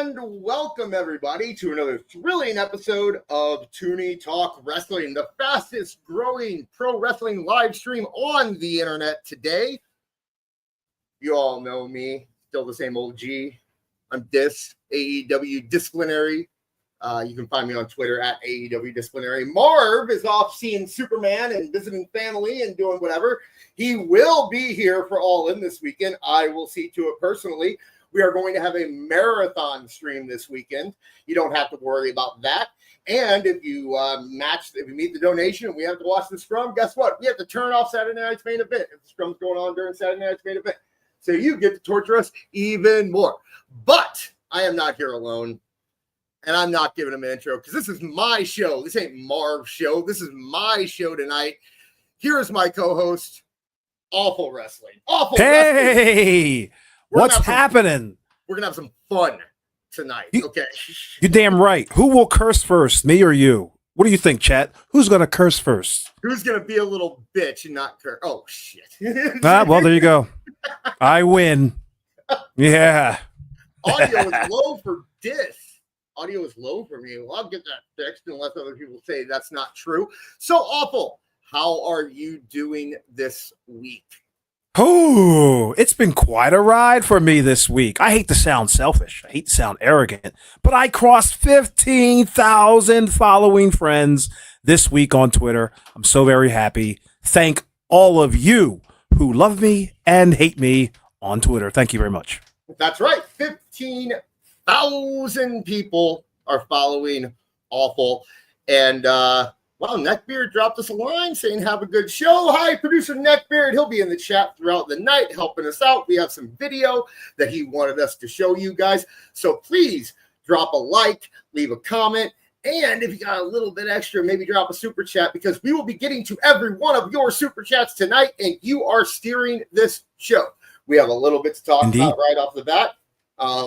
And welcome everybody to another thrilling episode of Toonie Talk Wrestling, the fastest growing pro wrestling live stream on the internet today. You all know me, still the same old G. I'm Dis, AEW Disciplinary. You can find me on Twitter at AEW Disciplinary. Marv is off seeing Superman and visiting family and doing whatever. He will be here for All In this weekend. I will see to it personally. We are going to have a marathon stream this weekend. You don't have to worry about that. And if you if you meet the donation and we have to watch the scrum, guess what? We have to turn off Saturday night's main event if the scrum's going on during Saturday night's main event. So you get to torture us even more. But I am not here alone. And I'm not giving him an intro because this is my show. This ain't Marv's show. This is my show tonight. Here's my co-host, Awful Wrestling. Awful Wrestling. Hey! What's happening? We're going to have some fun tonight, okay? You're damn right. Who will curse first, me or you? What do you think, chat? Who's going to curse first? Who's going to be a little bitch and not curse? Oh, shit. Well, there you go. I win. Yeah. Audio is low for Dis. Audio is low for me. Well, I'll get that fixed unless other people say that's not true. So, Awful, how are you doing this week? Oh, it's been quite a ride for me this week. I hate to sound selfish. I hate to sound arrogant, but I crossed 15,000 following friends this week on Twitter. I'm so very happy. Thank all of you who love me and hate me on Twitter. Thank you very much. That's right. 15,000 people are following Awful. And, wow, Neckbeard dropped us a line saying, have a good show. Hi, producer Neckbeard. He'll be in the chat throughout the night helping us out. We have some video that he wanted us to show you guys. So please drop a like, leave a comment, and if you got a little bit extra, maybe drop a super chat because we will be getting to every one of your super chats tonight, and you are steering this show. We have a little bit to talk about right off the bat.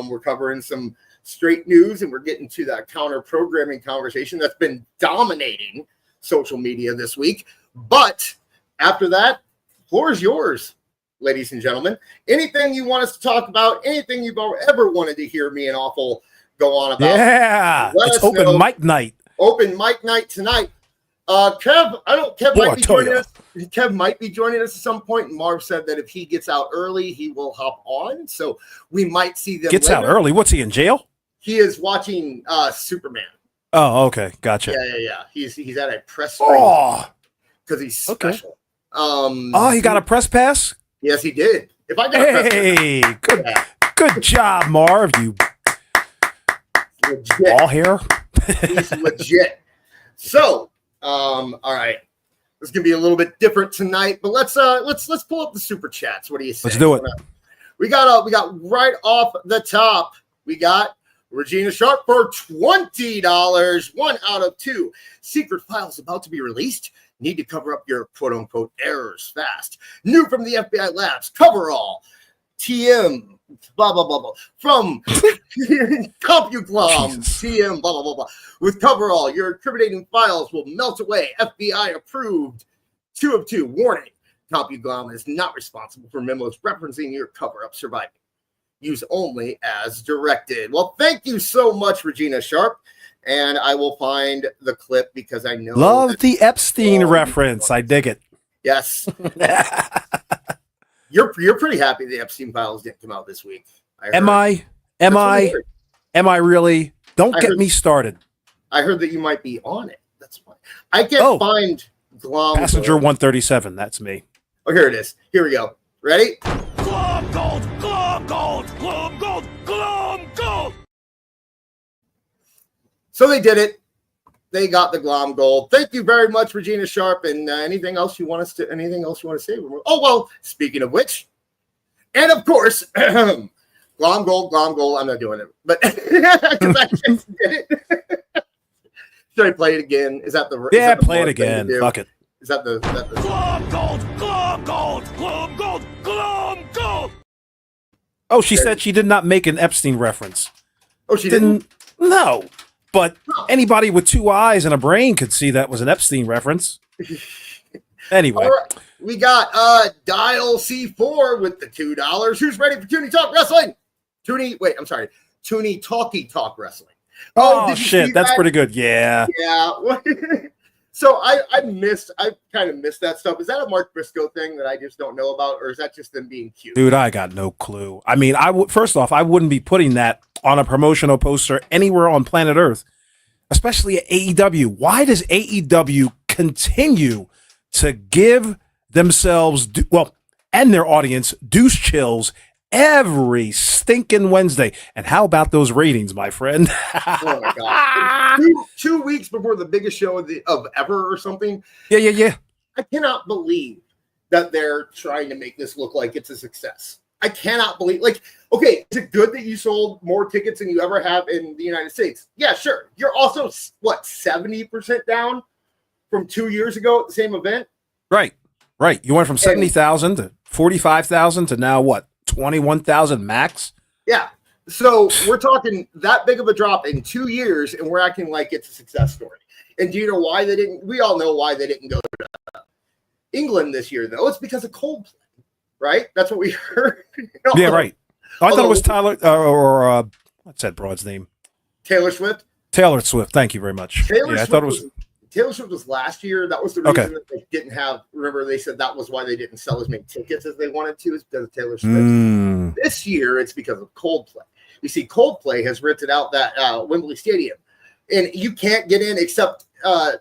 We're covering some straight news, and we're getting to that counter-programming conversation that's been dominating social media this week. But after that, floor is yours, ladies and gentlemen. Anything you want us to talk about, anything you've ever wanted to hear me and Awful go on about. Yeah, it's open mic night. Open mic night tonight. Kev might be joining us. Kev might be joining us at some point. And Marv said that if he gets out early, he will hop on. So we might see them. Gets later. Out early? What's he in jail? He is watching Superman. Oh, okay, gotcha. Yeah. He's at a press because he's special. Okay. He got a press pass. Yes, he did. If I got a press pass, good job, Marv. You legit. All here. He's legit. So, all right, this is gonna be a little bit different tonight, but let's pull up the super chats. What do you say? Let's do it. We got right off the top. We got Regina Sharp for $20. 1 out of 2. Secret files about to be released. Need to cover up your quote-unquote errors fast. New from the FBI labs. Coverall. TM. Blah, blah, blah, blah. From CompuGlom. TM. Blah, blah, blah, blah. With Coverall, your incriminating files will melt away. FBI approved. 2 of 2. Warning. CompuGlom is not responsible for memos referencing your cover-up surviving. Use only as directed. Well, thank you so much, Regina Sharp. And I will find the clip because I know. Love the Epstein reference. I dig it. Yes. You're pretty happy the Epstein files didn't come out this week. Am I really? Don't get me started. I heard that you might be on it. That's fine. I can't find Glom. Passenger 137. That's me. Oh, here it is. Here we go. Ready? Glom gold! Glom gold! Glom gold! Glom gold! So they did it. They got the Glom gold. Thank you very much, Regina Sharp. And anything else you want to say? Oh, well, speaking of which, and of course, Glom gold. I'm not doing it, but because I just did it. Should I play it again? Is that the play it again? Fuck it. Is that the Glom gold? Glom gold! Glom gold! Glom gold! Oh, she said she did not make an Epstein reference. Oh, she didn't? No. But anybody with 2 eyes and a brain could see that was an Epstein reference. Anyway. All right. We got Dial C4 with the $2. Who's ready for Toonie Talk Wrestling? Toonie Talkie Talk Wrestling. Oh shit, that's pretty good. Yeah. Yeah. So I kind of missed that stuff. Is that a Mark Briscoe thing that I just don't know about, or is that just them being cute? Dude, I got no clue. I mean, first off, I wouldn't be putting that on a promotional poster anywhere on planet Earth, especially at AEW. Why does AEW continue to give themselves, and their audience, douche chills every stinking Wednesday? And how about those ratings, my friend? Oh my god! 2 weeks before the biggest show of ever or something. Yeah. I cannot believe that they're trying to make this look like it's a success. I cannot believe, okay, is it good that you sold more tickets than you ever have in the United States? Yeah, sure. You're also 70% down from 2 years ago at the same event. Right. You went from 70,000 to 45,000 to now what? 21,000 max? Yeah. So we're talking that big of a drop in 2 years, and we're acting like it's a success story. And do you know why they didn't? We all know why they didn't go to England this year, though. It's because of Coldplay, right? That's what we heard. Yeah, right. I thought it was Tyler what's that broad's name? Taylor Swift. Taylor Swift. Thank you very much. I thought it was. Taylor Swift was last year. That was the reason that they didn't have. Remember, they said that was why they didn't sell as many tickets as they wanted to, is because of Taylor Swift. This year, it's because of Coldplay. You see, Coldplay has rented out that Wembley Stadium, and you can't get in except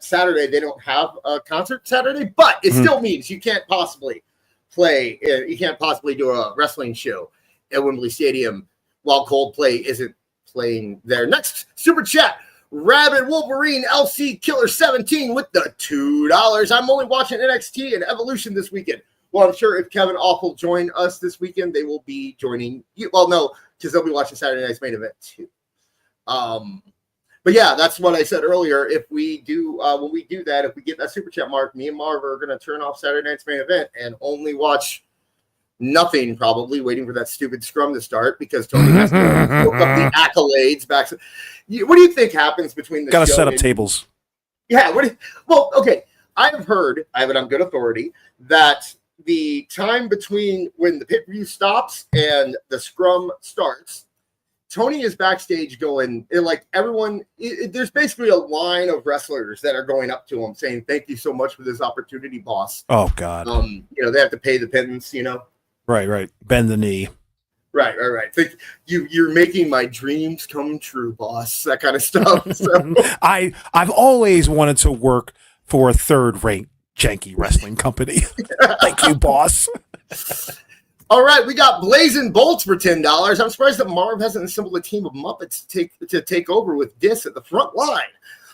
Saturday. They don't have a concert Saturday, but it still means you can't possibly play. You can't possibly do a wrestling show at Wembley Stadium while Coldplay isn't playing there. Next super chat. Rabid Wolverine LC Killer 17 with the $2. I'm only watching NXT and Evolution this weekend. Well, I'm sure if Kevin Awful join us this weekend, they will be joining you. Well, no, because they'll be watching Saturday night's main event too. But yeah, that's what I said earlier. If we do, when we do that, if we get that super chat mark, me and Marv are going to turn off Saturday night's main event and only watch nothing, probably waiting for that stupid scrum to start because Tony has to look up the accolades back. What do you think happens between the? Got to set up tables. Yeah. Well, okay. I have it on good authority that the time between when the pay-per-view stops and the scrum starts, Tony is backstage going, everyone, there's basically a line of wrestlers that are going up to him saying, "Thank you so much for this opportunity, boss." Oh God. They have to pay the pittance, Right. Bend the knee. Right. You're making my dreams come true, boss. That kind of stuff. So. I've always wanted to work for a third-rate janky wrestling company. Thank you, boss. All right, we got Blazing Bolts for $10. I'm surprised that Marv hasn't assembled a team of Muppets to take over with Dis at the front line,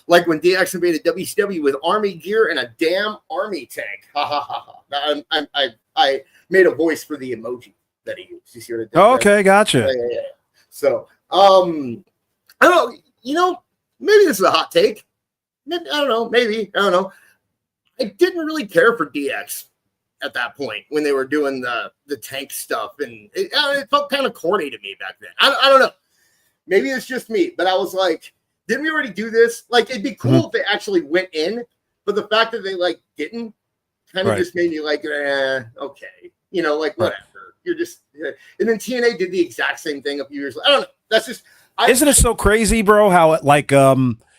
like when DX invaded WCW with army gear and a damn army tank. Ha ha ha ha. I made a voice for the emoji that he used. You see what I did? Okay, gotcha. Yeah. So, I don't know. Maybe this is a hot take. I don't know. I didn't really care for DX at that point when they were doing the tank stuff, and it felt kind of corny to me back then. I don't know. Maybe it's just me, but I was like, didn't we already do this? It'd be cool if they actually went in, but the fact that they didn't kind of just made me okay, whatever. Right. You're just, and then TNA did the exact same thing a few years later. I don't know. That's just, isn't it so crazy, bro? How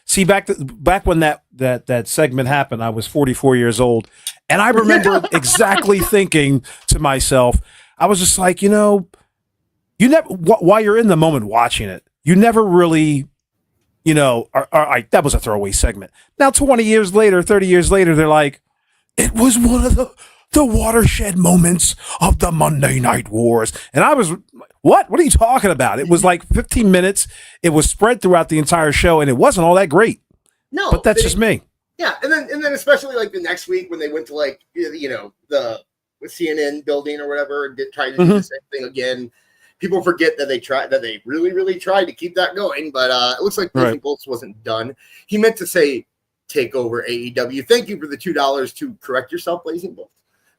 see back when that segment happened, I was 44 years old, and I remember exactly thinking to myself, I was just like, you never, while you're in the moment watching it, you never really, all right, that was a throwaway segment. Now 20 years later, 30 years later, they're like, it was one of the watershed moments of the Monday Night Wars. And I was, what are you talking about? It was 15 minutes. It was spread throughout the entire show, and it wasn't all that great. No, but that's just me. Yeah. And then especially the next week when they went to the CNN building or whatever and tried to do the same thing again. People forget that they really, really tried to keep that going, but it looks like Blazing Bolts wasn't done. He meant to say take over AEW. Thank you for the $2 to correct yourself, Blazing Bolts.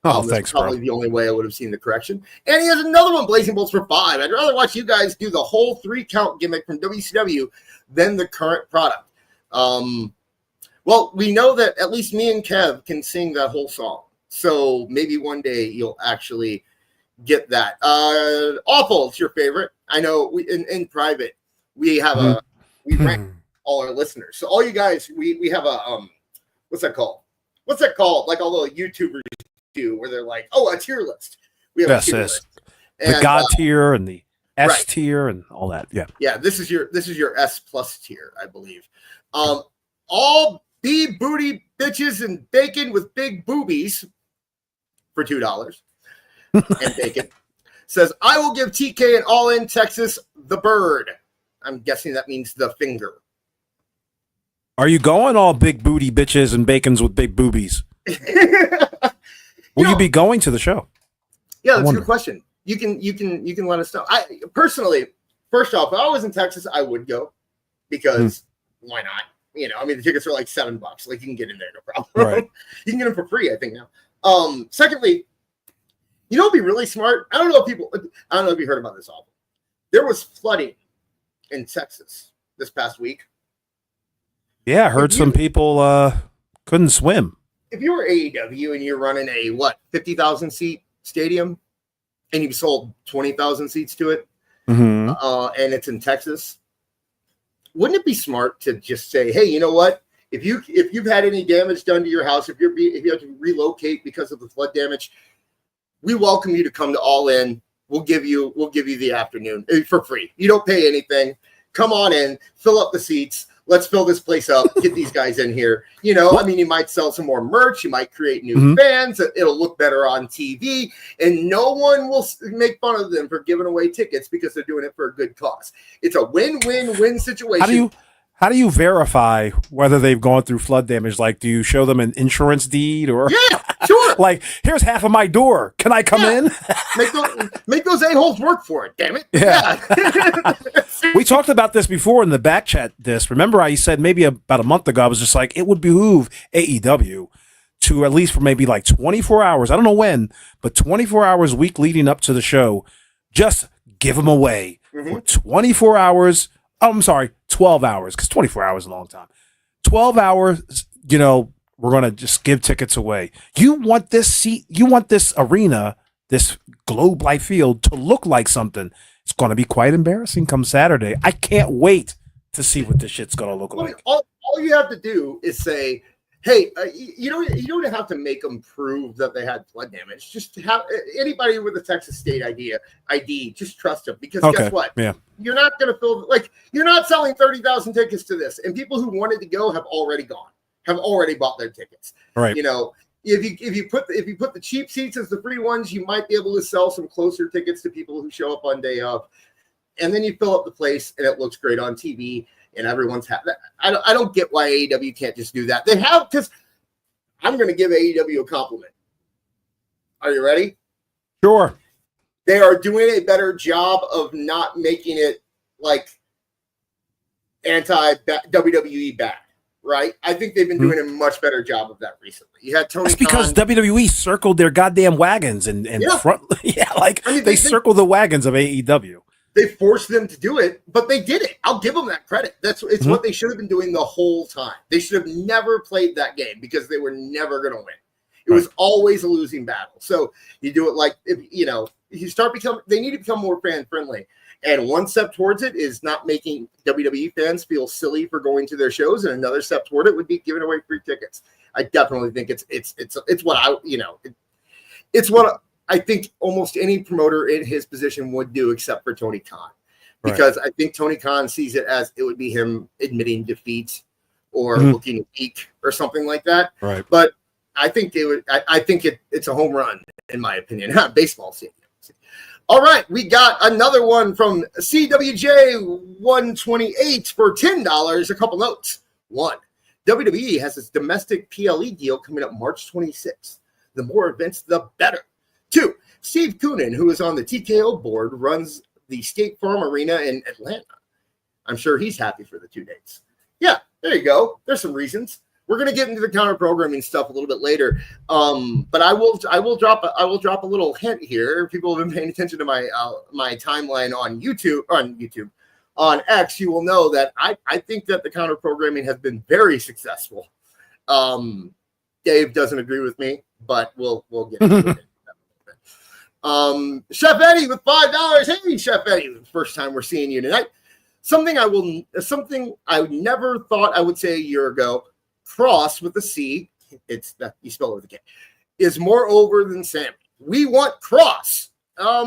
Oh, thanks, bro. Probably bro. The only way I would have seen the correction. And he has another one, Blazing Bolts for $5. I'd rather watch you guys do the whole 3-count gimmick from WCW than the current product. Well, we know that at least me and Kev can sing that whole song. So maybe one day you'll actually get that. Awful, it's your favorite. I know in private, We have we rank all our listeners. So all you guys, we have a what's that called? What's that called? Like all the YouTubers do, where they're like, oh, a tier list. We have a tier list. The God tier and the S right. tier and all that. Yeah. Yeah. This is your S plus tier, I believe. All B booty bitches and bacon with big boobies for $2 and bacon says, I will give TK and All In Texas the bird. I'm guessing that means the finger. Are you going all big booty bitches and bacons with big boobies? Will you be going to the show? Yeah, that's a good question. You can let us know. I personally, first off, if I was in Texas, I would go because why not? You know, I mean, the tickets are like $7. Like you can get in there, no problem. Right. You can get them for free, I think now. Secondly, you know, it'd be really smart. I don't know if you heard about this album. There was flooding in Texas this past week. Yeah, I heard some people couldn't swim. If you were AEW and you're running a 50,000 seat stadium and you've sold 20,000 seats to it, and it's in Texas, wouldn't it be smart to just say, hey, you know what? If you've had any damage done to your house, if you have to relocate because of the flood damage, we welcome you to come to All In. We'll give you the afternoon for free. You don't pay anything. Come on in, fill up the seats. Let's fill this place up. Get these guys in here. You know, I mean, you might sell some more merch. You might create new fans. It'll look better on TV, and no one will make fun of them for giving away tickets because they're doing it for a good cause. It's a win-win-win situation. How do you verify whether they've gone through flood damage? Like, do you show them an insurance deed or? Yeah, sure. Like, here's half of my door. Can I come in? make those a-holes work for it. Damn it. Yeah. We talked about this before in the back chat. Remember, I said maybe about a month ago, I was just like, it would behoove AEW to at least for maybe like 24 hours. I don't know when, but 24 hours a week leading up to the show, just give them away for 24 hours. Oh, I'm sorry, 12 hours, because 24 hours is a long time. 12 hours, you know, we're going to just give tickets away. You want this arena, this Globe Life Field to look like something. It's going to be quite embarrassing come Saturday. I can't wait to see what this shit's going to look like. All you have to do is say, hey, you don't have to make them prove that they had flood damage. Just have anybody with a Texas State ID, just trust them. Because guess what? Yeah. You're not going to fill, you're not selling 30,000 tickets to this. And people who wanted to go have already gone, have already bought their tickets. Right. You know, if you put the cheap seats as the free ones, you might be able to sell some closer tickets to people who show up on day of. And then you fill up the place and it looks great on TV. And everyone's happy. I don't get why AEW can't just do that. They have, because I'm going to give AEW a compliment. Are you ready? Sure. They are doing a better job of not making it like anti-WWE bad, right? I think they've been doing a much better job of that recently. You had Tony That's because WWE circled their goddamn wagons and front. Yeah, they circled the wagons of AEW. They forced them to do it, but they did it. I'll give them that credit. It's what they should have been doing the whole time. They should have never played that game because they were never going to win. It was always a losing battle. So you do it like, they need to become more fan friendly. And one step towards it is not making WWE fans feel silly for going to their shows. And another step toward it would be giving away free tickets. I definitely think it's what I think almost any promoter in his position would do, except for Tony Khan, because I think Tony Khan sees it as it would be him admitting defeat or looking weak or something like that. Right. But I think it's a home run in my opinion. Baseball stadium. All right, we got another one from CWJ 128 for $10. A couple notes. 1, WWE has its domestic PLE deal coming up March 26th. The more events, the better. 2, Steve Koonin, who is on the TKO board, runs the State Farm Arena in Atlanta. I'm sure he's happy for the 2 dates. Yeah, there you go. There's some reasons. We're going to get into the counter programming stuff a little bit later. But I will drop a little hint here. If people have been paying attention to my timeline on X, you will know that I think that the counter programming has been very successful. Dave doesn't agree with me, but we'll get into it. Chef Eddie with $5. Hey, Chef Eddie, first time we're seeing you tonight. something I never thought I would say a year ago. Cross with a C, it's that you spell it with a K, is more over than Sammy. We want Cross. I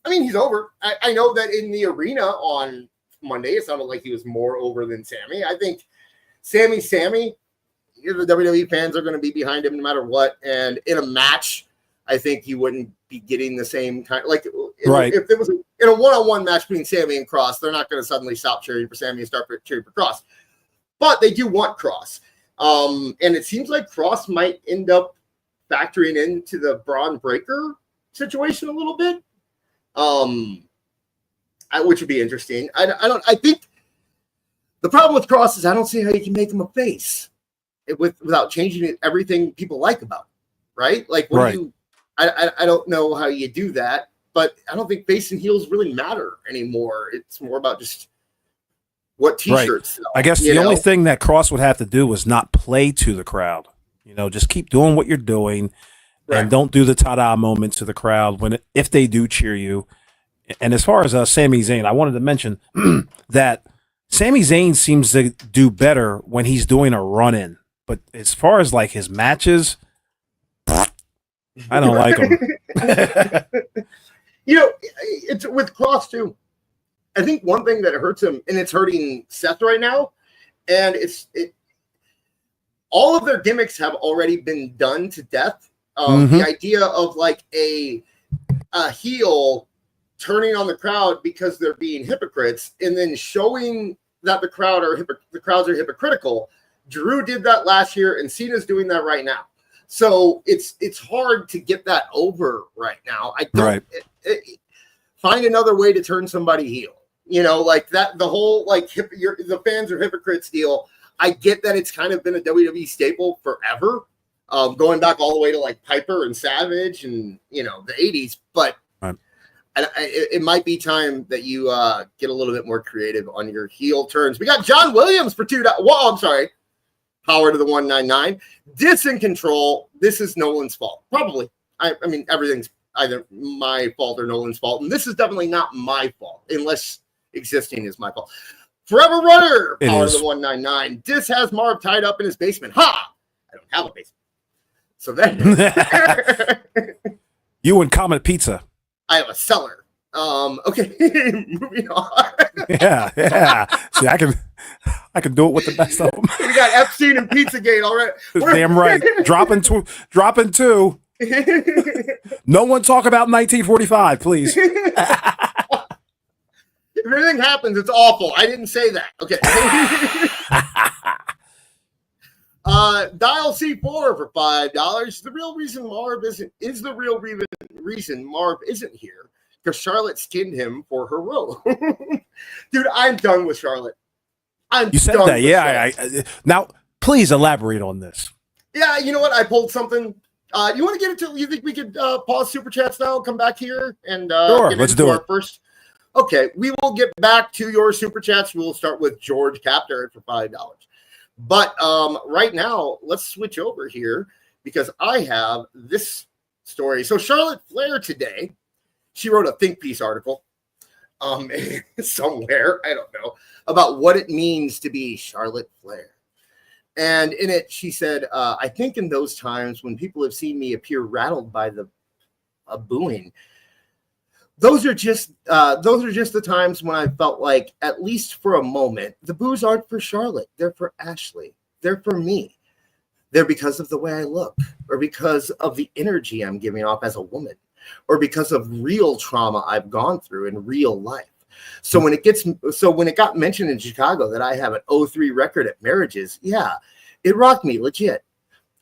mean, he's over. I know that in the arena on Monday, it sounded like he was more over than Sammy. I think Sammy, the WWE fans are going to be behind him no matter what. And in a match, I think he wouldn't be getting the same kind. Like, if there was in a one-on-one match between Sammy and Cross, they're not going to suddenly stop cheering for Sammy and start cheering for Cross. But they do want Cross. And it seems like Cross might end up factoring into the Braun Breaker situation a little bit. Which would be interesting. I think the problem with Cross is I don't see how you can make him a face without changing everything people like about him, right? Like, I don't know how you do that, but I don't think face and heels really matter anymore. It's more about just what t-shirts sell, I guess the only thing that Cross would have to do was not play to the crowd. Just keep doing what you're doing. Right. And don't do the ta-da moment to the crowd if they do cheer you. And as far as Sami Zayn, I wanted to mention that Sami Zayn seems to do better when he's doing a run-in. But as far as like his matches, I don't like him. It's with Cross too. I think one thing that hurts him, and it's hurting Seth right now, and all of their gimmicks have already been done to death. The idea of like a heel turning on the crowd because they're being hypocrites and then showing that the crowds are hypocritical. Drew did that last year and Cena's doing that right now. So it's hard to get that over right now. I don't find another way to turn somebody heel. Like that, the whole like the fans are hypocrites deal. I get that it's kind of been a WWE staple forever. Going back all the way to like Piper and Savage and the 80s, but it might be time that you get a little bit more creative on your heel turns. We got John Williams for $2. Well, I'm sorry, Power to the 199. Dis in control. This is Nolan's fault, probably. I mean, everything's either my fault or Nolan's fault, and this is definitely not my fault, unless existing is my fault. Forever Runner, Power to the 199. Dis has Marv tied up in his basement. Ha! I don't have a basement. So then you and Comet Pizza. I have a cellar. Okay, moving on. Yeah. See, I can do it with the best of them. We got Epstein and Pizzagate already. Damn right. Dropping two. No one talk about 1945, please. If anything happens, it's awful. I didn't say that. Okay. Dial C4 for $5. The real reason Marv isn't here because Charlotte skinned him for her role. Dude, I'm done with Charlotte. You said that, yeah. I now, please elaborate on this. Yeah, you know what? I pulled something. You want to get into? You think we could pause super chats now? Come back here and sure. Let's do it first. Okay, we will get back to your super chats. We'll start with George Captor for $5. But right now, let's switch over here because I have this story. So Charlotte Flair today, she wrote a think piece article somewhere, I don't know, about what it means to be Charlotte Flair. And in it, she said, I think in those times when people have seen me appear rattled by the booing, those are just the times when I felt like, at least for a moment, the boos aren't for Charlotte. They're for Ashley. They're for me. They're because of the way I look, or because of the energy I'm giving off as a woman, or because of real trauma I've gone through in real life. So when it got mentioned in Chicago that I have an 0-3 record at marriages, yeah, it rocked me legit.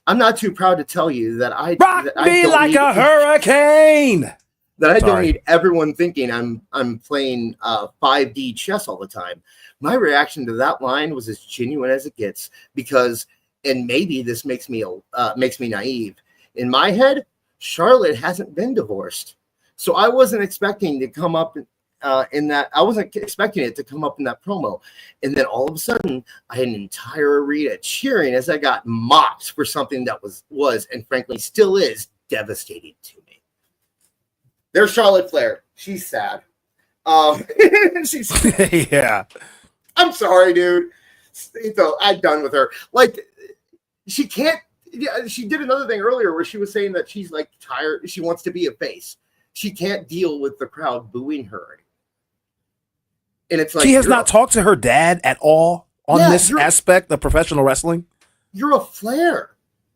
I'm not too proud to tell you that I don't like a hurricane. That I don't need everyone thinking I'm playing 5D chess all the time. My reaction to that line was as genuine as it gets because, and maybe this makes me naive. In my head, Charlotte hasn't been divorced, so I wasn't expecting to come up in that. I wasn't expecting it to come up in that promo, and then all of a sudden, I had an entire arena cheering as I got mocked for something that was and frankly still is devastating to me. There's Charlotte Flair. She's sad. She's Yeah. I'm sorry, dude. So I'm done with her. Like, she can't. Yeah, she did another thing earlier where she was saying that she's like tired. She wants to be a face. She can't deal with the crowd booing her. And it's like she has not talked to her dad at all on this aspect of professional wrestling. You're a Flair.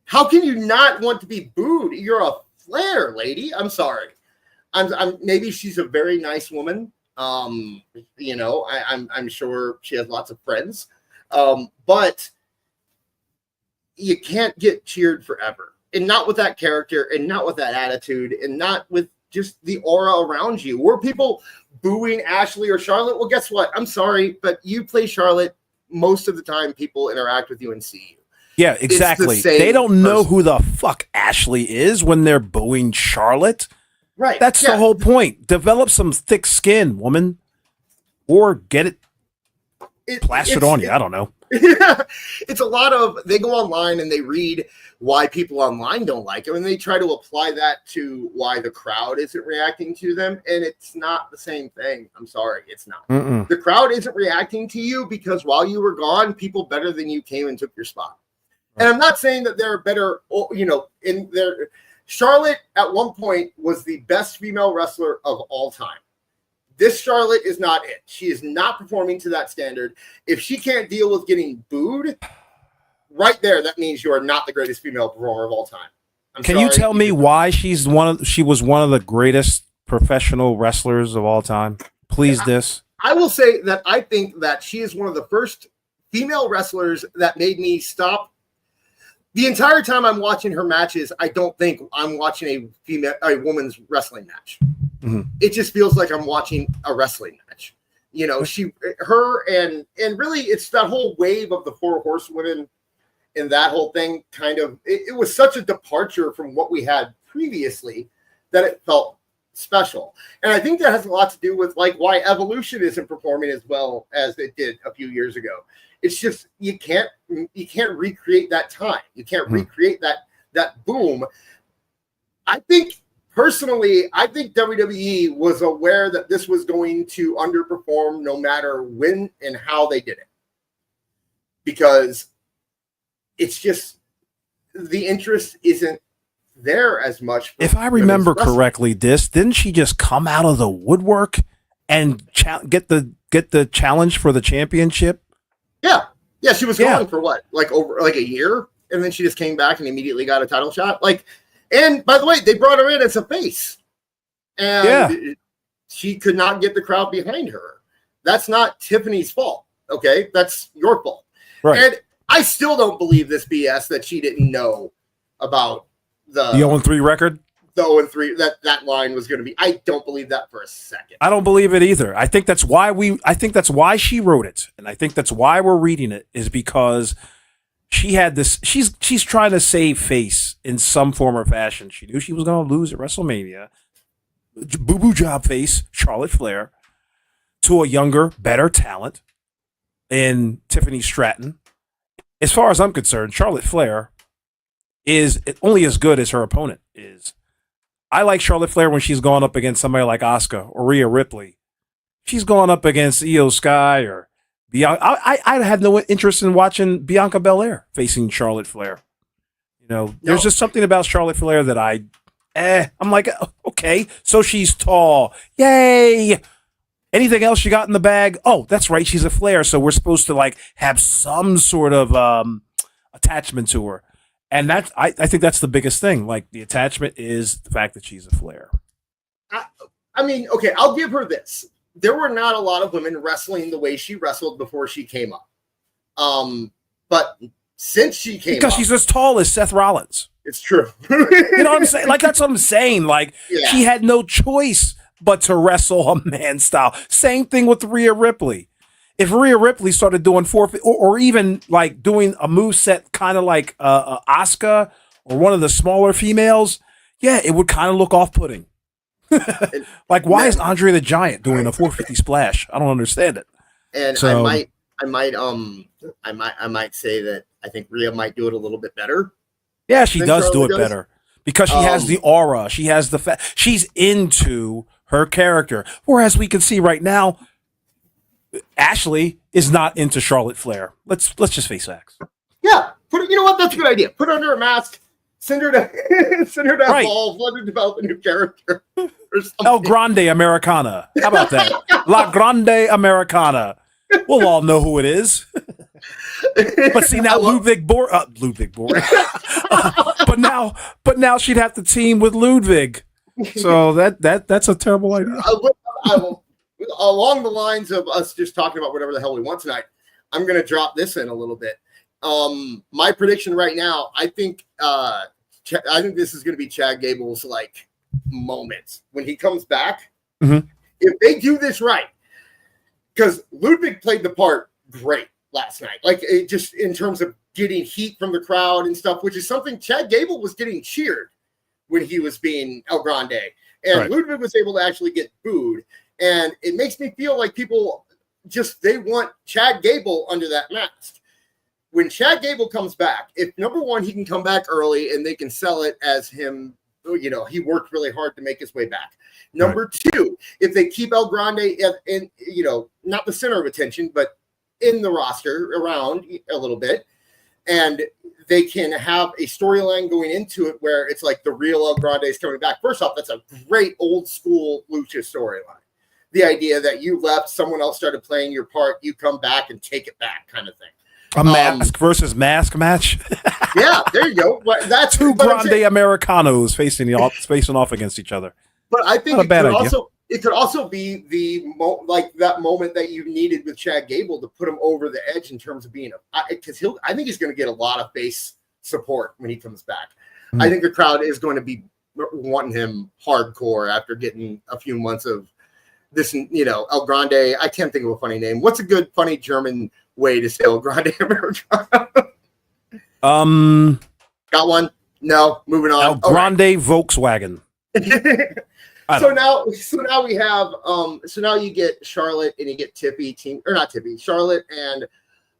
How can you not want to be booed? You're a Flair, lady. I'm sorry. I'm maybe she's a very nice woman. You know, I'm sure she has lots of friends. But you can't get cheered forever. And not with that character, and not with that attitude, and not with just the aura around you. Were people booing Ashley or Charlotte? Well, guess what? I'm sorry, but you play Charlotte most of the time. People interact with you and see you. Yeah, exactly. They don't know who the fuck Ashley is when they're booing Charlotte. Right. That's the whole point. Develop some thick skin, woman. Or get it plastered on you. I don't know. It's a lot of, they go online and they read why people online don't like them, and they try to apply that to why the crowd isn't reacting to them, and it's not the same thing. I'm sorry, it's not. The crowd isn't reacting to you because while you were gone, people better than you came and took your spot. And I'm not saying that they're better, you know, in their Charlotte at one point was the best female wrestler of all time. This Charlotte is not it. She is not performing to that standard. If she can't deal with getting booed, right there, that means you are not the greatest female performer of all time. Can you tell me why she was one of the greatest professional wrestlers of all time? Please, I will say that I think that she is one of the first female wrestlers that made me stop. The entire time I'm watching her matches, I don't think I'm watching a woman's wrestling match. It just feels like I'm watching a wrestling match. You know, and really it's that whole wave of the four horsewomen and that whole thing kind of, it was such a departure from what we had previously that it felt special. And I think that has a lot to do with like why Evolution isn't performing as well as it did a few years ago. It's just, you can't recreate that time. You can't recreate that boom. Personally, I think WWE was aware that this was going to underperform no matter when and how they did it. Because it's just, the interest isn't there as much. If I remember correctly, didn't she just come out of the woodwork and get the challenge for the championship? Yeah, she was gone for what? Over a year? And then she just came back and immediately got a title shot? And by the way, they brought her in as a face. And she could not get the crowd behind her. That's not Tiffany's fault. Okay? That's your fault. Right. And I still don't believe this BS that she didn't know about the 0-3 record. The 0-3, that line was going to be. I don't believe that for a second. I don't believe it either. I think that's why she wrote it. And I think that's why we're reading it, is because she had this, she's trying to save face in some form or fashion. She knew she was going to lose at WrestleMania. Boo-boo job face, Charlotte Flair, to a younger, better talent in Tiffany Stratton. As far as I'm concerned, Charlotte Flair is only as good as her opponent is. I like Charlotte Flair when she's gone up against somebody like Asuka or Rhea Ripley. She's gone up against Io Sky or Bianca. I have no interest in watching Bianca Belair facing Charlotte Flair. You know, there's just something about Charlotte Flair that I'm like, okay, so she's tall. Yay! Anything else you got in the bag? Oh, that's right, she's a Flair, so we're supposed to have some sort of attachment to her. And that's, I think that's the biggest thing. The attachment is the fact that she's a Flair. I mean, okay, I'll give her this. There were not a lot of women wrestling the way she wrestled before she came up. But since she came up, because she's as tall as Seth Rollins. It's true. You know what I'm saying? That's what I'm saying. She had no choice but to wrestle a man style. Same thing with Rhea Ripley. If Rhea Ripley started doing or even doing a moveset kind of like Asuka or one of the smaller females, it would kind of look off-putting. Why is Andre the Giant doing a 450 splash? I don't understand it. And so, I might say that I think Rhea might do it a little bit better. Yeah, she does do it better because she has the aura. She has she's into her character. Whereas we can see right now, Ashley is not into Charlotte Flair. Let's just face facts. Yeah, you know what? That's a good idea. Put her under a mask. Send her to Right. evolve. Let her develop a new character. El Grande Americana. How about that? La Grande Americana. We'll all know who it is. But see now, Ludwig Bor. But now she'd have to team with Ludwig. So that's a terrible idea. I will, along the lines of us just talking about whatever the hell we want tonight, I'm going to drop this in a little bit. My prediction right now, I think this is going to be Chad Gable's like moment when he comes back. Mm-hmm. If they do this right, because Ludwig played the part great last night, like it just in terms of getting heat from the crowd and stuff, which is something Chad Gable was getting cheered when he was being El Grande, and right. Ludwig was able to actually get booed, and it makes me feel like people they want Chad Gable under that mask. When Chad Gable comes back, if number one, he can come back early and they can sell it as him, he worked really hard to make his way back. Number two, if they keep El Grande in, not the center of attention, but in the roster around a little bit, and they can have a storyline going into it where it's like the real El Grande is coming back. First off, that's a great old school lucha storyline. The idea that you left, someone else started playing your part, you come back and take it back kind of thing. A mask versus mask match. Yeah, there you go. That's two Grande Americanos facing off against each other. But I think it could also be that moment that you needed with Chad Gable to put him over the edge in terms of being because I think he's going to get a lot of face support when he comes back. Mm-hmm. I think the crowd is going to be wanting him hardcore after getting a few months of this. El Grande. I can't think of a funny name. What's a good funny German way to say El Grande Americana? Got one? No. Moving on. El Grande Volkswagen. So now we have so now you get Charlotte and you get Charlotte and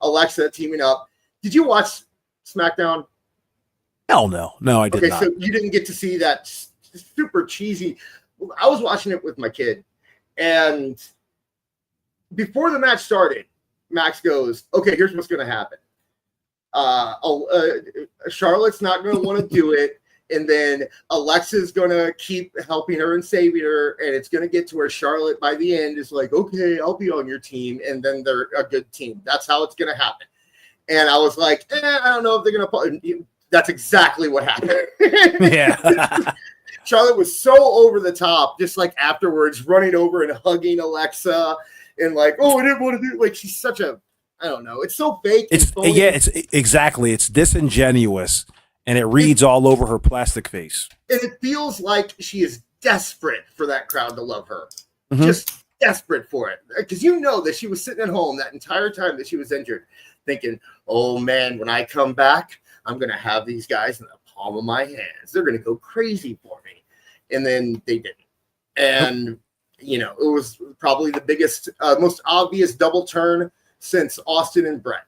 Alexa teaming up. Did you watch SmackDown? Hell no, I did not. Okay, so you didn't get to see that super cheesy. I was watching it with my kid, and before the match started, Max goes, "Okay, here's what's going to happen. Charlotte's not going to want to do it, and then Alexa's going to keep helping her and saving her, and it's going to get to where Charlotte by the end is like, okay, I'll be on your team, and then they're a good team. That's how it's going to happen." And I was like, I don't know if they're going to. That's exactly what happened. Yeah. Charlotte was so over the top, just like afterwards, running over and hugging Alexa, and like, oh, I didn't want to do. Like, she's such a, I don't know. It's so fake. It's exactly. It's disingenuous, and it reads all over her plastic face. And it feels like she is desperate for that crowd to love her, mm-hmm. just desperate for it. Because that she was sitting at home that entire time that she was injured, thinking, "Oh man, when I come back, I'm gonna have these guys in the palm of my hands. They're gonna go crazy for me." And then they didn't. And it was probably the biggest, most obvious double turn since Austin and Brett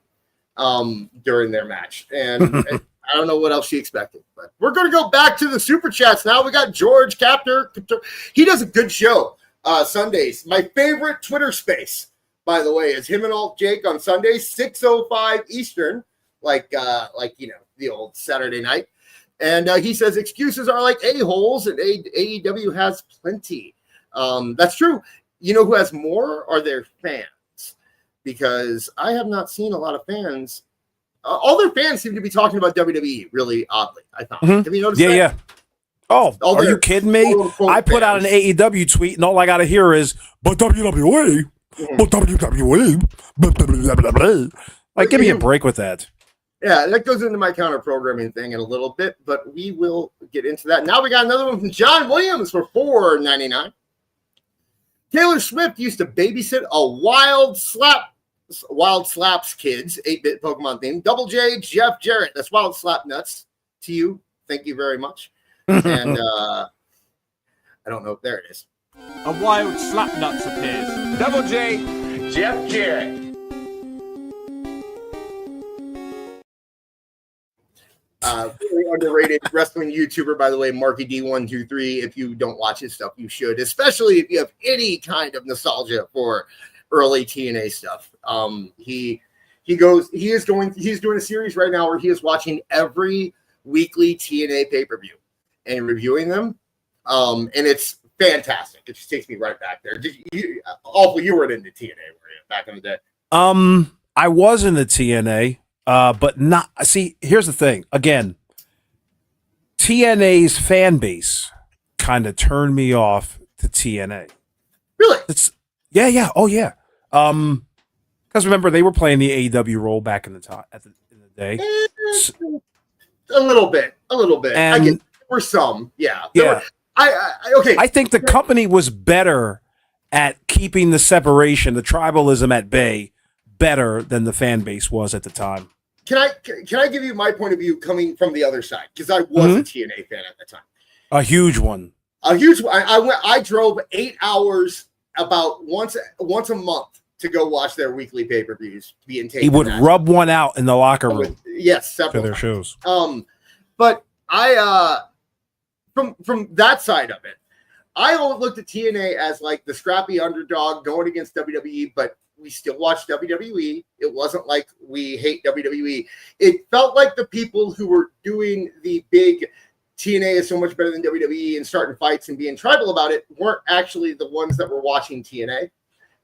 during their match. And I don't know what else she expected, but we're going to go back to the super chats now. We got George Captor. He does a good show Sundays. My favorite Twitter space, by the way, is him and Alt Jake on Sundays, 6:05 Eastern, like the old Saturday night. And he says excuses are like a-holes, and AEW has plenty. That's true. You know who has more are their fans, because I have not seen a lot of fans. All their fans seem to be talking about WWE really oddly, I thought. Mm-hmm. Have you noticed that? Yeah. Oh, are you kidding me? I put out an AEW tweet, and all I got to hear is, but WWE, but WWE, blah, blah, blah, blah, blah. Like, give me a break with that. Yeah, that goes into my counter programming thing in a little bit, but we will get into that. Now we got another one from John Williams for $4.99. Taylor Swift used to babysit a Wild Slaps Kids 8-bit Pokemon theme. Double J, Jeff Jarrett. That's Wild Slap Nuts to you. Thank you very much. And I don't know. There it is. A Wild Slap Nuts appears. Double J, Jeff Jarrett. Really underrated wrestling YouTuber, by the way, Marky D123. If you don't watch his stuff, you should, especially if you have any kind of nostalgia for early TNA stuff. He's doing a series right now where he is watching every weekly TNA pay-per-view and reviewing them. And it's fantastic. It just takes me right back there. You weren't into TNA, were you, back in the day? I was in the TNA, but not. See, here's the thing. Again, TNA's fan base kind of turned me off to TNA. Really? Yeah. Oh, yeah. Because remember, they were playing the AEW role back in the day. A little bit. And There were some, yeah. Yeah. Okay. I think the company was better at keeping the separation, the tribalism at bay, better than the fan base was at the time. Can I give you my point of view coming from the other side? Because I was a TNA fan at the time. A huge one. I drove 8 hours about once a month to go watch their weekly pay-per-views being taken. He would rub one out in the locker room. Yes, several for their times. shows. But I from that side of it, I always looked at TNA as like the scrappy underdog going against WWE, but we still watched WWE. It wasn't like we hate WWE. It felt like the people who were doing the big TNA is so much better than WWE and starting fights and being tribal about it weren't actually the ones that were watching TNA.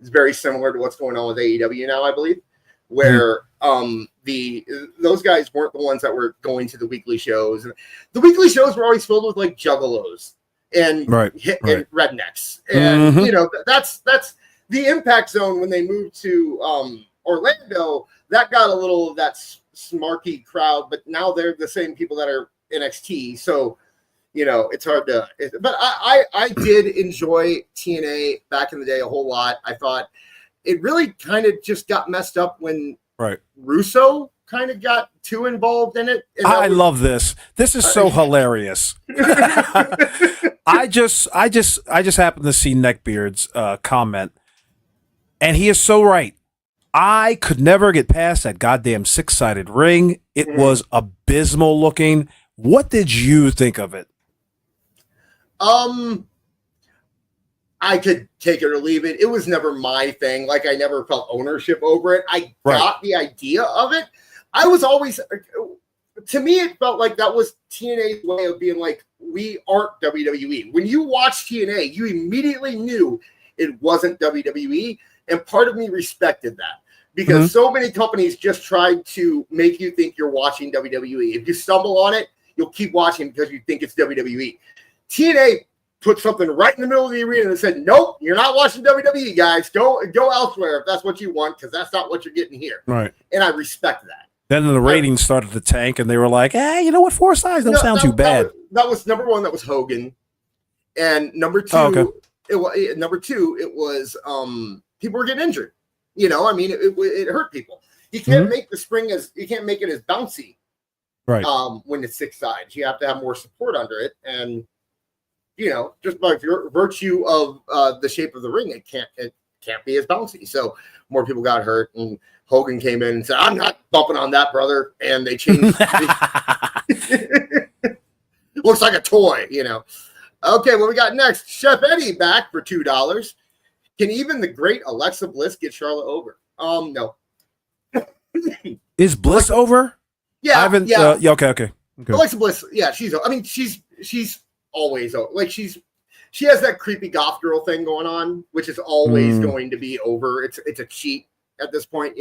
It's very similar to what's going on with AEW now, I believe, where those guys weren't the ones that were going to the weekly shows. The weekly shows were always filled with like juggalos and and rednecks, and that's the Impact Zone. When they moved to Orlando, that got a little of that smarky crowd, but now they're the same people that are NXT, so it's hard to. But I did enjoy TNA back in the day a whole lot. I thought it really kind of just got messed up when Russo kind of got too involved in it. I love this. This is so hilarious. I just happened to see Neckbeard's comment, and he is so right. I could never get past that goddamn 6-sided ring. It was abysmal looking. What did you think of it? I could take it or leave it. It was never my thing. Like, I never felt ownership over it. I got the idea of it. I was always, to me, it felt like that was TNA's way of being like, we aren't WWE. When you watch TNA, you immediately knew it wasn't WWE. And part of me respected that because so many companies just tried to make you think you're watching WWE. If you stumble on it, you'll keep watching because you think it's WWE. TNA put something right in the middle of the arena and said, nope, you're not watching WWE, guys. Go elsewhere if that's what you want, because that's not what you're getting here. Right. And I respect that. Then the ratings started to tank, and they were like, hey, you know what? 4 sides don't sound too bad. That was number one. That was Hogan. And number two, it was people were getting injured. It hurt people. You can't make it as bouncy. Right. When it's 6 sides, you have to have more support under it. And just by virtue of the shape of the ring, it can't be as bouncy. So more people got hurt, and Hogan came in and said, "I'm not bumping on that, brother." And they changed. Looks like a toy, Okay, what we got next? Chef Eddie back for $2. Can even the great Alexa Bliss get Charlotte over? No. Is Bliss over? Yeah, I haven't. Yeah. Okay. Alexa Bliss. Yeah, she's always like she has that creepy goth girl thing going on, which is always going to be over. It's a cheat at this point,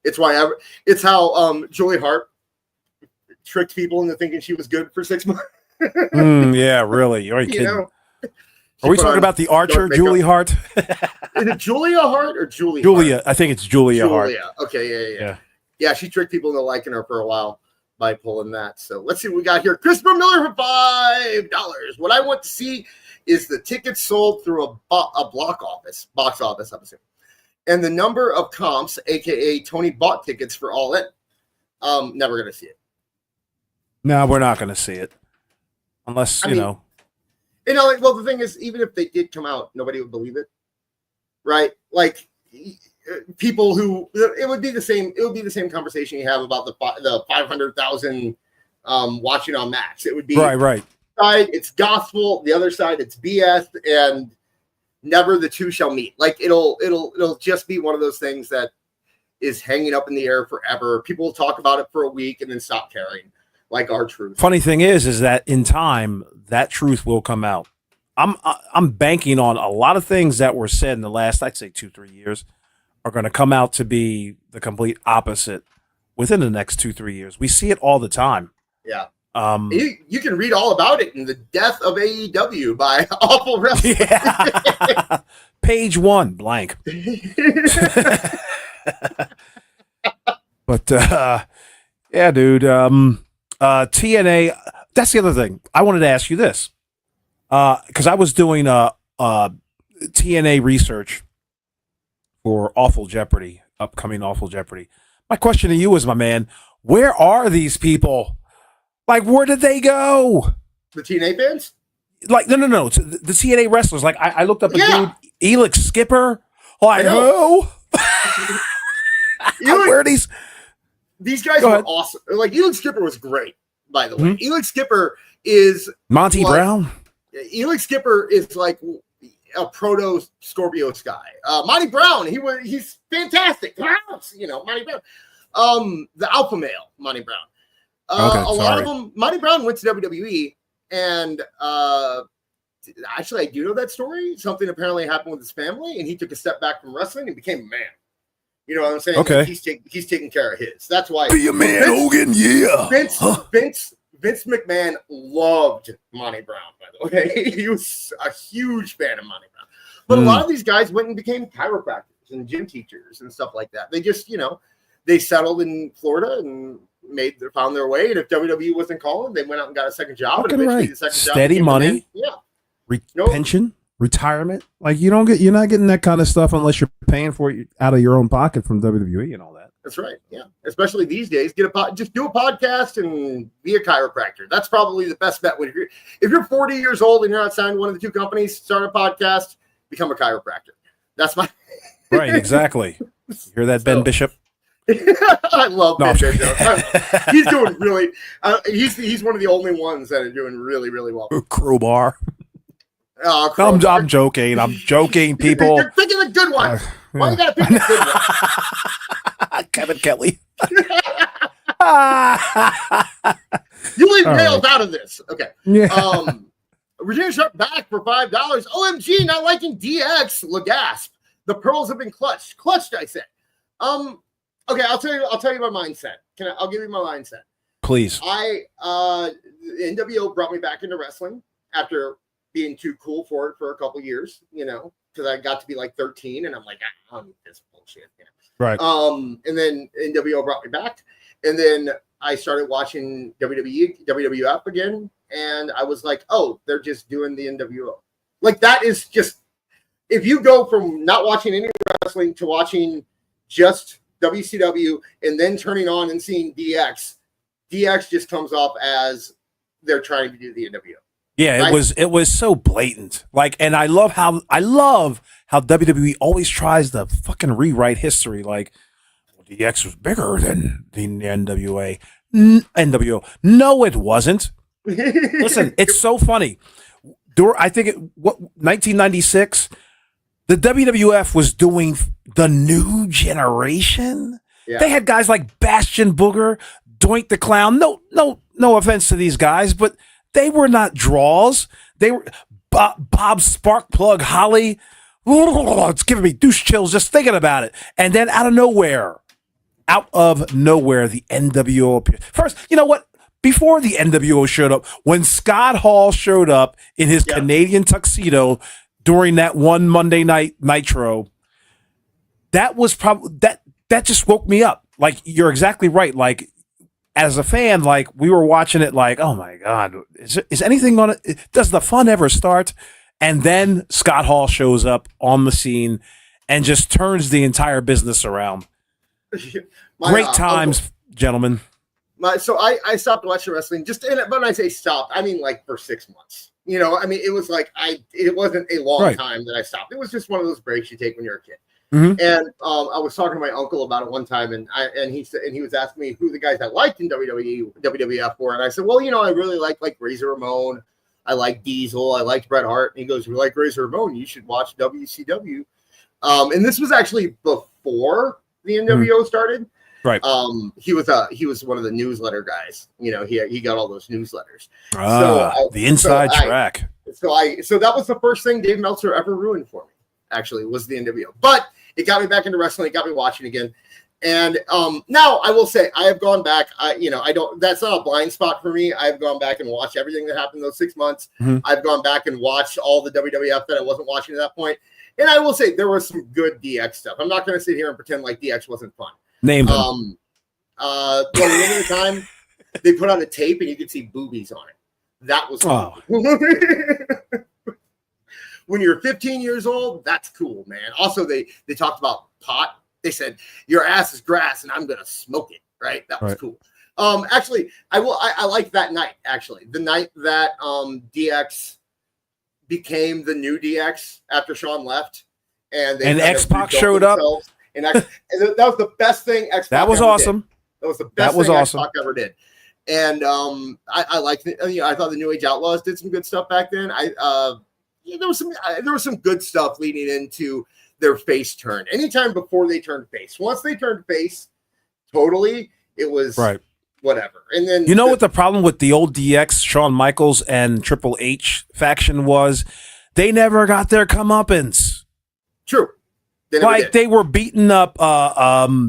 it's how Julie Hart tricked people into thinking she was good for 6 months. Yeah, really. Are you kidding? Are we talking about the Archer, Julie Hart? Is it Julia Hart or Julie? Julia, Hart? I think it's Julia Hart. Okay, yeah. She tricked people into liking her for a while by pulling that. So let's see what we got here. Christopher Miller for $5. What I want to see is the tickets sold through a box office, I'm assuming, and the number of comps, aka Tony bought tickets for All In. Never gonna see it. No, we're not gonna see it unless you know. Well, the thing is, even if they did come out, nobody would believe it, right? Like people who it would be the same. It would be the same conversation you have about the 500,000 watching on Max. It would be right. Side it's gospel, the other side it's BS, and never the two shall meet. Like it'll just be one of those things that is hanging up in the air forever. People will talk about it for a week and then stop caring, like our truth. Funny thing is that in time that truth will come out. I'm banking on a lot of things that were said in the last, I'd say 2-3 years, are going to come out to be the complete opposite within the next 2-3 years. We see it all the time. Yeah. You can read all about it in The Death of AEW by Awful Wrestling. Yeah. Page 1, blank. But yeah, dude. TNA. That's the other thing. I wanted to ask you this, because I was doing TNA research for Awful Jeopardy, upcoming Awful Jeopardy. My question to you is, my man, where are these people? Like, where did they go? The TNA fans? Like, no. The TNA wrestlers. Like, I looked up a dude, Elix Skipper. Like, who? Where are these? These guys were awesome. Like, Elix Skipper was great, by the way. Elix Skipper is Monty Brown. Elix Skipper is like a proto Scorpio Sky. Monty Brown, he's fantastic. You know, Monty Brown. The alpha male, Monty Brown. A lot of them. Monty Brown went to WWE, and actually, I do know that story. Something apparently happened with his family, and he took a step back from wrestling and became a man. You know what I'm saying? Okay. Like he's taking care of his. That's why. Be a man, Hogan. Yeah. Vince McMahon loved Monty Brown. By the way, he was a huge fan of Monty Brown. But a lot of these guys went and became chiropractors and gym teachers and stuff like that. They just, they settled in Florida and found their way. And if WWE wasn't calling, they went out and got a second job. Okay, and eventually right. the second Steady job money. Pension, retirement. Like, you're not getting that kind of stuff unless you're paying for it out of your own pocket from WWE and all that. That's right. Yeah. Especially these days, just do a podcast and be a chiropractor. That's probably the best bet. If you're 40 years old and you're not signed to one of the two companies, start a podcast, become a chiropractor. That's my right. Exactly. You hear that, Ben Bishop? I love Ben Bishop. He's doing really. He's one of the only ones that are doing really, really well. Crowbar. Crowbar. I'm joking. I'm joking, people. You're picking a good one. Why you gotta pick a good one? Kevin Kelly. You leave nails out of this. Okay. Yeah. Regina Sharp back for $5. OMG, not liking DX. Legasp. The pearls have been clutched. Clutched, I said. Okay, I'll tell you my mindset. I'll give you my mindset. Please. NWO brought me back into wrestling after being too cool for it for a couple years, because I got to be like 13 and I'm like, I don't need this bullshit. Right. And then NWO brought me back, and then I started watching WWE, WWF again, and I was like, oh, they're just doing the NWO. Like, that is just, if you go from not watching any wrestling to watching just WCW and then turning on and seeing DX just comes off as they're trying to do the NWO. Yeah, right? it was so blatant. Like, and I love how WWE always tries to fucking rewrite history. Like, DX was bigger than the NWA. NWO. No, it wasn't. Listen, it's so funny. I think 1996, the WWF was doing the new generation. Yeah. They had guys like Bastion Booger, Doink the Clown. No offense to these guys, but they were not draws. They were Bob Sparkplug Holly. It's giving me douche chills just thinking about it. And then out of nowhere, the NWO appeared. First, you know what? Before the NWO showed up, when Scott Hall showed up in his Canadian tuxedo during that one Monday night Nitro, that was probably that just woke me up. Like, you're exactly right. Like, as a fan, like, we were watching it like, oh my God, is anything on it? Does the fun ever start? And then Scott Hall shows up on the scene and just turns the entire business around. Great times, gentlemen. So I stopped watching wrestling but when I say stopped, I mean like for 6 months. It was like it wasn't a long time that I stopped. It was just one of those breaks you take when you're a kid. And I was talking to my uncle about it one time, and he was asking me who the guys I liked in WWE, WWF were, and I said, well, I really like Razor Ramon, I like Diesel, I liked Bret Hart, and he goes, you like Razor Ramon, you should watch WCW. And this was actually before the NWO started. Right. He was one of the newsletter guys. He got all those newsletters. The inside track. So that was the first thing Dave Meltzer ever ruined for me. Actually, was the NWO, but it got me back into wrestling. It got me watching again. And now I will say I have gone back. I don't. That's not a blind spot for me. I've gone back and watched everything that happened those 6 months. I've gone back and watched all the WWF that I wasn't watching at that point. And I will say there was some good DX stuff. I'm not going to sit here and pretend like DX wasn't fun. Name them. Well, remember the time they put on a tape and you could see boobies on it. That was cool. When you're 15 years old, that's cool, man. Also, they talked about pot. They said your ass is grass and I'm gonna smoke it. Right? That was cool. Actually, I liked that night. Actually, the night that DX became the new DX after Shawn left, and X-Pac showed up. And that was the best thing X-Pac That was awesome. Did. That was the best thing X-Pac ever did. And I liked it. I thought the New Age Outlaws did some good stuff back then. There was some good stuff leading into their face turn. Anytime before they turned face. Once they turned face, totally, it was whatever. And then what the problem with the old DX, Shawn Michaels and Triple H faction was? They never got their comeuppance. True. They were beating up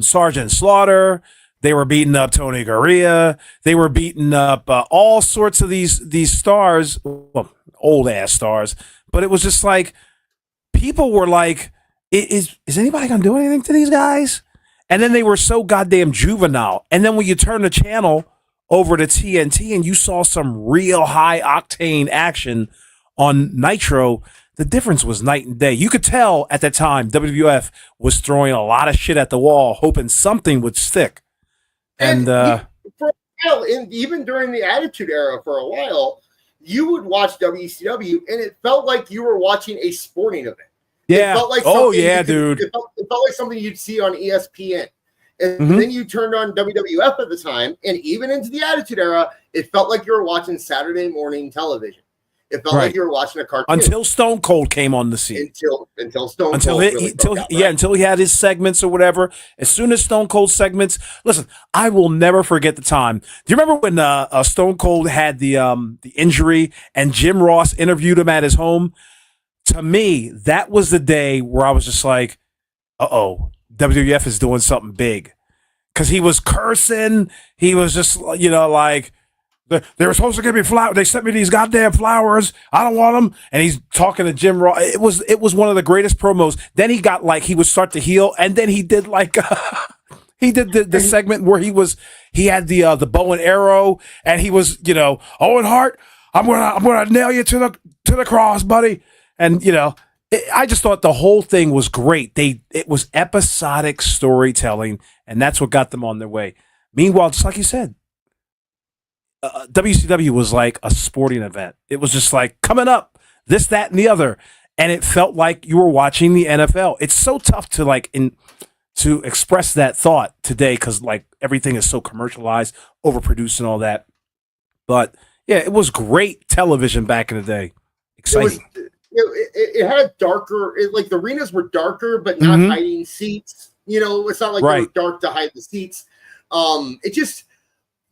Sergeant Slaughter. They were beating up Tony Garea. They were beating up all sorts of these stars, well, old ass stars. But it was just like people were like, "Is anybody gonna do anything to these guys?" And then they were so goddamn juvenile. And then when you turn the channel over to TNT and you saw some real high octane action on Nitro, the difference was night and day. You could tell at that time WWF was throwing a lot of shit at the wall, hoping something would stick. And for a while, even during the Attitude Era, for a while, you would watch WCW, and it felt like you were watching a sporting event. Yeah. It felt like dude. It felt like something you'd see on ESPN. And then you turned on WWF at the time, and even into the Attitude Era, it felt like you were watching Saturday morning television. It felt like you were watching a cartoon until Stone Cold came on the scene. Until Stone Cold until he had his segments or whatever. As soon as Stone Cold segments, listen, I will never forget the time. Do you remember when Stone Cold had the injury and Jim Ross interviewed him at his home? To me, that was the day where I was just like, WWF is doing something big, because he was cursing. He was just like. They were supposed to give me flowers. They sent me these goddamn flowers. I don't want them. And he's talking to Jim Ross. It was one of the greatest promos. Then he got he would start to heel, and then he did he did the segment where he had the bow and arrow, and he was Owen Hart, I'm gonna nail you to the cross, buddy. And I just thought the whole thing was great. It was episodic storytelling, and that's what got them on their way. Meanwhile, just like you said. WCW was like a sporting event. It was just like coming up, this, that, and the other, and it felt like you were watching the NFL. It's so tough to to express that thought today because everything is so commercialized, overproduced, and all that. But yeah, it was great television back in the day. Exciting. It had darker, the arenas were darker, but not hiding seats. It's not like they were dark to hide the seats.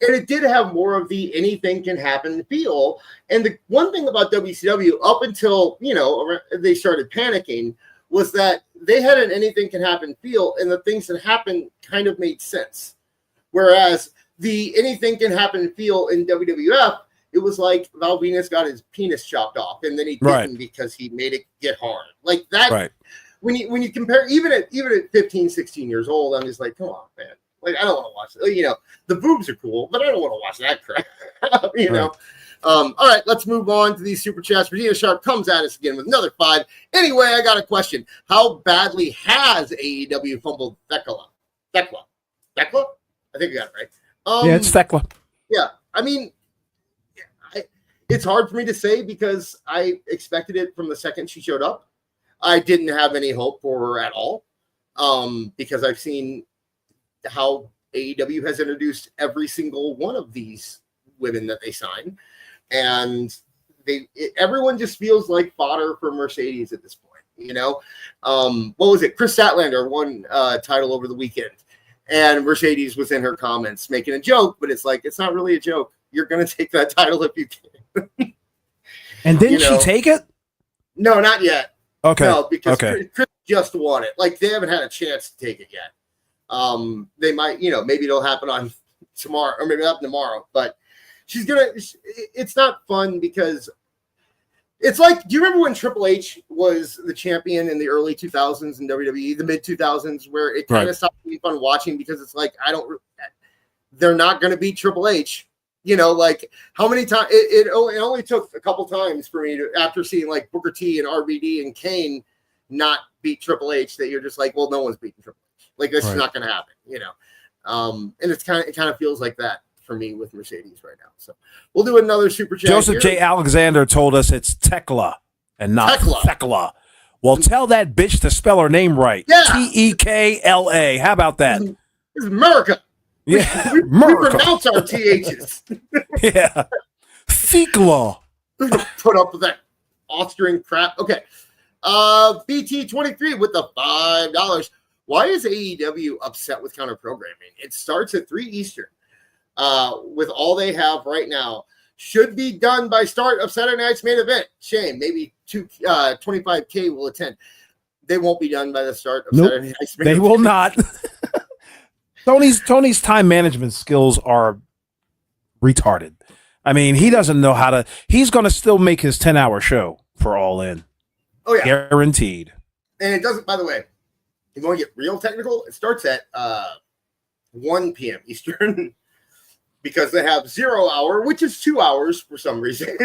And it did have more of the anything can happen feel. And the one thing about WCW, up until, they started panicking, was that they had an anything can happen feel, and the things that happened kind of made sense. Whereas the anything can happen feel in WWF, it was like Val Venus got his penis chopped off, and then he didn't because he made it get hard. Like that. Right. When you compare, even at 15, 16 years old, I'm just like, come on, man. I don't want to watch it. The boobs are cool, but I don't want to watch that crap. All right, let's move on to these super chats. Regina Sharp comes at us again with another 5. Anyway, I got a question. How badly has AEW fumbled Thekla? I think I got it right. Yeah, it's Thekla. Yeah, I mean, it's hard for me to say because I expected it from the second she showed up. I didn't have any hope for her at all. because I've seen how AEW has introduced every single one of these women that they sign, and everyone just feels like fodder for Mercedes at this point. What was it? Chris Statlander won title over the weekend, and Mercedes was in her comments making a joke, but it's like, it's not really a joke. You're going to take that title if you can. And didn't she take it? No, not yet. Okay. No, because okay. Chris just won it. Like, they haven't had a chance to take it yet. They might, maybe it'll happen on tomorrow, or maybe not tomorrow, but it's not fun because it's like, do you remember when Triple H was the champion in the early 2000s in WWE, the mid 2000s, where it kind of stopped being fun watching because it's like, they're not going to beat Triple H. Like, how many times it only took a couple times for me to, after seeing like Booker T and RVD and Kane not beat Triple H, that you're just like, well, no one's beating Triple H. Like, this is not going to happen, and it kind of feels like that for me with Mercedes right now. So we'll do another super chat. Joseph here. J. Alexander told us it's Tekla and not Thekla. Well, tell that bitch to spell her name right. Yeah. Tekla. How about that? This is America. Yeah, we pronounce our THs. Yeah. Thekla. Put up with that Austrian crap. Okay. BT23 with the $5. Why is AEW upset with counter programming? It starts at 3 Eastern. With all they have right now, should be done by start of Saturday night's main event. Shame, maybe 25K will attend. They won't be done by the start of Saturday night's main event. They will not. Tony's time management skills are retarded. I mean, he doesn't know how to. He's going to still make his 10-hour show for All In. Oh yeah, guaranteed. And it doesn't. By the way, if you want to get real technical, it starts at 1 p.m. Eastern. Because they have 0 hour, which is 2 hours for some reason.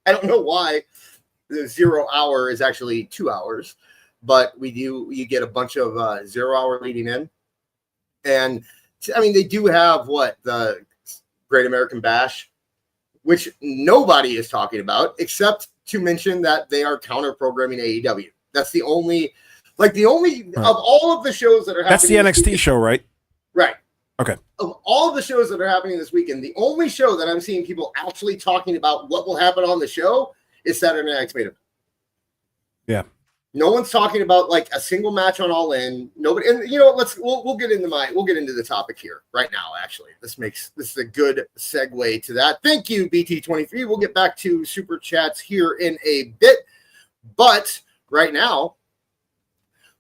I don't know why the 0 hour is actually 2 hours, but you get a bunch of 0 hour leading in. And I mean, they do have the Great American Bash, which nobody is talking about, except to mention that they are counter programming AEW. That's the only of all of the shows that are happening. That's the NXT show, right? Right. Okay. Of all of the shows that are happening this weekend, the only show that I'm seeing people actually talking about what will happen on the show is Saturday Night's main event. Yeah. No one's talking about like a single match on All In. Nobody, and we'll get into the topic here right now. Actually, this is a good segue to that. Thank you, BT23. We'll get back to super chats here in a bit, but right now.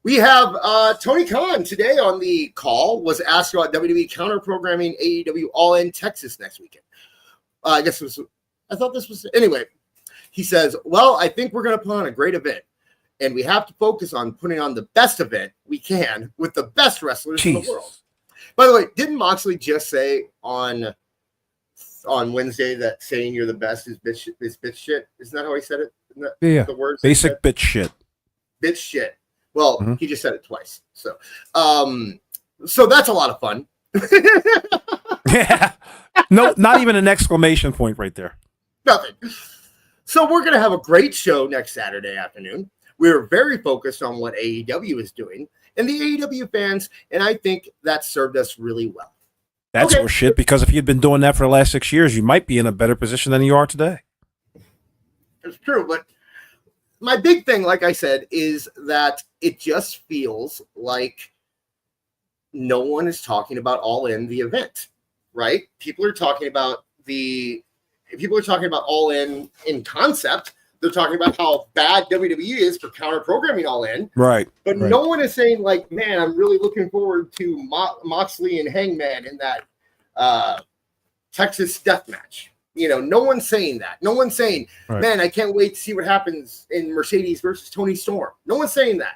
We have Tony Khan today on the call, was asked about WWE counter programming AEW All In Texas next weekend. I thought this was, anyway, he says, well, I think we're going to put on a great event, and we have to focus on putting on the best event we can with the best wrestlers in the world. By the way, didn't Moxley just say on Wednesday that saying you're the best is bitch shit? Isn't that how he said it? Isn't that the words? Basic bitch shit. Bitch shit. Well, he just said it twice. So that's a lot of fun. Yeah. No, not even an exclamation point right there. Nothing. So we're going to have a great show next Saturday afternoon. We're very focused on what AEW is doing and the AEW fans, and I think that served us really well. That's shit, because if you'd been doing that for the last 6 years, you might be in a better position than you are today. It's true, but my big thing, like I said, is that it just feels like no one is talking about All In, the event, right? People are talking about All in concept. They're talking about how bad WWE is for counter programming All In. Right. But no one is saying, like, man, I'm really looking forward to Moxley and Hangman in that Texas death match. No one's saying that. No one's saying, man, I can't wait to see what happens in Mercedes versus Tony Storm. No one's saying that.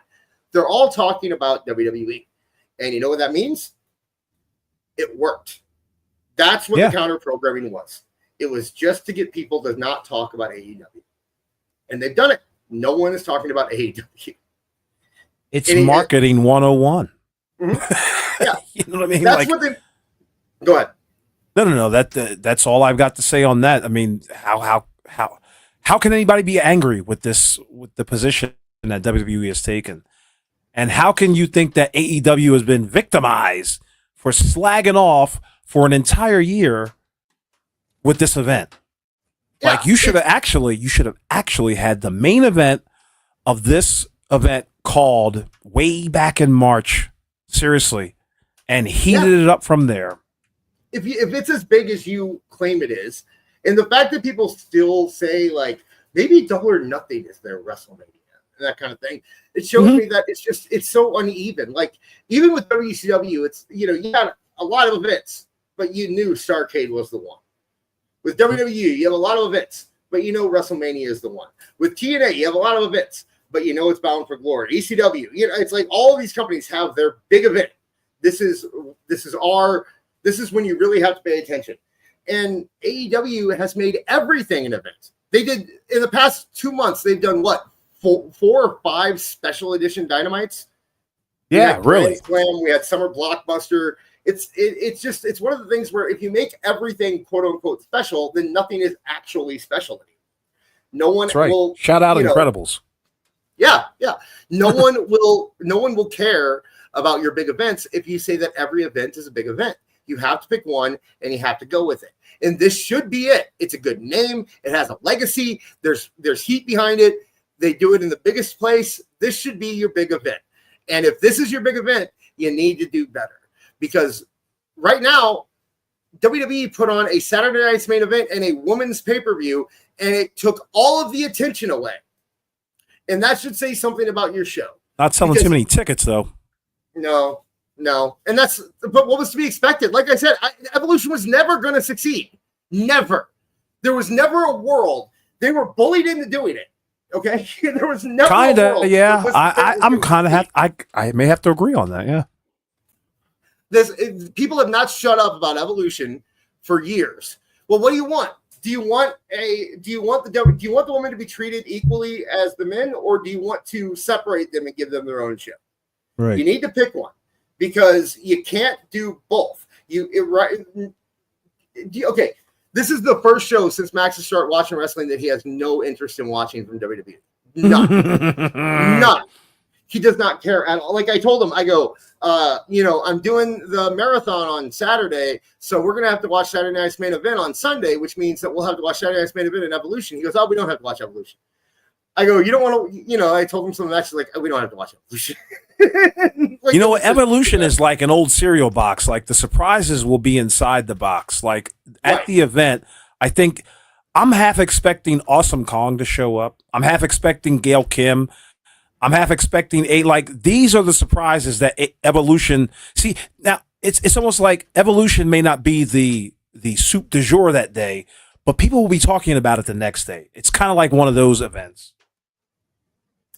They're all talking about WWE. And you know what that means? It worked. That's what the counter programming was. It was just to get people to not talk about AEW. And they've done it. No one is talking about AEW. It's marketing 101. Mm-hmm. Yeah. You know what I mean? That's what they... Go ahead. No. That's all I've got to say on that. I mean, how can anybody be angry with the position that WWE has taken? And how can you think that AEW has been victimized for slagging off for an entire year with this event? Yeah, Like you should have actually had the main event of this event called way back in March, seriously, and heated it up from there. If it's as big as you claim it is, and the fact that people still say like maybe Double or Nothing is their WrestleMania and that kind of thing, it shows me that it's so uneven. Like even with WCW, it's you had a lot of events, but you knew Starrcade was the one. With WWE, you have a lot of events, but WrestleMania is the one. With TNA, you have a lot of events, but it's Bound for Glory. ECW, it's like all of these companies have their big event. This is when you really have to pay attention. And AEW has made everything an event. They did in the past 2 months. They've done what 4 or 5 special edition Dynamites. Yeah, really. Slam, we had Summer Blockbuster. It's one of the things where if you make everything quote unquote special, then nothing is actually special anymore. No one will shout out Incredibles. Yeah. No one will care about your big events if you say that every event is a big event. You have to pick one and you have to go with it. And this should be it. It's a good name. It has a legacy. There's heat behind it. They do it in the biggest place. This should be your big event. And if this is your big event, you need to do better. Because right now, WWE put on a Saturday night's main event and a women's pay-per-view, and it took all of the attention away. And that should say something about your show. Not selling too many tickets, though. No. And but what was to be expected? Like I said, Evolution was never going to succeed. Never. There was never a world. They were bullied into doing it. Okay? There was never a world. Yeah. I may have to agree on that, yeah. People have not shut up about Evolution for years. Well, what do you want? Do you want the women to be treated equally as the men, or do you want to separate them and give them their own show? Right. You need to pick one because you can't do both. Okay. This is the first show since Max has started watching wrestling that he has no interest in watching from WWE. None. He does not care at all. Like I told him, I go, I'm doing the marathon on Saturday, so we're going to have to watch Saturday Night's Main Event on Sunday, which means that we'll have to watch Saturday Night's Main Event in Evolution. He goes, we don't have to watch Evolution. I go, you don't want to, I told him something that's like, we don't have to watch Evolution. Like, Evolution is like an old cereal box. Like the surprises will be inside the box. Like at the event, I think I'm half expecting Awesome Kong to show up. I'm half expecting Gail Kim. I'm half expecting these are the surprises that Evolution. See, now it's almost like Evolution may not be the soup du jour that day, but people will be talking about it the next day. It's kind of like one of those events.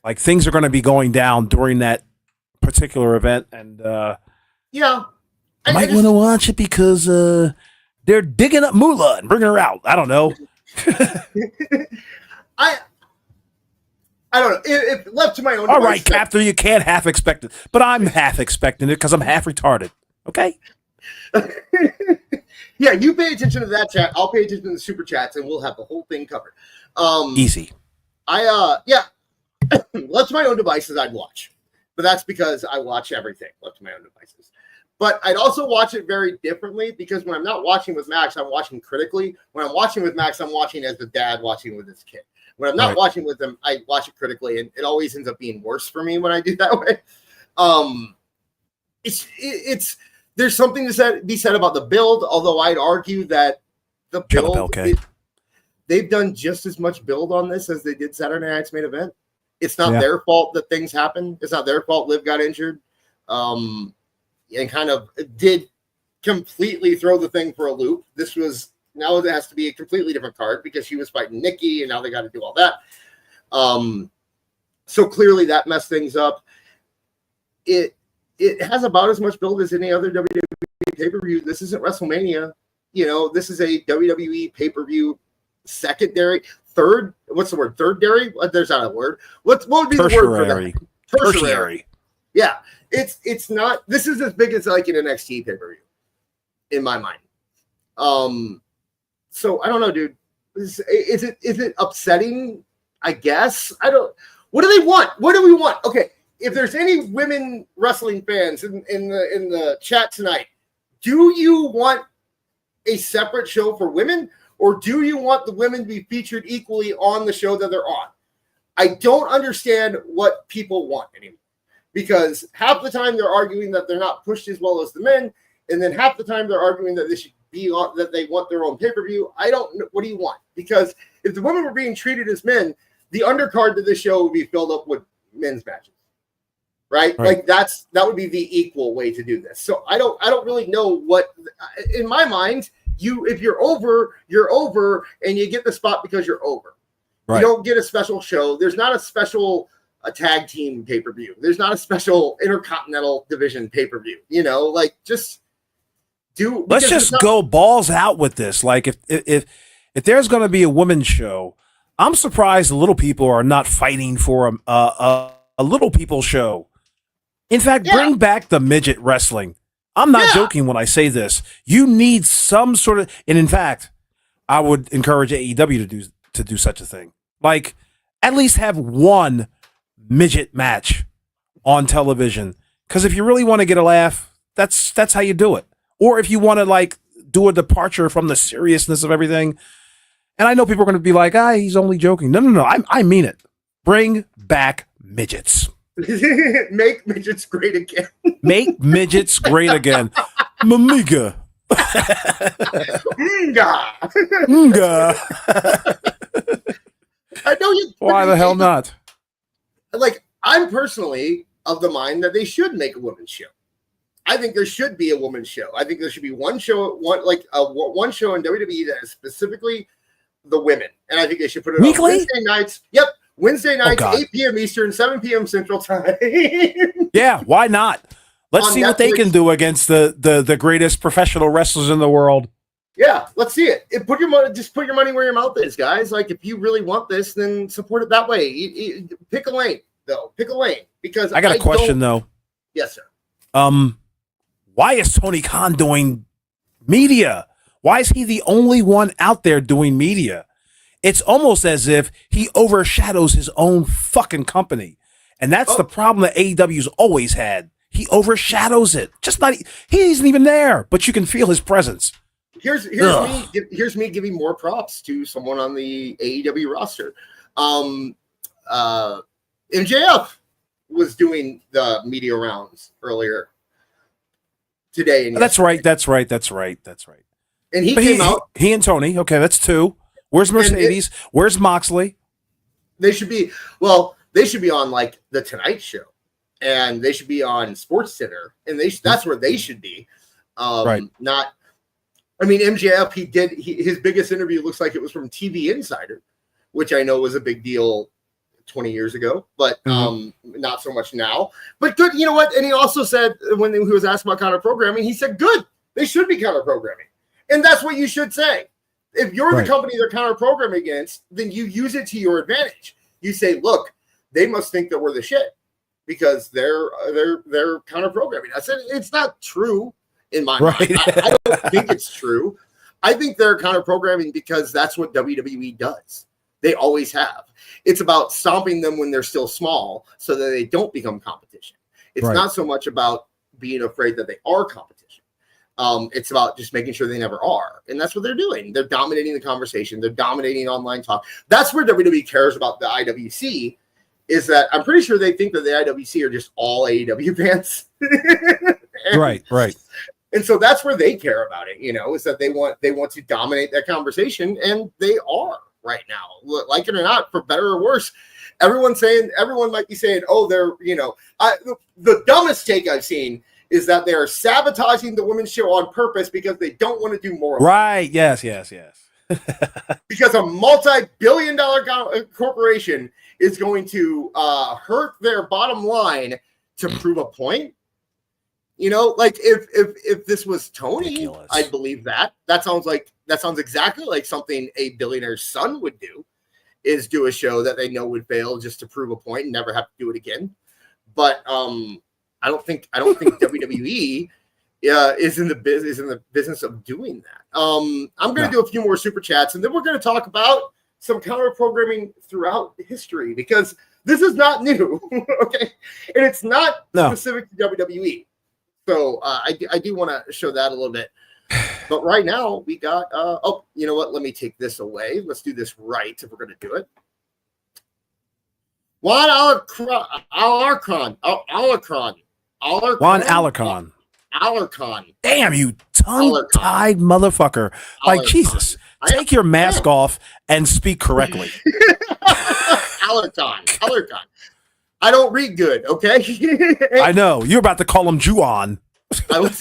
Like things are going to be going down during that particular event, and I might want to watch it because they're digging up Moolah and bringing her out. I don't know. I don't know. If left to my own. All right, Captain, you can't half expect it, but I'm half expecting it because I'm half retarded. Okay. Yeah, you pay attention to that chat. I'll pay attention to the super chats, and we'll have the whole thing covered. Easy. Left to my own devices, I'd watch, but that's because I watch everything left to my own devices. But I'd also watch it very differently because when I'm not watching with Max, I'm watching critically. When I'm watching with Max, I'm watching as the dad watching with his kid. When I'm not watching with them, I watch it critically, and it always ends up being worse for me when I do that way. There's something to be said about the build, although I'd argue that the build, they've done just as much build on this as they did Saturday Night's Main Event. It's not their fault that things happen. It's not their fault Liv got injured, and kind of did completely throw the thing for a loop. Now it has to be a completely different card because she was fighting Nikki, and now they got to do all that. So clearly that messed things up. It has about as much build as any other WWE pay-per-view. This isn't WrestleMania. This is a WWE pay-per-view secondary, third. What's the word? Third-dairy? There's not a word. What would be the word for that? Tertiary. Yeah. It's not. This is as big as like an NXT pay-per-view in my mind. So I don't know, dude. Is it upsetting? I guess. I don't. What do they want? What do we want? Okay, if there's any women wrestling fans in the chat tonight, do you want a separate show for women, or do you want the women to be featured equally on the show that they're on? I don't understand what people want anymore, because half the time they're arguing that they're not pushed as well as the men, and then half the time they're arguing that they should be on, that they want their own pay-per-view. I don't know. What do you want? Because if the women were being treated as men, the undercard to the show would be filled up with men's matches. Right? Like that would be the equal way to do this. So I don't really know what, in my mind, if you're over, and you get the spot because you're over. Right. You don't get a special show. There's not a special tag team pay-per-view. There's not a special intercontinental division pay-per-view. Like just do. Let's just go balls out with this. Like if there's going to be a women's show, I'm surprised the little people are not fighting for a little people show. In fact, bring back the midget wrestling. I'm not joking when I say this. You need some sort of, and in fact, I would encourage AEW to do such a thing. Like, at least have one midget match on television. Because if you really want to get a laugh, that's how you do it. Or if you want to like do a departure from the seriousness of everything. And I know people are going to be like, he's only joking. No. I mean it. Bring back midgets. Make midgets great again. Make midgets great again. Mamiga. Nga. I know you. Why the hell not? Like, I'm personally of the mind that they should make a women's show. I think there should be a women's show. I think there should be one show, one show in WWE that is specifically the women, and I think they should put it weekly? On Wednesday nights. Yep. Wednesday nights, 8 p.m. Eastern, 7 p.m. Central Time. Yeah, why not? Let's see what they can do against the greatest professional wrestlers in the world. Yeah, let's see it. Put your money where your mouth is, guys. Like, if you really want this, then support it that way. Pick a lane, though. Pick a lane, because I got a question though. Yes, sir. Why is Tony Khan doing media? Why is he the only one out there doing media? It's almost as if he overshadows his own fucking company. And that's the problem that AEW's always had. He overshadows it. He isn't even there, but you can feel his presence. Here's me giving more props to someone on the AEW roster. MJF was doing the media rounds earlier today. And that's right. And he out. He and Tony. Okay, that's two. Where's Mercedes? Where's Moxley? They should be on like the Tonight Show, and they should be on Sports Center, and that's where they should be. Right. Not. I mean, MJF. His biggest interview looks like it was from TV Insider, which I know was a big deal 20 years ago, but not so much now. But good, you know what? And he also said when he was asked about counter programming, he said, "Good, they should be counter programming," and that's what you should say. If you're the company they're counter programming against, then you use it to your advantage. You say, "Look, they must think that we're the shit because they're counter programming." I said it's not true in my mind. I don't think it's true. I think they're counter programming because that's what WWE does. They always have. It's about stomping them when they're still small so that they don't become competition. It's not so much about being afraid that they are competition. It's about just making sure they never are. And that's what they're doing. They're dominating the conversation. They're dominating online talk. That's where WWE cares about the IWC, is that I'm pretty sure they think that the IWC are just all AEW fans. Right. And so that's where they care about it, is that they want to dominate that conversation, and they are right now, like it or not, for better or worse. Everyone might be saying, "Oh, they're," the dumbest take I've seen is that they are sabotaging the women's show on purpose because they don't want to do more. Right? Yes. Because a multi-billion-dollar corporation is going to hurt their bottom line to prove a point. Like if this was Tony, ridiculous. I'd believe that. That sounds exactly like something a billionaire's son would do, is do a show that they know would fail just to prove a point and never have to do it again. But I don't think WWE is in the business of doing that. I'm going to do a few more super chats, and then we're going to talk about some counter programming throughout history, because This is not new, okay? And it's not specific to WWE. So I do want to show that a little bit. But right now we got, you know what? Let me take this away. Let's do this right if we're going to do it. Juan Alarcon. Damn, you tongue-tied motherfucker. Like, Jesus, take your mask off and speak correctly. Alarcon. I don't read good, okay? I know. You're about to call him Juan. I was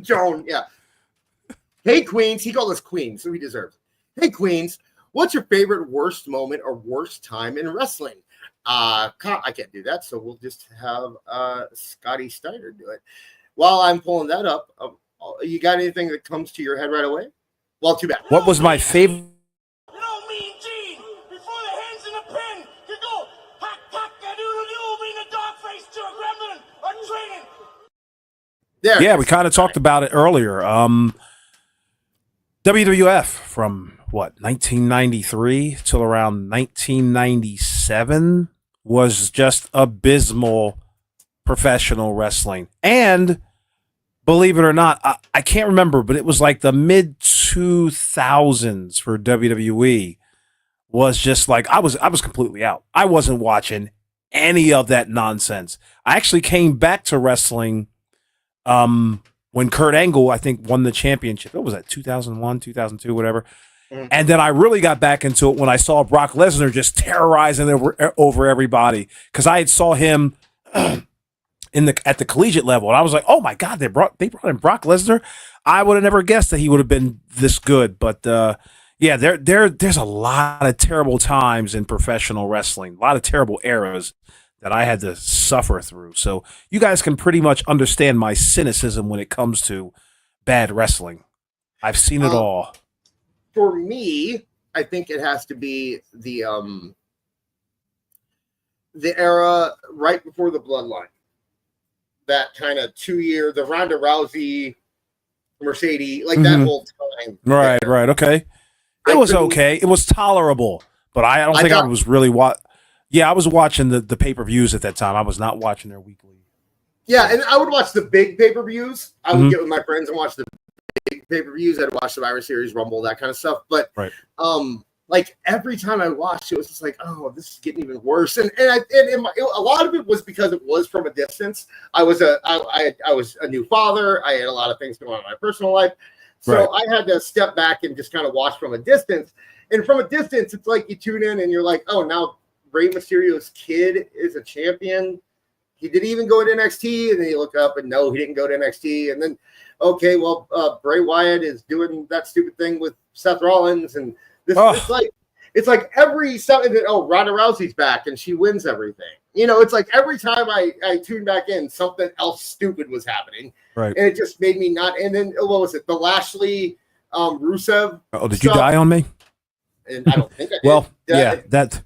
Joan, yeah. Hey, Queens. He called us Queens, so he deserves it. Hey, Queens. What's your favorite worst moment or worst time in wrestling? I can't do that, so we'll just have Scotty Steiner do it. While I'm pulling that up, you got anything that comes to your head right away? Well, too bad. What was my favorite? You know, Mean Gene, before the hands in the pen, you go, hack, a doodle-doo, mean a dog face to a gremlin, a training. There. Yeah, we kind of talked about it earlier. WWF from what 1993 till around 1997 was just abysmal professional wrestling. And believe it or not, I can't remember, but it was like the mid 2000s for WWE was just like I was completely out. I wasn't watching any of that nonsense. I actually came back to wrestling when Kurt Angle, I think, won the championship. What was that, 2001, 2002, whatever. Mm-hmm. And then I really got back into it when I saw Brock Lesnar just terrorizing over everybody, because I had saw him at the collegiate level, and I was like, oh my God, they brought in Brock Lesnar. I would have never guessed that he would have been this good. But yeah, there's a lot of terrible times in professional wrestling, a lot of terrible eras that I had to suffer through. So you guys can pretty much understand my cynicism when it comes to bad wrestling. I've seen it all. For me, I think it has to be the era right before the Bloodline. That kind of 2 year, the Ronda Rousey, Mercedes, like that whole time. Right. Okay. It was okay. It was tolerable, but I don't think I was really Yeah, I was watching the pay-per-views at that time. I was not watching their weekly. Yeah, and I would watch the big pay-per-views. I would get with my friends and watch the big pay-per-views. I'd watch Survivor Series, Rumble, that kind of stuff. But like every time I watched, it was just like, oh, this is getting even worse. And a lot of it was because it was from a distance. I was a new father. I had a lot of things going on in my personal life, so I had to step back and just kind of watch from a distance. And from a distance, it's like you tune in and you're like, oh, now Rey Mysterio's kid is a champion. He didn't even go to NXT, and then you look up and no, he didn't go to NXT. And then, okay, well, Bray Wyatt is doing that stupid thing with Seth Rollins, and this it's like every something that Ronda Rousey's back and she wins everything. You know, it's like every time I tune back in, something else stupid was happening, and it just made me not. And then what was it? The Lashley Rusev. Oh, did you die on me? And I don't think I did. Well, yeah, that.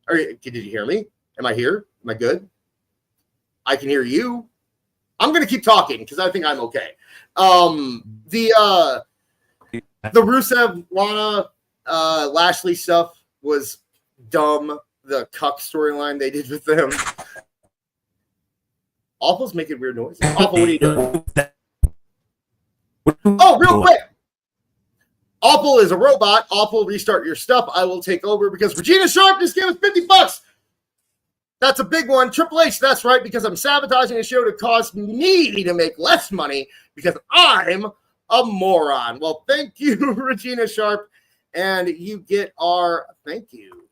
Did you hear me? Am I here? Am I good? I can hear you. I'm going to keep talking because I think I'm okay. The Rusev, Lana, Lashley stuff was dumb. The cuck storyline they did with them. Awful's making weird noises. Awful, what are you doing? Oh, real quick. Awful is a robot. Awful, restart your stuff. I will take over because Regina Sharp just gave us $50. That's a big one. Triple H, that's right, because I'm sabotaging a show to cause me to make less money because I'm a moron. Well, thank you, Regina Sharp, and you get our thank you.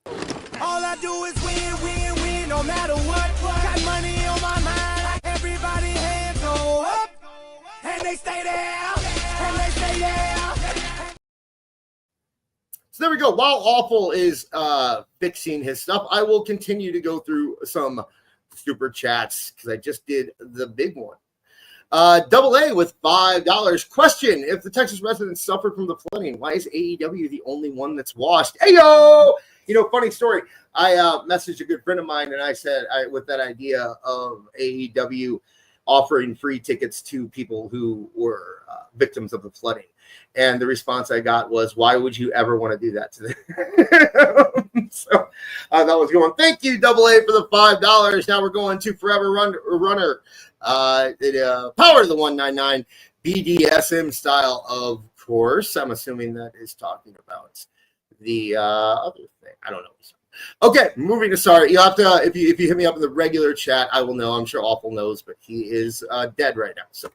All I do is win, no matter what. Got money on my mind. Everybody hands go up, and they stay there, and they stay there. So there we go. While Awful is fixing his stuff, I will continue to go through some super chats because I just did the big one. Double A with $5. Question: if the Texas residents suffered from the flooding, why is AEW the only one that's washed? Heyo! You know, funny story. I messaged a good friend of mine and I said, with that idea of AEW offering free tickets to people who were victims of the flooding. And the response I got was, why would you ever want to do that to them? So that was going. Thank you, Double A, for the $5. Now we're going to Forever Runner. Power to the 199 BDSM style, of course. I'm assuming that is talking about the other thing. I don't know. Okay, moving to sorry. You'll have to if you hit me up in the regular chat, I will know. I'm sure Awful knows, but he is dead right now. So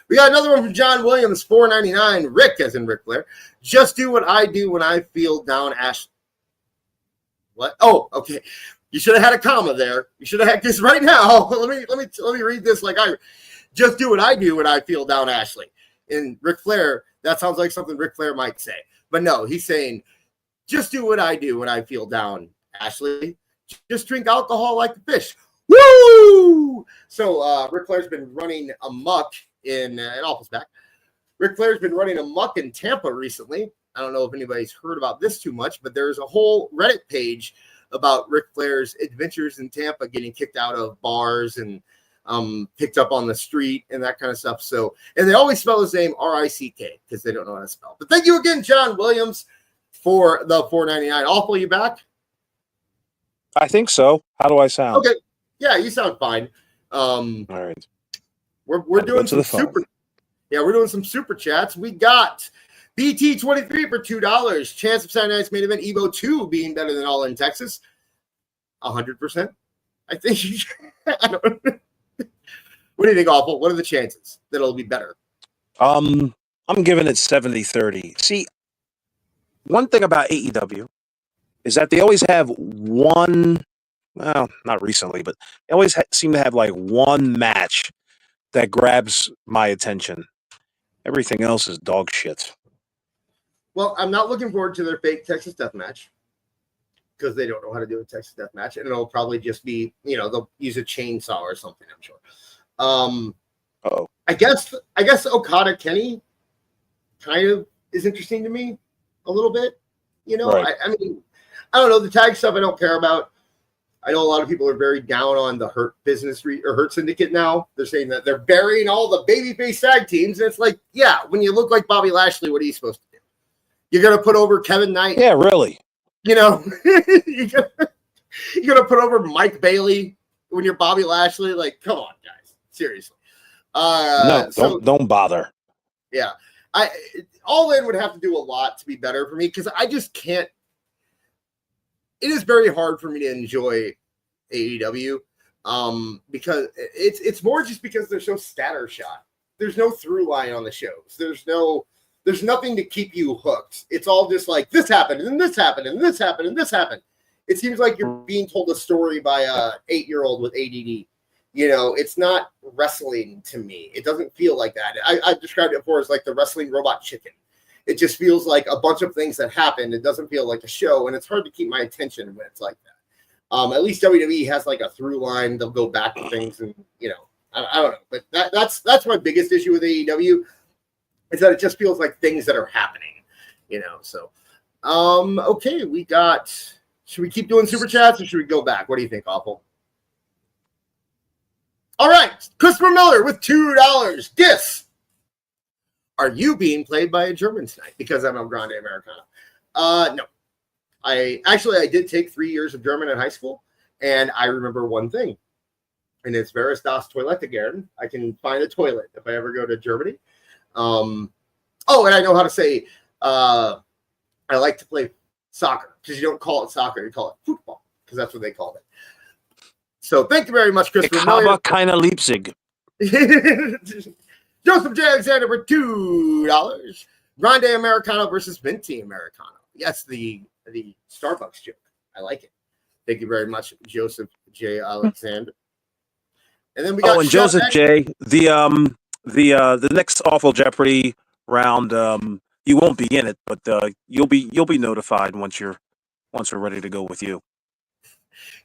we got another one from John Williams, $4.99. Rick, as in Ric Flair. Just do what I do when I feel down, Ash. What? Oh, okay. You should have had a comma there. You should have had this right now. Let me read this like I just do what I do when I feel down, Ashley. And Ric Flair, that sounds like something Ric Flair might say. But no, he's saying, just do what I do when I feel down, Ashley. Just drink alcohol like a fish. Woo! So Ric Flair's been running amok in Awful's back. Ric Flair's been running amok in Tampa recently. I don't know if anybody's heard about this too much, but there's a whole Reddit page about Ric Flair's adventures in Tampa, getting kicked out of bars and picked up on the street and that kind of stuff. So, and they always spell his name R-I-C-K because they don't know how to spell. But thank you again, John Williams, for the $4.99. Awful, you back? I think so. How do I sound? Okay. Yeah, you sound fine. All right. We're doing some super. Yeah, we're doing some super chats. We got BT23 for $2. Chance of Saturday Night's main event Evo 2 being better than All In Texas. 100%. I think. I don't know. What do you think, Awful? What are the chances that it'll be better? I'm giving it 70-30. See, one thing about AEW is that they always have one, well, not recently, but they always seem to have like one match that grabs my attention. Everything else is dog shit. Well, I'm not looking forward to their fake Texas Death Match because they don't know how to do a Texas Death Match, and it'll probably just be, they'll use a chainsaw or something, I'm sure. I guess Okada Kenny kind of is interesting to me a little bit. Right. I mean, I don't know, the tag stuff I don't care about. I know a lot of people are very down on the Hurt Business or Hurt Syndicate now. They're saying that they're burying all the babyface tag teams, and it's like, yeah, when you look like Bobby Lashley, what are you supposed to do? You're gonna put over Kevin Knight? Yeah, really. You're gonna put over Mike Bailey when you're Bobby Lashley? Like, come on, guys, seriously. Don't bother. Yeah, All In would have to do a lot to be better for me because I just can't. It is very hard for me to enjoy AEW because it's more just because they're so scattershot. There's no through line on the shows. There's nothing to keep you hooked. It's all just like this happened and this happened and this happened and this happened. It seems like you're being told a story by a 8-year-old with ADD. It's not wrestling to me. It doesn't feel like that. I described it before as like the wrestling robot chicken. It just feels like a bunch of things that happen. It doesn't feel like a show, and it's hard to keep my attention when it's like that. At least WWE has like a through line. They'll go back to things, and I don't know. But that's my biggest issue with AEW is that it just feels like things that are happening. So okay, we got. Should we keep doing super chats or should we go back? What do you think, Awful? All right, Christopher Miller with $2. Gifts. Are you being played by a German tonight? Because I'm a Grande Americana. No. I did take 3 years of German in high school, and I remember one thing, and it's Wer ist das Toilette gern? I can find a toilet if I ever go to Germany. And I know how to say, I like to play soccer, because you don't call it soccer, you call it football, because that's what they called it. So thank you very much, Christopher Miller. Ich habe keine Leipzig. Joseph J. Alexander for $2. Grande Americano versus Venti Americano. Yes, the Starbucks joke. I like it. Thank you very much, Joseph J. Alexander. And then we got Joseph J. The next Awful Jeopardy round. You won't be in it, but you'll be notified once we're ready to go with you.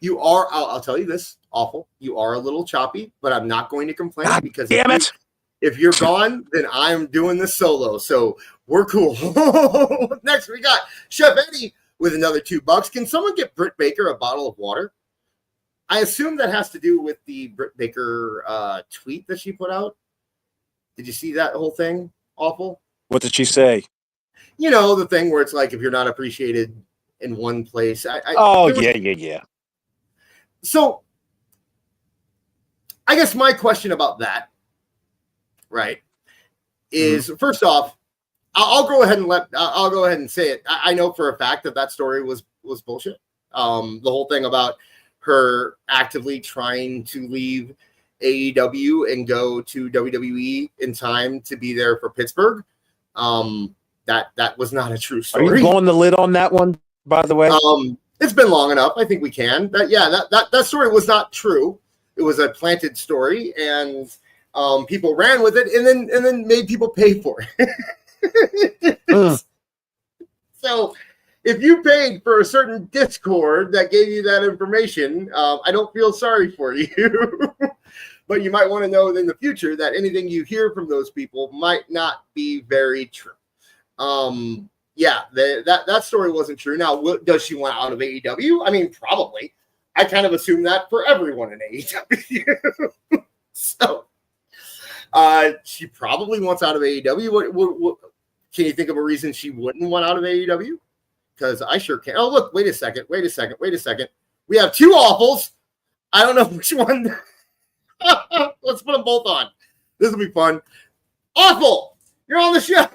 You are. I'll tell you this, Awful. You are a little choppy, but I'm not going to complain because damn it. If you're gone, then I'm doing this solo. So we're cool. Next, we got Chef Eddie with another $2. Can someone get Britt Baker a bottle of water? I assume that has to do with the Britt Baker tweet that she put out. Did you see that whole thing? Awful. What did she say? You know, the thing where it's like if you're not appreciated in one place. Yeah. So I guess my question about that, right, is first off, I'll go ahead and say it. I know for a fact that story was bullshit. The whole thing about her actively trying to leave AEW and go to WWE in time to be there for Pittsburgh. That was not a true story. Are you blowing the lid on that one, by the way? It's been long enough. I think we can. That story was not true. It was a planted story, and people ran with it, and then made people pay for it. So, if you paid for a certain Discord that gave you that information, I don't feel sorry for you. But you might want to know in the future that anything you hear from those people might not be very true. That story wasn't true. Now, does she want out of AEW? I mean, probably. I kind of assume that for everyone in AEW. So, she probably wants out of AEW. What, can you think of a reason she wouldn't want out of AEW? Because I sure can. Oh, look, wait a second. We have two awfuls. I don't know which one. Let's put them both on. This will be fun. Awful, you're on the show.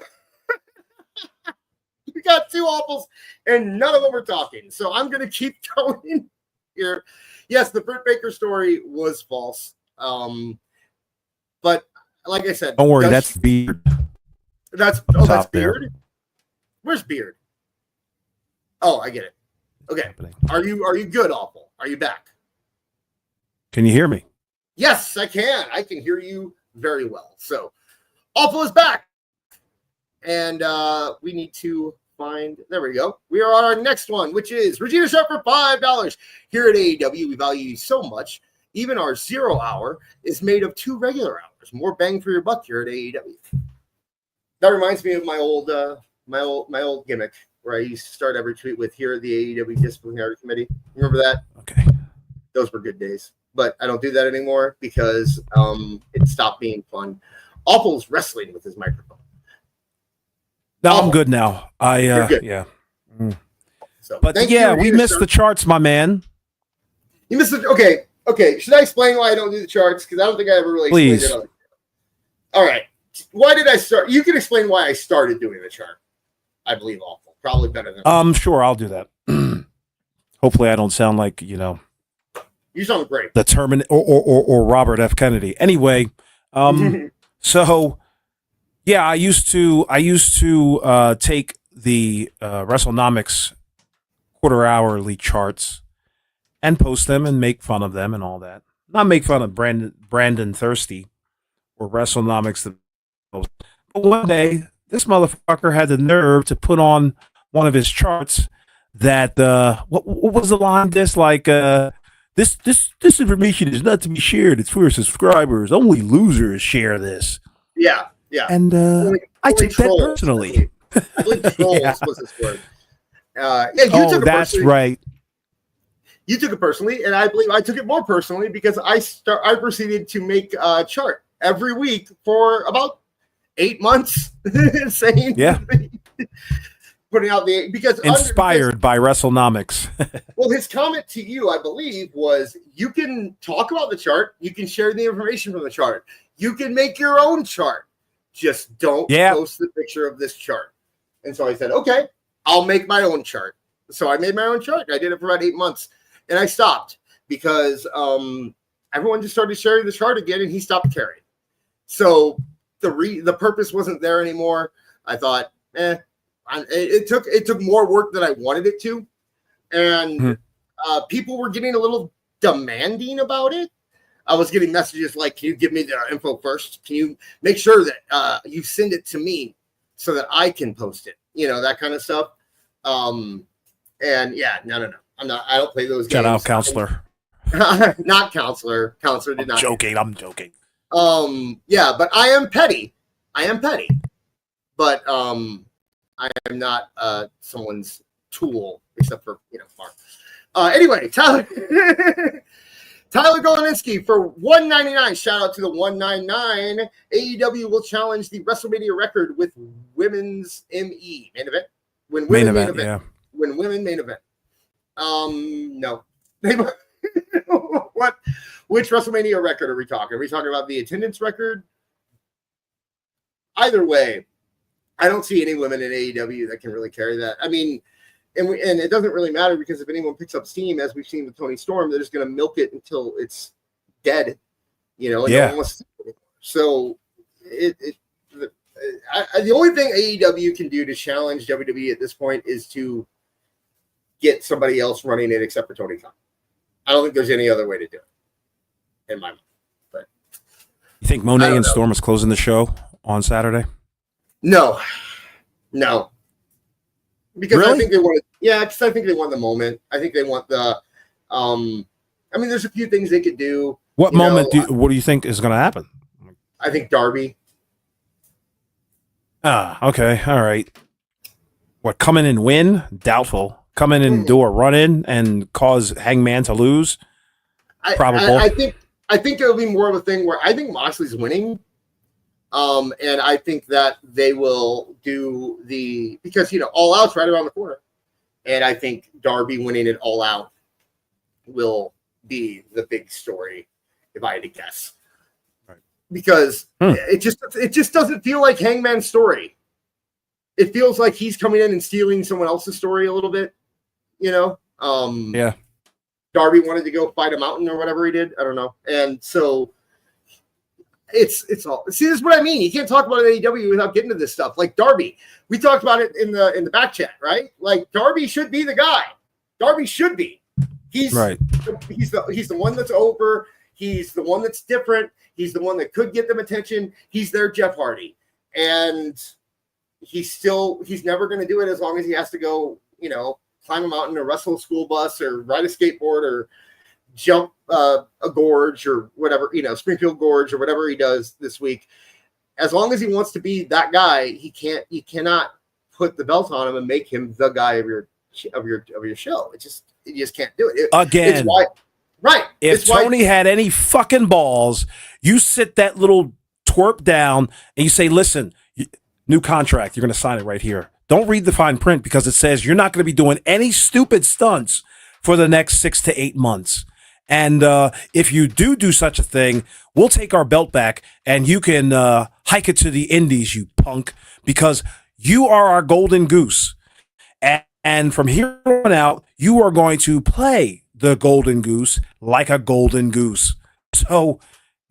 We got two awfuls, and none of them are talking. So I'm going to keep going here. Yes, the Britt Baker story was false. But like I said, don't worry, that's Beard. That's Beard. There. Where's Beard? Oh, I get it. Okay. Are you good, Awful? Are you back? Can you hear me? Yes, I can. I can hear you very well. So, Awful is back. And we need to find, there we go. We are on our next one, which is Regina Sharp for $5. Here at AEW, we value you so much. Even our 0 hour is made of 2 regular hours. More bang for your buck here at AEW. That reminds me of my old gimmick where I used to start every tweet with here at the AEW Disciplinary Committee. Remember that? Okay. Those were good days. But I don't do that anymore because it stopped being fun. Awful's wrestling with his microphone. No, I'm good now. You're good. Yeah. So, but yeah, we missed the charts, my man. You missed it. Okay. Should I explain why I don't do the charts? Because I don't think I ever really explained it. All right. Why did I start? You can explain why I started doing the chart. I believe Awful. Probably better than sure, I'll do that. Hopefully I don't sound like, you sound great. The Terminator or Robert F. Kennedy. Anyway, so yeah, I used to take the WrestleNomics quarter-hourly charts and post them and make fun of them and all that. Not make fun of Brandon Thirsty or WrestleNomics. But one day, this motherfucker had the nerve to put on one of his charts that what was the line? This like this information is not to be shared. It's for subscribers. Only losers share this. Yeah. And I took that personally. I believe trolls was this word. That's right. You took it personally, and I believe I took it more personally because I proceeded to make a chart every week for about 8 months. Saying putting out because inspired by WrestleNomics. Well, his comment to you, I believe, was you can talk about the chart, you can share the information from the chart, you can make your own chart. Just don't post the picture of this chart. And so I said, okay, I'll make my own chart. So I made my own chart. I did it for about 8 months. And I stopped because everyone just started sharing the chart again, and he stopped caring. So the purpose wasn't there anymore. I thought, it took more work than I wanted it to. And people were getting a little demanding about it. I was getting messages like, can you give me the info first? Can you make sure that you send it to me so that I can post it? That kind of stuff. No. I don't play those games. Shout out, Counselor. Not Counselor. Counselor did not. I'm joking. But I am petty. But I am not someone's tool, except for Mark. Anyway, Tyler. Tyler Golinsky for $199. Shout out to the $199. AEW will challenge the WrestleMania record with women's ME main event. When women main event. Yeah. When women main event. No. What? Which WrestleMania record are we talking? Are we talking about the attendance record? Either way, I don't see any women in AEW that can really carry that. I mean, and it doesn't really matter because if anyone picks up steam, as we've seen with Tony Storm, they're just going to milk it until it's dead, and no one wants to see it anymore. So the only thing AEW can do to challenge WWE at this point is to get somebody else running it except for Tony Khan. I don't think there's any other way to do it in my mind. But you think Monet and Storm is closing the show on Saturday? No. Because really? I think they want. Yeah, because I think they want the moment. I think they want the. I mean, there's a few things they could do. What moment? What do you think is going to happen? I think Darby. Okay, all right. What, come in and win? Doubtful. Come in and do a run-in and cause Hangman to lose? Probable. I think it'll be more of a thing where I think Moxley's winning. And I think that they will do because All Out's right around the corner. And I think Darby winning it All Out will be the big story, if I had to guess. Right. Because it just doesn't feel like Hangman's story. It feels like he's coming in and stealing someone else's story a little bit, Yeah. Darby wanted to go fight a mountain or whatever he did. I don't know. And so it's all. See, this is what I mean. You can't talk about AEW without getting to this stuff. Like Darby, we talked about it in the back chat, right? Like Darby should be the guy. Darby should be. He's right. He's the one that's over. He's the one that's different. He's the one that could get them attention. He's their Jeff Hardy, and he's never going to do it as long as he has to go, climb a mountain or wrestle a school bus or ride a skateboard or jump a gorge or whatever, Springfield Gorge or whatever he does this week. As long as he wants to be that guy, you cannot put the belt on him and make him the guy of your show. You just can't do it. Again. It's why, right. If Tony had any fucking balls, you sit that little twerp down and you say, listen, new contract, you're going to sign it right here. Don't read the fine print because it says you're not going to be doing any stupid stunts for the next 6 to 8 months. And if you do such a thing, we'll take our belt back and you can hike it to the Indies, you punk, because you are our golden goose. And from here on out, you are going to play the golden goose like a golden goose. So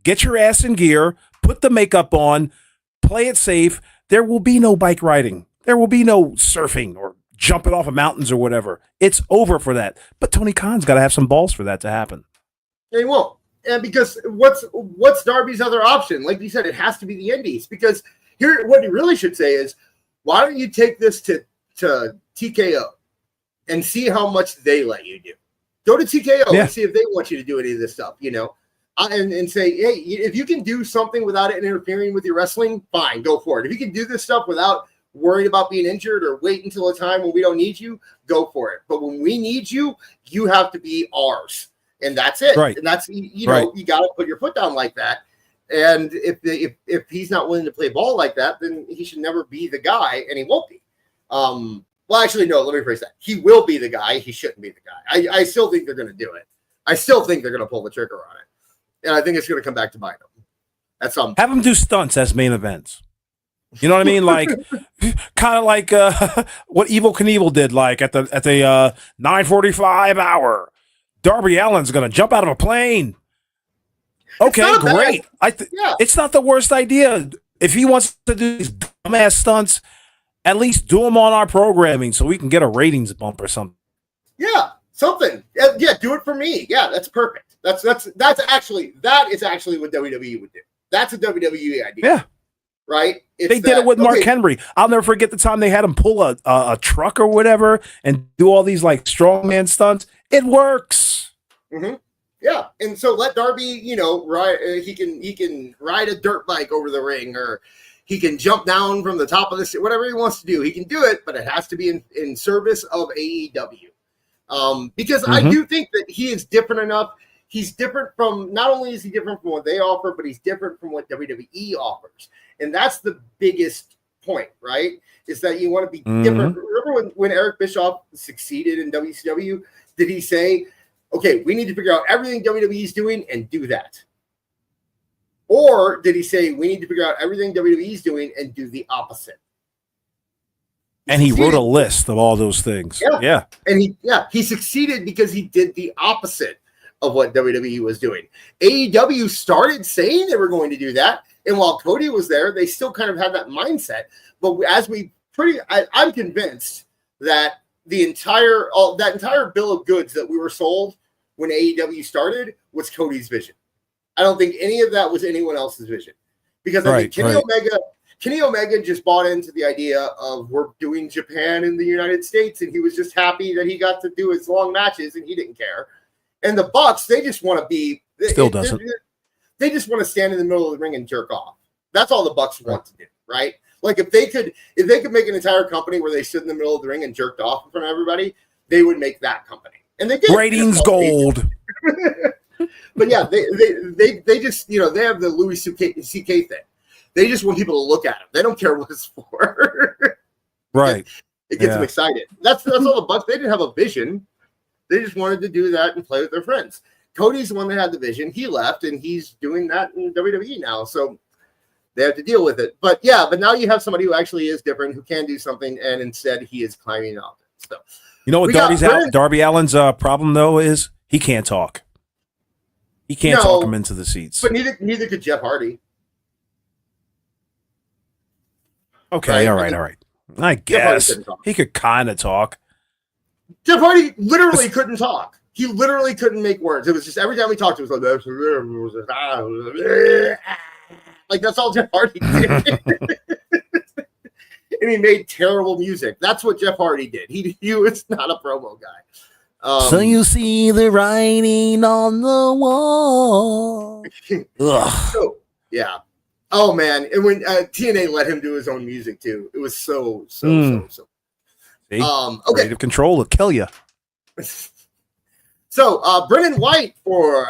get your ass in gear, put the makeup on, play it safe. There will be no bike riding. There will be no surfing or jumping off of mountains or whatever. It's over for that. But Tony Khan's got to have some balls for that to happen. He won't. And because what's Darby's other option? Like you said, it has to be the Indies. Because here, what he really should say is, why don't you take this to TKO and see how much they let you do? Go to TKO and see if they want you to do any of this stuff, and say, hey, if you can do something without it interfering with your wrestling, fine, go for it. If you can do this stuff without worried about being injured or wait until a time when we don't need you, go for it. But when we need you, you have to be ours. And that's it. Right. And that's, you got to put your foot down like that. And if he's not willing to play ball like that, then he should never be the guy, and he won't be. Well, actually, no, let me phrase that. He will be the guy. He shouldn't be the guy. I still think they're going to do it. I still think they're going to pull the trigger on it. And I think it's going to come back to bite them. That's Have them do stunts as main events. You know what I mean? Like, kind of like what Evil Knievel did, like at the 9:45 hour. Darby Allin's going to jump out of a plane. Okay, great. It's not the worst idea. If he wants to do these dumbass stunts, at least do them on our programming so we can get a ratings bump or something. Yeah, something. Yeah, do it for me. Yeah, that's perfect. That is actually what WWE would do. That's a WWE idea. Yeah. Right? They did it with Mark Henry. I'll never forget the time they had him pull a truck or whatever and do all these like strongman stunts. It works. Mm-hmm. Yeah, and so let Darby, ride. He can ride a dirt bike over the ring, or he can jump down from the top of the whatever he wants to do. He can do it, but it has to be in service of AEW. Because I do think that he is different enough. he's different from, not only is he different from what they offer, but he's different from what WWE offers. And that's the biggest point, right? Is that you want to be different. Remember when Eric Bischoff succeeded in WCW, did he say, okay, we need to figure out everything WWE is doing and do that? Or did he say, we need to figure out everything WWE is doing and do the opposite? And he wrote a list of all those things. Yeah. And he succeeded because he did the opposite of what WWE was doing. AEW started saying they were going to do that. And while Cody was there, they still kind of had that mindset. But I'm convinced that that entire bill of goods that we were sold when AEW started was Cody's vision. I don't think any of that was anyone else's vision. Because I think Kenny Omega just bought into the idea of we're doing Japan in the United States, and he was just happy that he got to do his long matches, and he didn't care. And the Bucks, they just want to be doesn't. They just want to stand in the middle of the ring and jerk off. That's all the Bucks want to do, right? Like if they could make an entire company where they stood in the middle of the ring and jerked off in front of everybody, they would make that company. And they did. Ratings gold. But yeah, they just they have the Louis CK thing. They just want people to look at them. They don't care what it's for. Right. It gets them excited. That's all the Bucks. They didn't have a vision. They just wanted to do that and play with their friends. Cody's the one that had the vision. He left, and he's doing that in WWE now. So they have to deal with it. But now you have somebody who actually is different, who can do something, and instead he is climbing up. So you know what Darby Allin's problem though is he can't talk. He can't talk him into the seats. But neither could Jeff Hardy. Okay, right? All right. I guess he could kind of talk. Jeff Hardy literally couldn't talk. He literally couldn't make words. It was just every time he talked, it was like that's all Jeff Hardy did. And he made terrible music. That's what Jeff Hardy did. He was not a promo guy. So you see the writing on the wall. So, yeah. Oh man, and when TNA let him do his own music too, it was so. See? Creative control will kill you. So Brennan White for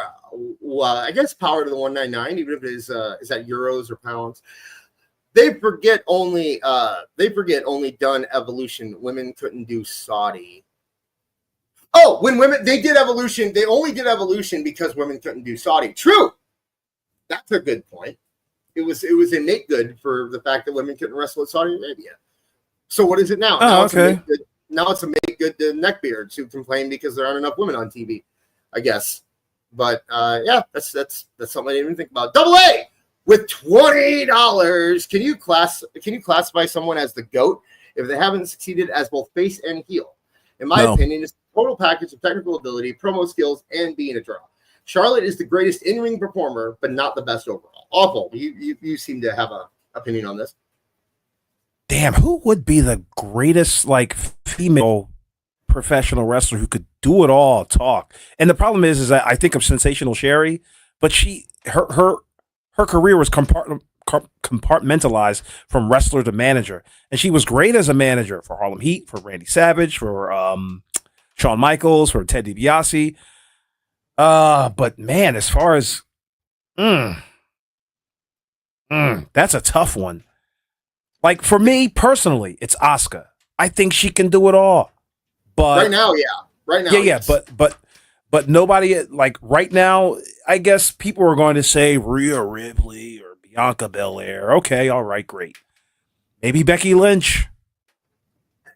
I guess power to the 199, even if it is that euros or pounds. They forget only done Evolution. Women couldn't do Saudi. Oh, when women they did Evolution, they only did Evolution because women couldn't do Saudi. True. That's a good point. It was a make good for the fact that women couldn't wrestle in Saudi Arabia. So what is it now? Oh, okay. Now it's a make good to neckbeards who complain because there aren't enough women on TV, I guess. But that's something I didn't even think about. Double A with $20. Can you classify someone as the GOAT if they haven't succeeded as both face and heel? In my opinion, it's a total package of technical ability, promo skills, and being a draw. Charlotte is the greatest in-ring performer, but not the best overall. Awful. You seem to have an opinion on this. Damn, who would be the greatest female professional wrestler who could do it all, talk? And the problem is that I think of Sensational Sherry, but her career was compartmentalized from wrestler to manager, and she was great as a manager for Harlem Heat, for Randy Savage, for Shawn Michaels, for Ted DiBiase. But man, as far as that's a tough one. Like for me personally, it's Asuka. I think she can do it all. But right now. Yeah. But nobody right now. I guess people are going to say Rhea Ripley or Bianca Belair. Okay, all right, great. Maybe Becky Lynch.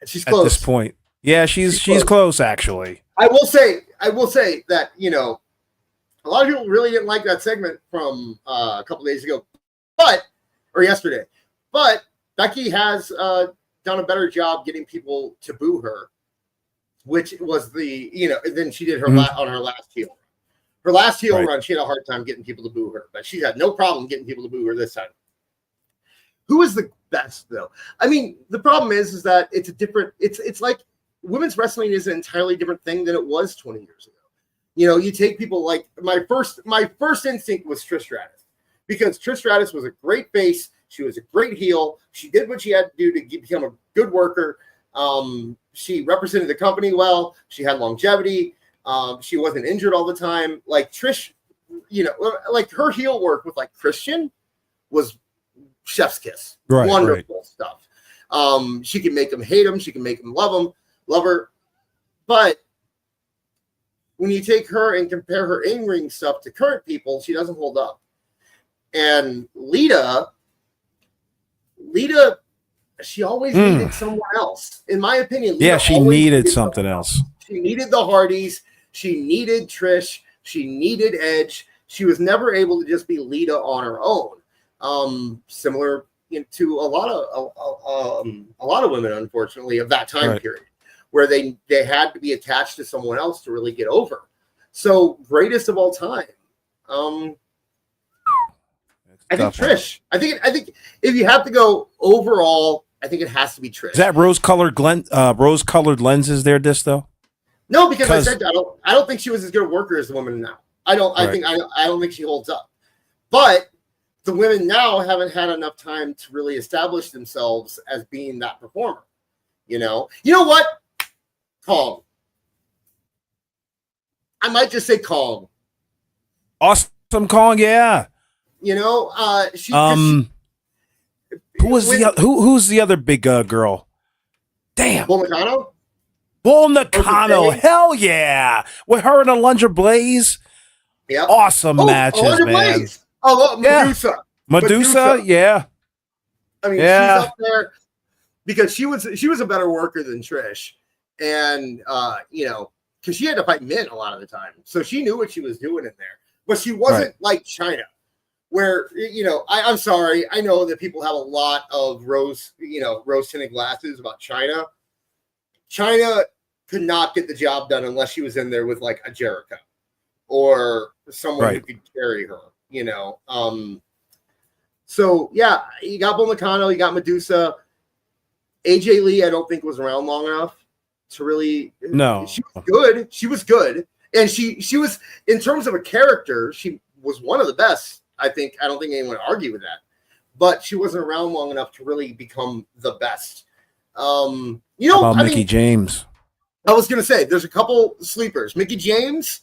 She's close at this point. Yeah, she's close actually. I will say that a lot of people really didn't like that segment from a couple days ago, or yesterday. But Becky has done a better job getting people to boo her, which was than she did on her last heel. Her last heel run, she had a hard time getting people to boo her, but she's had no problem getting people to boo her this time. Who is the best though? I mean, the problem is that it's a different. It's like women's wrestling is an entirely different thing than it was 20 years ago. You take people like my first instinct was Trish Stratus, because Trish Stratus was a great face. She was a great heel. She did what she had to do to become a good worker. She represented the company well. She had longevity. She wasn't injured all the time. Like Trish, like her heel work with like Christian was chef's kiss. Right, Wonderful stuff. She can make him hate him. She can make him love her. But when you take her and compare her in-ring stuff to current people, she doesn't hold up. And Lita, she always needed someone else. In my opinion, Lita she needed something else. She needed the Hardys. She needed Trish. She needed Edge. She was never able to just be Lita on her own. Similar to a lot of women, unfortunately, of that time period, where they had to be attached to someone else to really get over. So greatest of all time. I think Trish. I think if you have to go overall, I think it has to be Trish. Is that rose-colored lenses there, Disto? No, because I said I don't think she was as good a worker as the woman now. I don't think she holds up. But the women now haven't had enough time to really establish themselves as being that performer. You know what? Kong. I might just say Kong. Awesome Kong, yeah. She. Who's the other big girl? Damn. Bull Nakano? Bull Nakano, hell yeah! With her and Alundra Blaze. Yeah. Awesome matches, man. Blaze. Oh, Medusa. Yeah. Medusa, yeah. I mean, she's up there because she was a better worker than Trish. And because she had to fight men a lot of the time. So she knew what she was doing in there. But she wasn't like China, where, I'm sorry. I know that people have a lot of rose-tinted glasses about China. China could not get the job done unless she was in there with like a Jericho or someone who could carry her, So, yeah, you got Bull Nakano, you got Medusa. AJ Lee, I don't think was around long enough to really. No, she was good. She was good, and she was, in terms of a character, she was one of the best. I don't think anyone would argue with that, but she wasn't around long enough to really become the best. Mickie James. I was gonna say there's a couple sleepers. Mickie James,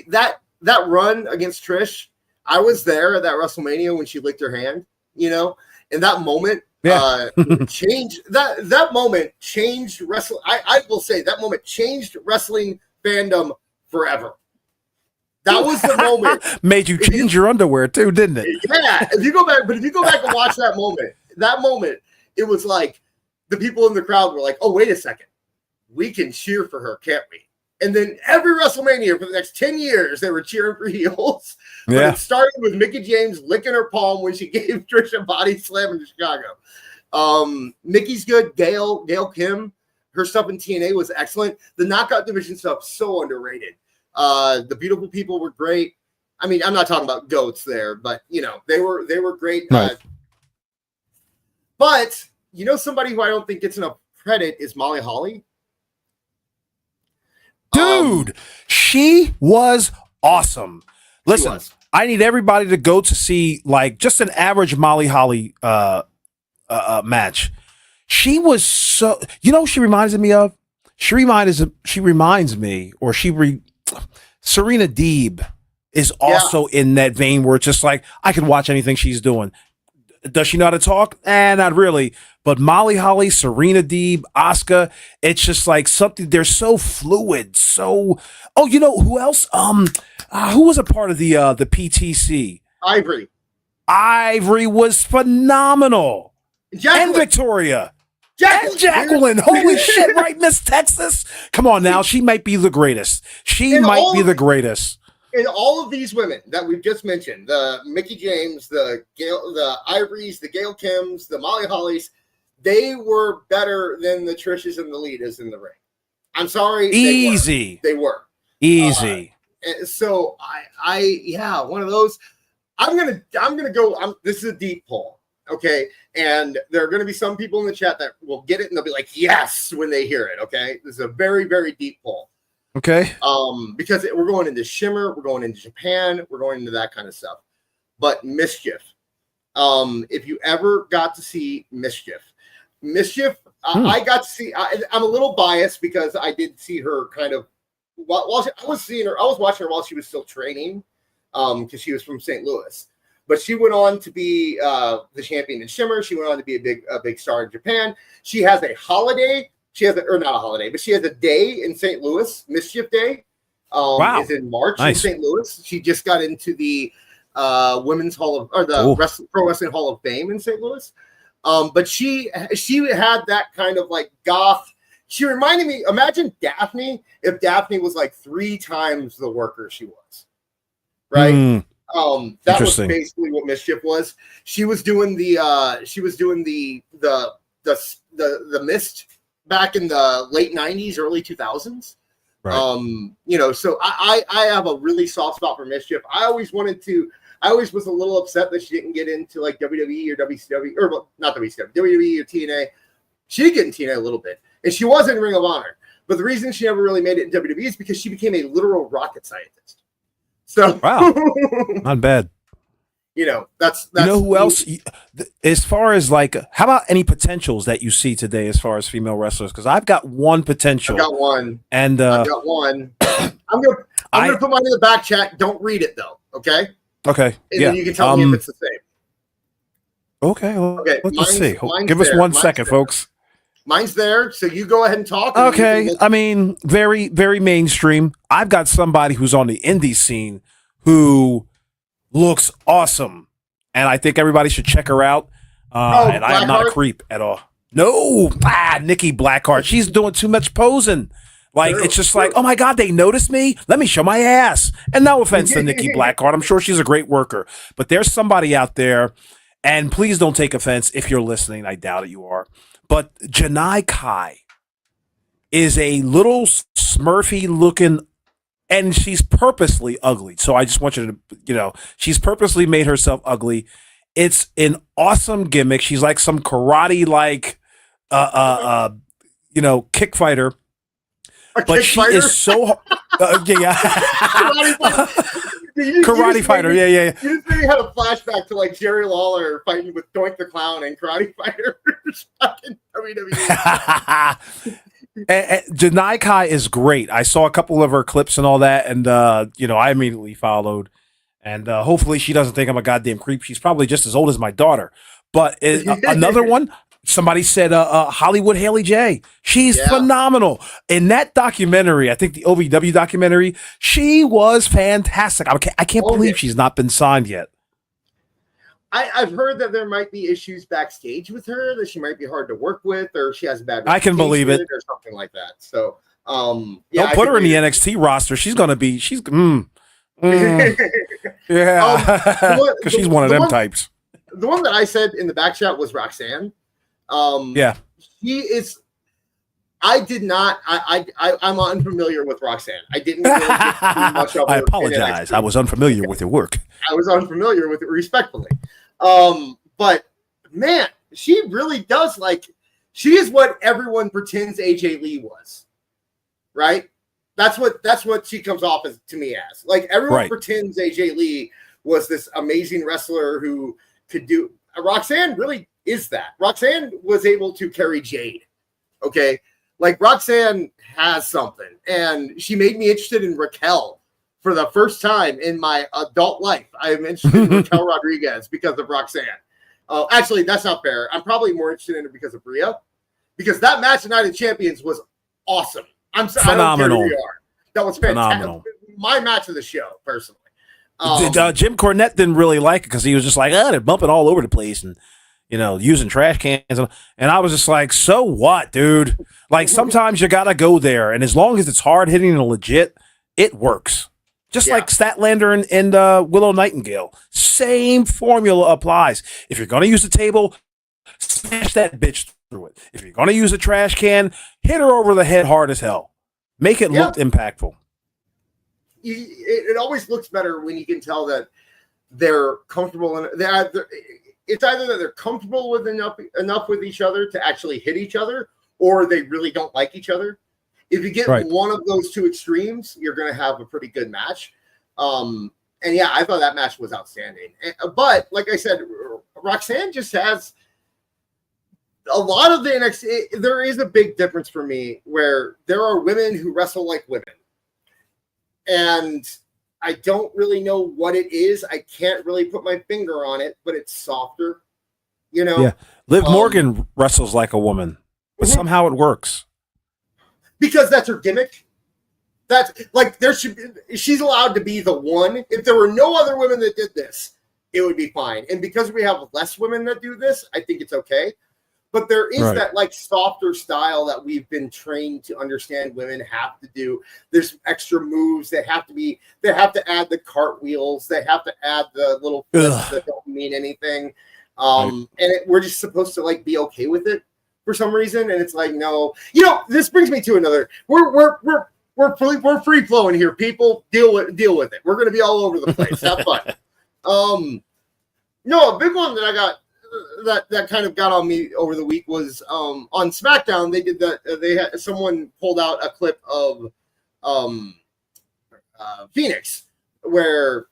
that run against Trish, I was there at that WrestleMania when she licked her hand. And that moment. Changed that moment changed wrestling. I will say that moment changed wrestling fandom forever. That was the moment. Made you change your underwear too, didn't it? Yeah. If you go back and watch that moment, it was like the people in the crowd were like, "Oh, wait a second, we can cheer for her, can't we?" And then every WrestleMania for the next 10 years, they were cheering for heels. But it started with Mickie James licking her palm when she gave Trish a body slam in Chicago. Mickey's good. Gail Kim, her stuff in TNA was excellent. The knockout division stuff, so underrated. The beautiful people were great. I mean, I'm not talking about goats there, but they were great. Right. But somebody who I don't think gets enough credit is Molly Holly. Dude, she was awesome. Listen, I need everybody to go to see like just an average Molly Holly match. She was so, she reminds me of? Serena Deeb is also in that vein where it's just like, I can watch anything she's doing. Does she know how to talk? Not really. But Molly Holly, Serena Deeb, Asuka, it's just like something, they're so fluid. So, who else? Who was a part of the PTC? Ivory. Ivory was phenomenal. Jacqueline. And Victoria. And Jacqueline. Holy shit, right, Miss Texas? Come on now. She might be the greatest. The greatest. And all of these women that we've just mentioned, the Mickie James, the Ivorys, the Gail Kims, the Molly Hollys, they were better than the Trishes and the Litas in the ring. I'm sorry. Easy. They were. Easy. So one of those. I'm gonna go. This is a deep poll. Okay. And there are going to be some people in the chat that will get it and they'll be like, yes, when they hear it. Okay. This is a very, very deep poll. Okay. Because we're going into Shimmer, we're going into Japan, we're going into that kind of stuff. But Mischief. If you ever got to see Mischief, I got to see, I'm a little biased because I did see her kind of I was watching her while she was still training, because she was from St. Louis. But she went on to be the champion in Shimmer. She went on to be a big star in Japan. She has a holiday. Or not a holiday, but she has a day in St. Louis, Mischief Day. Wow. Is in March Nice. in St. Louis. She just got into the Women's Hall of, or the Pro Wrestling Hall of Fame in St. Louis. But she had that kind of like goth. She reminded me, imagine Daphne if Daphne was like 3 times the worker she was. Right? That was basically what Mischief was. She was doing the Mist back in the late 90s, early 2000s. Right. So I have a really soft spot for Mischief. I always was a little upset that she didn't get into like WWE or WCW, or not WCW, WWE or TNA. She did get in TNA a little bit, and she was in Ring of Honor. But the reason she never really made it in WWE is because she became a literal rocket scientist. So wow, not bad. That's who else? As far as like, how about any potentials that you see today as far as female wrestlers? Because I've got one potential. I've got one. And I've got one. I'm gonna put mine in the back chat. Don't read it though. Okay. Okay. And then you can tell me if it's the same. Okay. Okay. Let's see. Give us there. 1 second, folks. Mine's there, so you go ahead and talk. Okay. I mean, very, very mainstream. I've got somebody who's on the indie scene who looks awesome, and I think everybody should check her out. And I am not a creep at all. No, Nikki Blackheart. She's doing too much posing. Like, it's just like, oh my God, they noticed me? Let me show my ass. And no offense to Nikki Blackheart. I'm sure she's a great worker. But there's somebody out there, and please don't take offense if you're listening. I doubt it you are. But Janai Kai is a little Smurfy looking, and she's purposely ugly. So I just want you to, she's purposely made herself ugly. It's an awesome gimmick. She's like some karate, kick fighter. But she is so karate fighter. Yeah. You just maybe had a flashback to like Jerry Lawler fighting with Doink the Clown and Karate Fighter back in WWE. And Janai Kai is great. I saw a couple of her clips and all that, and I immediately followed. And hopefully she doesn't think I'm a goddamn creep. She's probably just as old as my daughter. But another one. Somebody said Hollywood Haley J. She's phenomenal. In that documentary, I think the OVW documentary, she was fantastic. I can't believe she's not been signed yet. I've heard that there might be issues backstage with her, that she might be hard to work with, or she has a bad I can believe it. Or something like that. So, don't put her in the NXT roster. She's going to be, yeah, because she's one of them types. The one that I said in the back chat was Roxanne. She is. I'm unfamiliar with Roxanne. I didn't really get too much of her. I apologize. I was unfamiliar with your work. I was unfamiliar with it respectfully. But man, she really does she is what everyone pretends AJ Lee was. Right? That's what she comes off as to me as. Like everyone pretends AJ Lee was this amazing wrestler who could do. Roxanne really is that. Roxanne was able to carry Jade. Okay. Like Roxanne has something, and she made me interested in Raquel for the first time in my adult life. I'm interested in Raquel Rodriguez because of Roxanne. Actually, that's not fair. I'm probably more interested in her because of Rhea, because that match at Night of Champions was awesome. Phenomenal. I don't care who you are. That was fantastic. Phenomenal. My match of the show, personally. Jim Cornette didn't really like it because he was just like, they're bumping all over the place and using trash cans. And I was just like, so what, dude? Like, sometimes you got to go there. And as long as it's hard hitting and legit, it works. Just like Statlander and Willow Nightingale. Same formula applies. If you're going to use the table, smash that bitch through it. If you're going to use a trash can, hit her over the head hard as hell. Make it look impactful. It always looks better when you can tell that they're comfortable and it's either that they're comfortable with enough with each other to actually hit each other, or they really don't like each other. If you get one of those two extremes, you're going to have a pretty good match. And I thought that match was outstanding. But like I said, Roxanne just has a lot of the NXT. There is a big difference for me where there are women who wrestle like women. And I don't really know what it is. I can't really put my finger on it, but it's softer. You know? Yeah. Liv Morgan wrestles like a woman, but somehow it works. Because that's her gimmick. That's like she's allowed to be the one. If there were no other women that did this, it would be fine. And because we have less women that do this, I think it's okay. But there is that like softer style that we've been trained to understand women have to do. There's extra moves. They have to add the cartwheels. They have to add the little flips that don't mean anything. We're just supposed to like be okay with it for some reason. And it's like, no, this brings me to another. We're free flowing here. People deal with it. We're going to be all over the place. Have fun. No, a big one that I got that kind of got on me over the week was on SmackDown. They did that. They had someone pulled out a clip of Phoenix where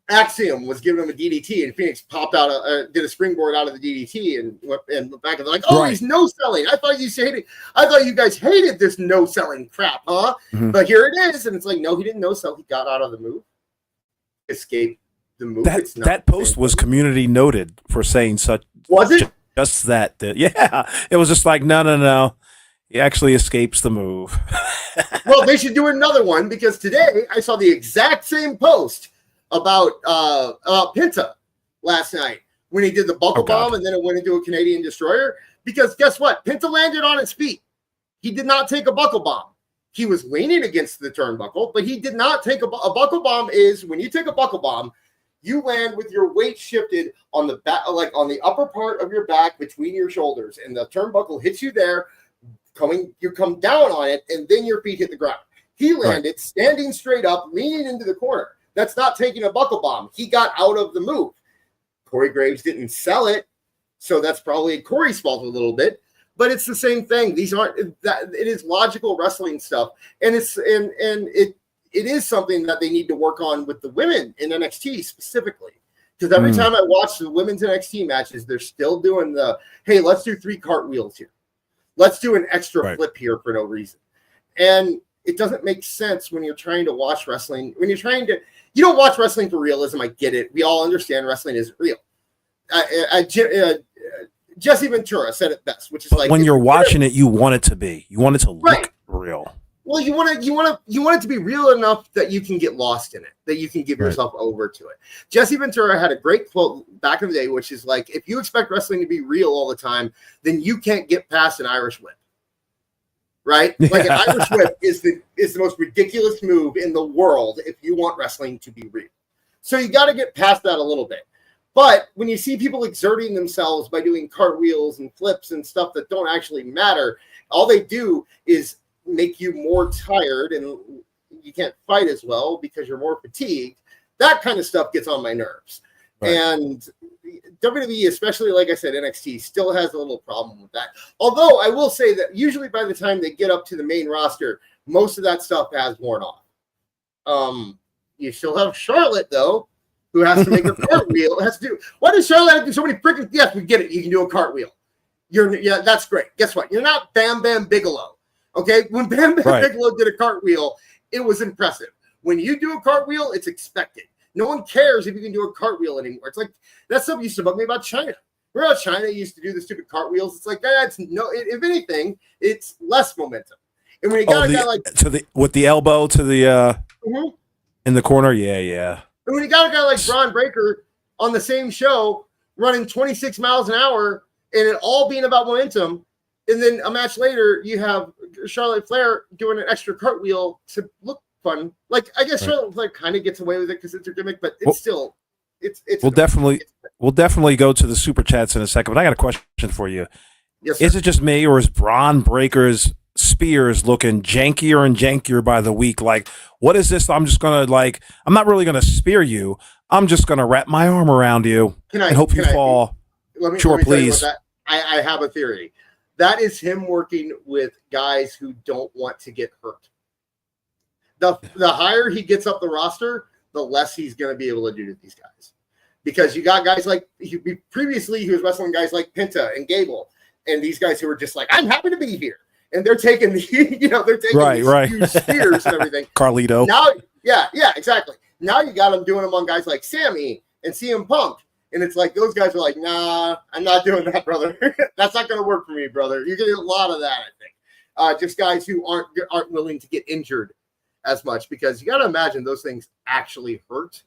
Axiom was giving him a DDT, and Phoenix popped out, did a springboard out of the DDT, and went back, and they're like, "Oh, he's no selling. I thought you guys hated this no selling crap, huh?" But here it is, and it's like, no, he didn't no sell. He got out of the move, escaped the move. That post was community noted for saying such. Was it just that? Yeah, it was just like, no. He actually escapes the move. Well, they should do another one, because today I saw the exact same post about Penta last night when he did the buckle bomb, and then it went into a Canadian destroyer. Because guess what? Penta landed on his feet. He did not take a buckle bomb. He was leaning against the turnbuckle, but he did not take a buckle bomb. Is when you take a buckle bomb, you land with your weight shifted on the back, like on the upper part of your back between your shoulders, and the turnbuckle hits you there. You come down on it, and then your feet hit the ground. He landed standing straight up, leaning into the corner. That's not taking a buckle bomb. He got out of the move. Corey Graves didn't sell it, so that's probably Corey's fault a little bit. But it's the same thing. These aren't that. It is logical wrestling stuff, and it is something that they need to work on with the women in NXT specifically. Because every time I watch the women's NXT matches, they're still doing hey, let's do 3 cartwheels here. Let's do an extra flip here for no reason. And it doesn't make sense when you're trying to watch wrestling. When you don't watch wrestling for realism. I get it. We all understand wrestling isn't real. Jesse Ventura said it best, which is like, when you're watching it, you want it to be. You want it to look real. Well, you want it to be real enough that you can get lost in it, that you can give yourself over to it. Jesse Ventura had a great quote back in the day, which is like, if you expect wrestling to be real all the time, then you can't get past an Irish whip. Right? Like an Irish whip is the most ridiculous move in the world if you want wrestling to be real. So you got to get past that a little bit. But when you see people exerting themselves by doing cartwheels and flips and stuff that don't actually matter, all they do is make you more tired, and you can't fight as well because you're more fatigued. That kind of stuff gets on my nerves. And WWE, especially, like I said, NXT still has a little problem with that. Although I will say that usually by the time they get up to the main roster, most of that stuff has worn off. You still have Charlotte, though, who has to make a cartwheel. Why does Charlotte have to do so many freaking? Yes, we get it. You can do a cartwheel. That's great. Guess what? You're not Bam Bam Bigelow. Okay, when Bam Bam Bigelow did a cartwheel, it was impressive. When you do a cartwheel, it's expected. No one cares if you can do a cartwheel anymore. It's like that stuff used to bug me about China. Remember how China used to do the stupid cartwheels? It's like if anything, it's less momentum. And when you got a guy like with the elbow to the in the corner, yeah. And when you got a guy like Braun Breaker on the same show running 26 miles an hour and it all being about momentum, and then a match later you have Charlotte Flair doing an extra cartwheel to look fun. Like, I guess Charlotte Flair kind of gets away with it because it's her gimmick, but it's still it's we'll definitely go to the super chats in a second, but I got a question for you. Yes, sir. Is it just me, or is Braun Breaker's spears looking jankier and jankier by the week? Like, what is this? I'm not really gonna spear you. I'm just gonna wrap my arm around you and hope you fall. Let me please. I have a theory. That is him working with guys who don't want to get hurt. The higher he gets up the roster, the less he's going to be able to do to these guys. Because you got guys like, previously he was wrestling guys like Penta and Gable, and these guys who were just like, I'm happy to be here. And they're taking these huge spears and everything. Carlito. Yeah, exactly. Now you got him doing them on guys like Sammy and CM Punk. And it's like those guys are like, nah, I'm not doing that, brother. That's not going to work for me, brother. You're getting a lot of that, I think. Just guys who aren't willing to get injured as much, because you got to imagine those things actually hurt.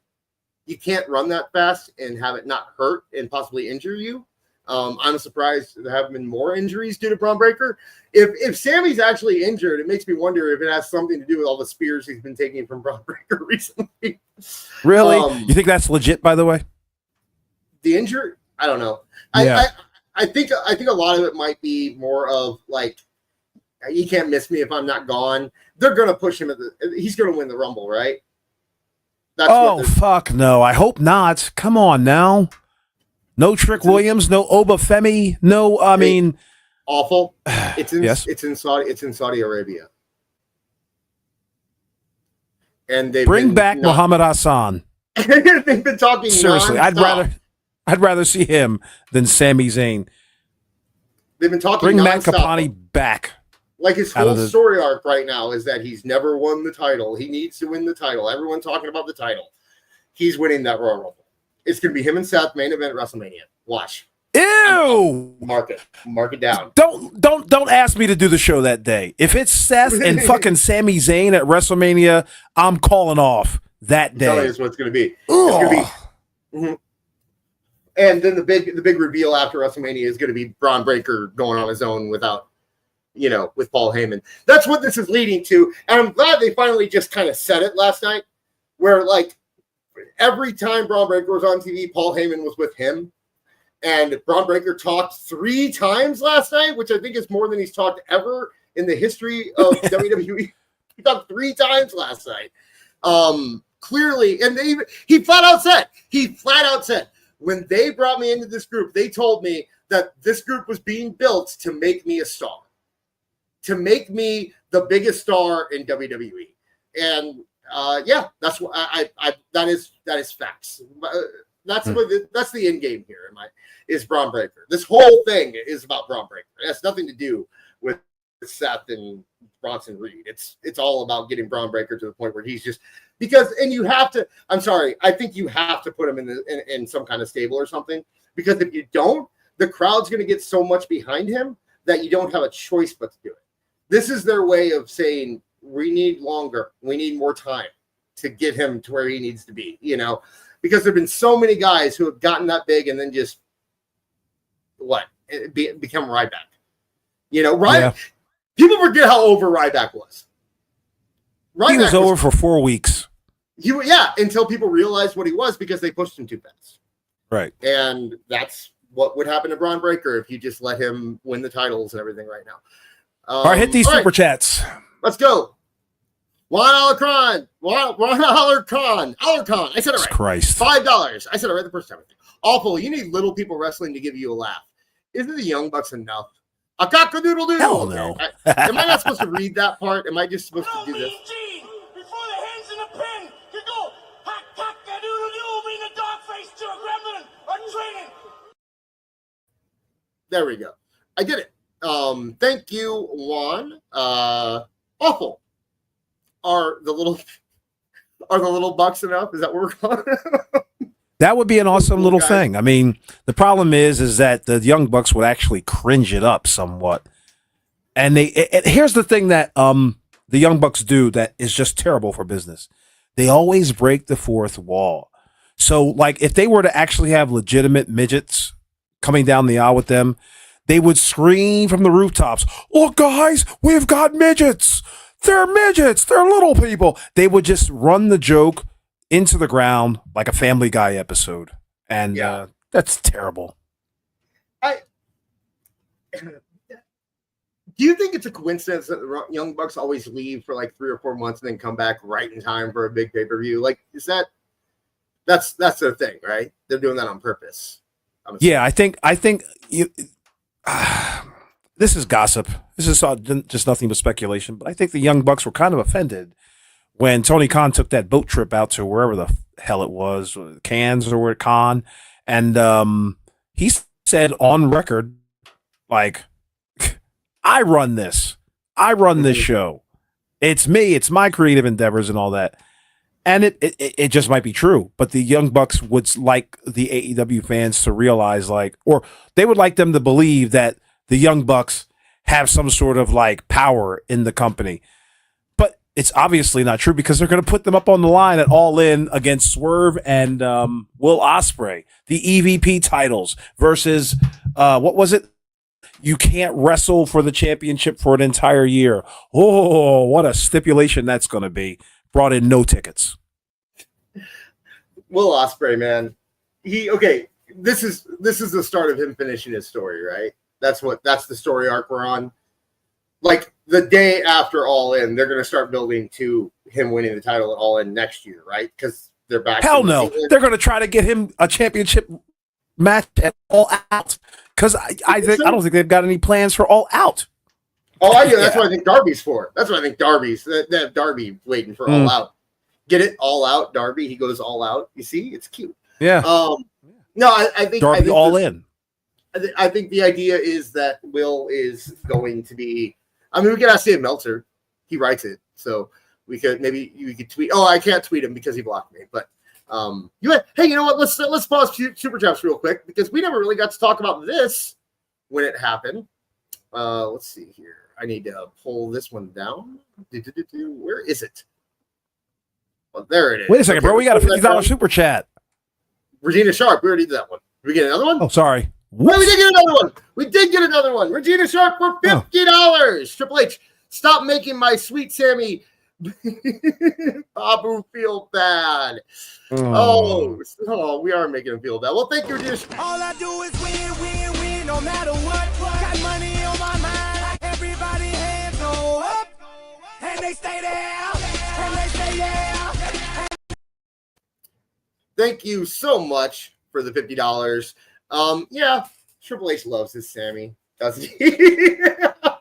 You can't run that fast and have it not hurt and possibly injure you. I'm surprised there haven't been more injuries due to Braun Breaker. If Sammy's actually injured, it makes me wonder if it has something to do with all the spears he's been taking from Braun Breaker recently. Really? You think that's legit, by the way? The injury? I don't know. Yeah. I think a lot of it might be more of like, you can't miss me if I'm not gone. They're gonna push him he's gonna win the Rumble, right? Fuck no. I hope not. Come on now. No Trick Williams, no Obafemi, no. I mean, awful. It's in yes. It's in Saudi Arabia, and they bring back Muhammad Hassan. They've been talking. Seriously, I'd rather see him than Sami Zayn. They've been talking. Bring Matt Capani back. Like his whole story arc right now is that he's never won the title. He needs to win the title. Everyone talking about the title. He's winning that Royal Rumble. It's going to be him and Seth, main event at WrestleMania. Watch. Ew! Mark it down. Don't ask me to do the show that day. If it's Seth and fucking Sami Zayn at WrestleMania, I'm calling off that day. That's what it's going to be. It's going to be. Mm-hmm. And then the big reveal after WrestleMania is going to be Braun Breaker going on his own without, with Paul Heyman. That's what this is leading to, and I'm glad they finally just kind of said it last night, where like. Every time Braun Breaker was on TV, Paul Heyman was with him. And Braun Breaker talked 3 times last night, which I think is more than he's talked ever in the history of WWE. He talked 3 times last night. Clearly, and he flat out said, when they brought me into this group, they told me that this group was being built to make me a star, to make me the biggest star in WWE. And that's what that is facts. That's that's the end game here. Is Braun Breaker. This whole thing is about Braun Breaker. It has nothing to do with Seth and Bronson Reed. It's all about getting Braun Breaker to the point where he's just and you have to. I'm sorry. I think you have to put him in some kind of stable or something, because if you don't, the crowd's going to get so much behind him that you don't have a choice but to do it. This is their way of saying, we need longer. We need more time to get him to where he needs to be, because there have been so many guys who have gotten that big and then just become Ryback. People forget how over Ryback was. He was over for 4 weeks. Until people realized what he was, because they pushed him too fast. Right. And that's what would happen to Braun Breaker if you just let him win the titles and everything right now. All right, hit these super chats. Let's go. $1 con. I said it right. Christ. $5. I said it right the first time. Awful. You need little people wrestling to give you a laugh. Isn't the Young Bucks enough? A cock-a-doodle-doo. Hell no. Am I not supposed to read that part? Am I just supposed to do this? Before the hands in the pen, you go, cock-a-doodle-doo, mean a dog face to a gremlin or training. There we go. I did it. Thank you, Juan. Awful. Are the little bucks enough? Is that what we're calling it? That would be an awesome little thing. I mean, the problem is that the Young Bucks would actually cringe it up somewhat. And here's the thing that the Young Bucks do that is just terrible for business. They always break the fourth wall. So, like, if they were to actually have legitimate midgets coming down the aisle with them, they would scream from the rooftops, "Look, guys, we've got midgets. They're midgets. They're little people." They would just run the joke into the ground like a Family Guy episode. And that's terrible. Do you think it's a coincidence that the Young Bucks always leave for like 3 or 4 months and then come back right in time for a big pay-per-view? Like, that's their thing, right? They're doing that on purpose. Yeah, I think you, this is gossip. This is just nothing but speculation. But I think the Young Bucks were kind of offended when Tony Khan took that boat trip out to wherever the hell it was, Cannes or where Khan, and he said on record, like, I run this show. It's me. It's my creative endeavors and all that. And it just might be true, but the Young Bucks would like the AEW fans to realize, like, or they would like them to believe that the Young Bucks have some sort of like power in the company. But it's obviously not true because they're going to put them up on the line at All In against Swerve and Will Ospreay, the EVP titles versus what was it? You can't wrestle for the championship for an entire year. Oh, what a stipulation that's going to be. Brought in no tickets. Will Ospreay, man. This is the start of him finishing his story, right? That's the story arc we're on. Like the day after All In, they're gonna start building to him winning the title at All In next year, right? Because they're back. Hell no. They're gonna try to get him a championship match at All Out. Because I don't think they've got any plans for All Out. Oh, yeah, that's what I think Darby's for. That's what I think they have Darby waiting for All Out. Get it? All Out, Darby. He goes all out. You see? It's cute. Yeah. No, I think Darby All In. I think the idea is that Will is going to be. I mean, we can ask Dave Meltzer. He writes it, so we could tweet. Oh, I can't tweet him because he blocked me. But hey, you know what? Let's pause Super Chats real quick because we never really got to talk about this when it happened. Let's see here. I need to pull this one down. Where is it? Well, there it is. Wait a second, bro. We got a $50 super chat. Regina Sharp. We already did that one. Did we get another one? Oh, sorry. Wait, we did get another one. Regina Sharp for $50. Triple H, stop making my sweet Sammy Babu feel bad. Oh, we are making him feel bad. Well, thank you, Regina Sharp. All I do is win, no matter what. Got money on my mind. Everybody hands go up. And they stay there. And they stay there. Thank you so much for the $50. Yeah, Triple H loves his Sammy, doesn't he?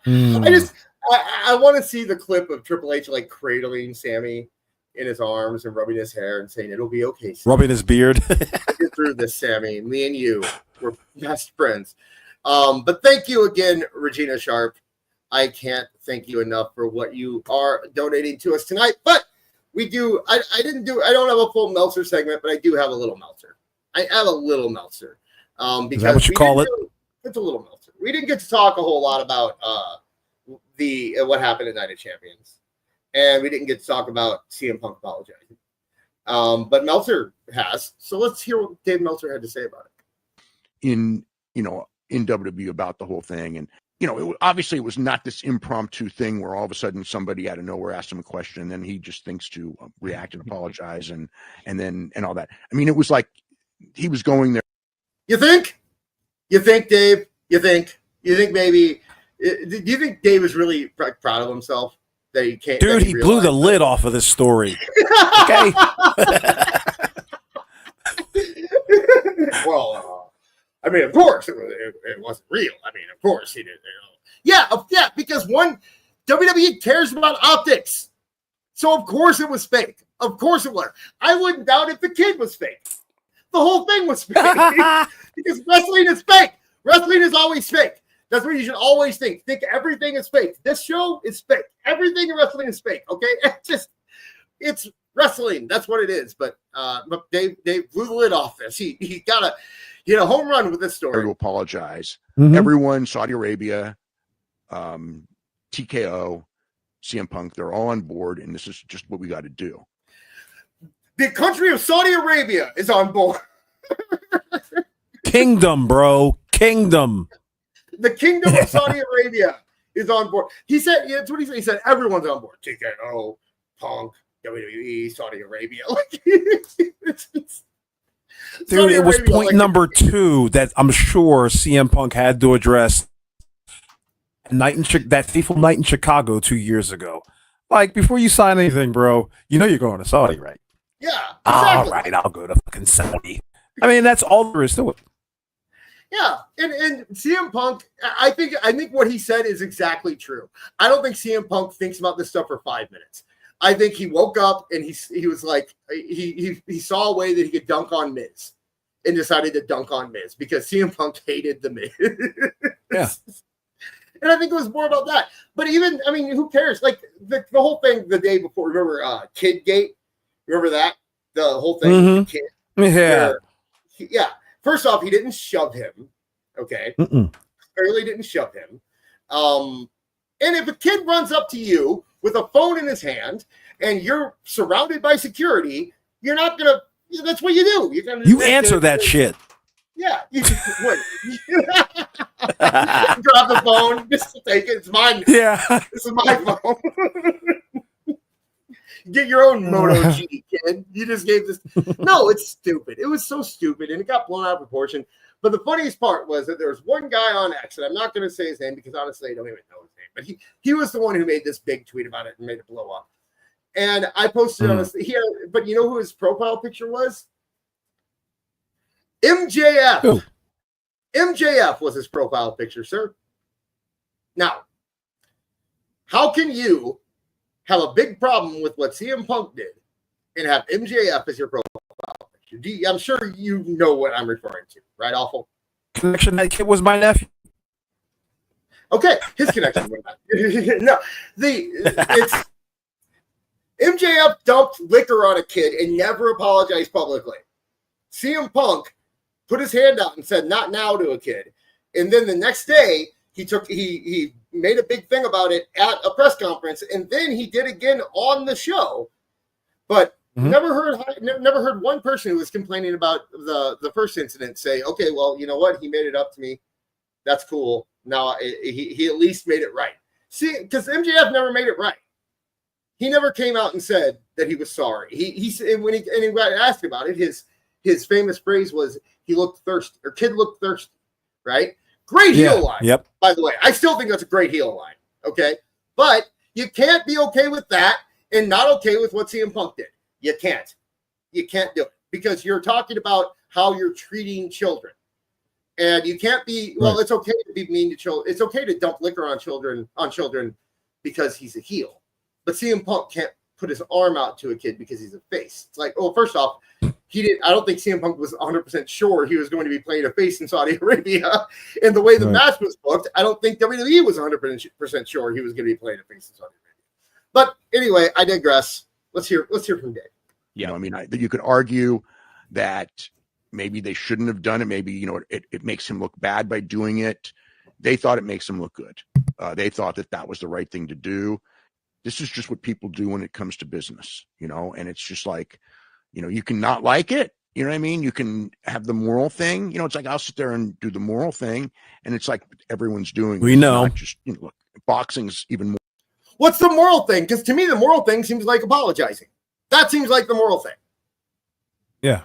I want to see the clip of Triple H like cradling Sammy in his arms and rubbing his hair and saying, "It'll be okay, Sammy. Rubbing his beard." Get through this, Sammy. Me and you, we're best friends. But thank you again, Regina Sharp. I can't thank you enough for what you are donating to us tonight. But we do. I don't have a full Meltzer segment, but I do have a little Meltzer. I have a little Meltzer. Because is that what you call it? It's a little Meltzer. We didn't get to talk a whole lot about what happened at Night of Champions, and we didn't get to talk about CM Punk apologizing. But Meltzer has. So let's hear what Dave Meltzer had to say about it. In WWE about the whole thing, and obviously it was not this impromptu thing where all of a sudden somebody out of nowhere asked him a question, and then he just thinks to react and apologize, and all that. I mean, it was like he was going there. You think, Dave? You think maybe? Do you think Dave is really proud of himself that he can't? Dude, he blew the lid off of this story. Okay. Well, I mean, of course it wasn't real. I mean, of course he did. Yeah, because WWE cares about optics, so of course it was fake. Of course it was. I wouldn't doubt if the kid was fake. The whole thing was fake because wrestling is fake. Wrestling is always fake. That's what you should always think. Think everything is fake. This show is fake. Everything in wrestling is fake. Okay, it's wrestling. That's what it is. But Dave blew the lid off this. He got a home run with this story. To apologize. Mm-hmm. Everyone, Saudi Arabia, TKO, CM Punk, they're all on board, and this is just what we got to do. The country of Saudi Arabia is on board. Kingdom, bro. Kingdom. The kingdom of Saudi Arabia is on board. He said, that's what he said. He said, everyone's on board. TKO, Punk, WWE, Saudi Arabia. Dude, it was point number 2 that I'm sure CM Punk had to address that fateful night in Chicago 2 years ago. Like, before you sign anything, bro, you're going to Saudi, right? Yeah, exactly. All right, I'll go to fucking Saudi. I mean, that's all there is to it. Yeah, and CM Punk, I think what he said is exactly true. I don't think CM Punk thinks about this stuff for 5 minutes. I think he woke up and he was like he saw a way that he could dunk on Miz and decided to dunk on Miz because CM Punk hated the Miz. Yeah. And I think it was more about that. But who cares? Like the whole thing the day before, remember Kidgate? Remember that? The whole thing with the kid. Yeah. Yeah. First off, he didn't shove him. Okay. Clearly didn't shove him. And if a kid runs up to you with a phone in his hand and you're surrounded by security, you're not going to, that's what you do. You answer that shit. Yeah. You just, wait. Drop the phone. Just take it. It's mine. Yeah. This is my phone. Get your own Moto G, kid. You just gave this. No, it's stupid. It was so stupid, and it got blown out of proportion. But the funniest part was that there was one guy on X, and I'm not going to say his name because honestly, I don't even know his name. But he was the one who made this big tweet about it and made it blow up. And I posted on this. But you know who his profile picture was? MJF. Ooh. MJF was his profile picture, sir. Now, how can you have a big problem with what CM Punk did and have MJF as your profile picture? I'm sure you know what I'm referring to, right, Awful? Connection, that kid was my nephew. Okay, his connection with that. No, it's MJF dumped liquor on a kid and never apologized publicly. CM Punk put his hand out and said, "Not now," to a kid. And then the next day, he made a big thing about it at a press conference, and then he did again on the show. But never heard one person who was complaining about the first incident say, "Okay, well, you know what? He made it up to me. That's cool. Now he at least made it right." See, because MJF never made it right. He never came out and said that he was sorry. He when he got asked about it, his famous phrase was, "He looked thirsty," or "Kid looked thirsty," right? Great heel line. Yep. By the way, I still think that's a great heel line. Okay. But you can't be okay with that and not okay with what CM Punk did. You can't. You can't do it because you're talking about how you're treating children. And you can't be, well, it's okay to be mean to children. It's okay to dump liquor on children because he's a heel. But CM Punk can't put his arm out to a kid because he's a face. It's like, well, first off, I don't think CM Punk was 100% sure he was going to be playing a face in Saudi Arabia. And the way the match was booked, I don't think WWE was 100% sure he was going to be playing a face in Saudi Arabia. But anyway, I digress. Let's hear from Dave. Yeah, I mean, you could argue that maybe they shouldn't have done it. Maybe, it makes him look bad by doing it. They thought it makes him look good. They thought that was the right thing to do. This is just what people do when it comes to business, and it's just like, you can not like it. You know what I mean? You can have the moral thing. It's like I'll sit there and do the moral thing, and it's like everyone's doing. We know. Not just, look, boxing's even more. What's the moral thing? Because to me, the moral thing seems like apologizing. That seems like the moral thing. Yeah.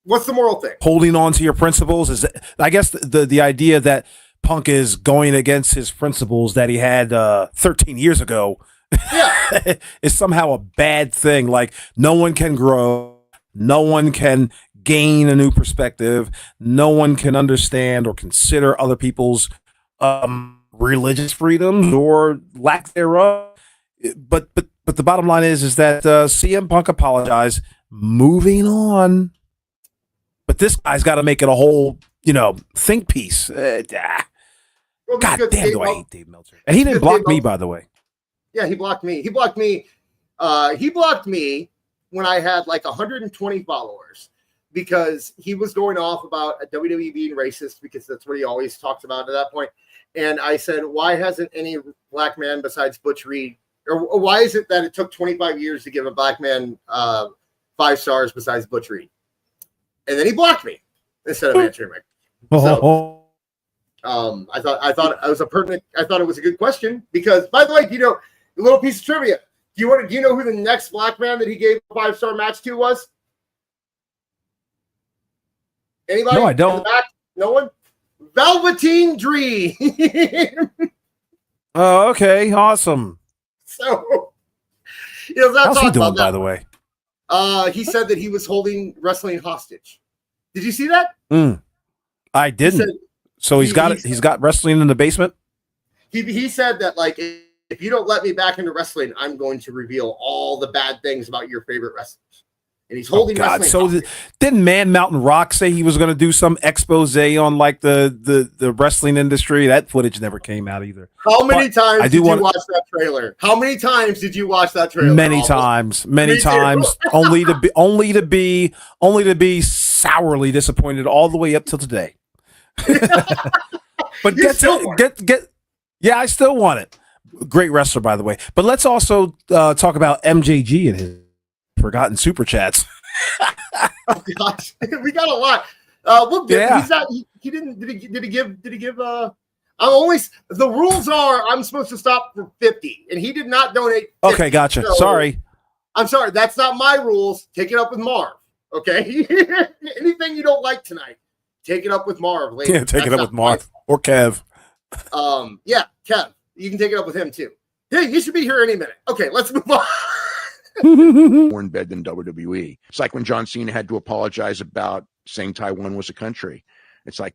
What's the moral thing? Holding on to your principles is, I guess, the idea that Punk is going against his principles that he had 13 years ago. Yeah. Is somehow a bad thing. Like, no one can grow. No one can gain a new perspective. No one can understand or consider other people's religious freedoms or lack thereof. But the bottom line is that CM Punk apologized. Moving on. But this guy's got to make it a whole, think piece. God damn, do I hate Dave Meltzer. And he didn't block me, by the way. Yeah, he blocked me. He blocked me when I had like 120 followers because he was going off about WWE being racist because that's what he always talks about at that point. And I said, why hasn't any black man besides Butch Reed, or why is it that it took 25 years to give a black man 5 stars besides Butch Reed? And then he blocked me instead of answering me. So, I thought it was a good question because, by the way, a little piece of trivia. Do you know who the next black man that he gave a 5-star match to was? Anybody? No, I don't. In the back? No one? Velveteen Dream. Oh, okay. Awesome. So, how's he doing, by the way? He said that he was holding wrestling hostage. Did you see that? I didn't. He's got wrestling in the basement? He said that, like, if you don't let me back into wrestling, I'm going to reveal all the bad things about your favorite wrestlers. and he's holding wrestling. So didn't Man Mountain Rock say he was going to do some expose on like the wrestling industry? That footage never came out either. How many times did you watch that trailer? How many times did you watch that trailer? Many times, only to be sourly disappointed all the way up till today. But yeah, I still want it. Great wrestler, by the way. But let's also talk about MJG and his forgotten super chats. Oh gosh, we got a lot. We'll get. Yeah. He's not. He didn't. Did he give? The rules are I'm supposed to stop for 50, and he did not donate 50, okay, gotcha. So, sorry. I'm sorry. That's not my rules. Take it up with Marv. Okay. Anything you don't like tonight, take it up with Marv later. Yeah, take it up with Marv or Kev. Yeah, Kev. You can take it up with him too. Hey, you should be here any minute. Okay, let's move on. More in bed than WWE. It's like when John Cena had to apologize about saying Taiwan was a country. It's like,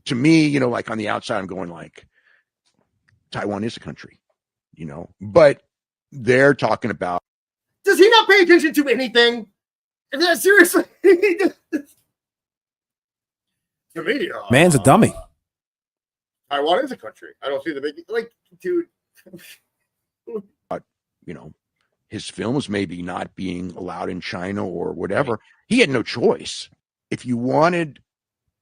to me, like on the outside, I'm going like, Taiwan is a country, but they're talking about. Does he not pay attention to anything? Seriously. To me, man's a dummy. Taiwan is a country. I don't see the big, dude. His films maybe not being allowed in China or whatever. He had no choice. If you wanted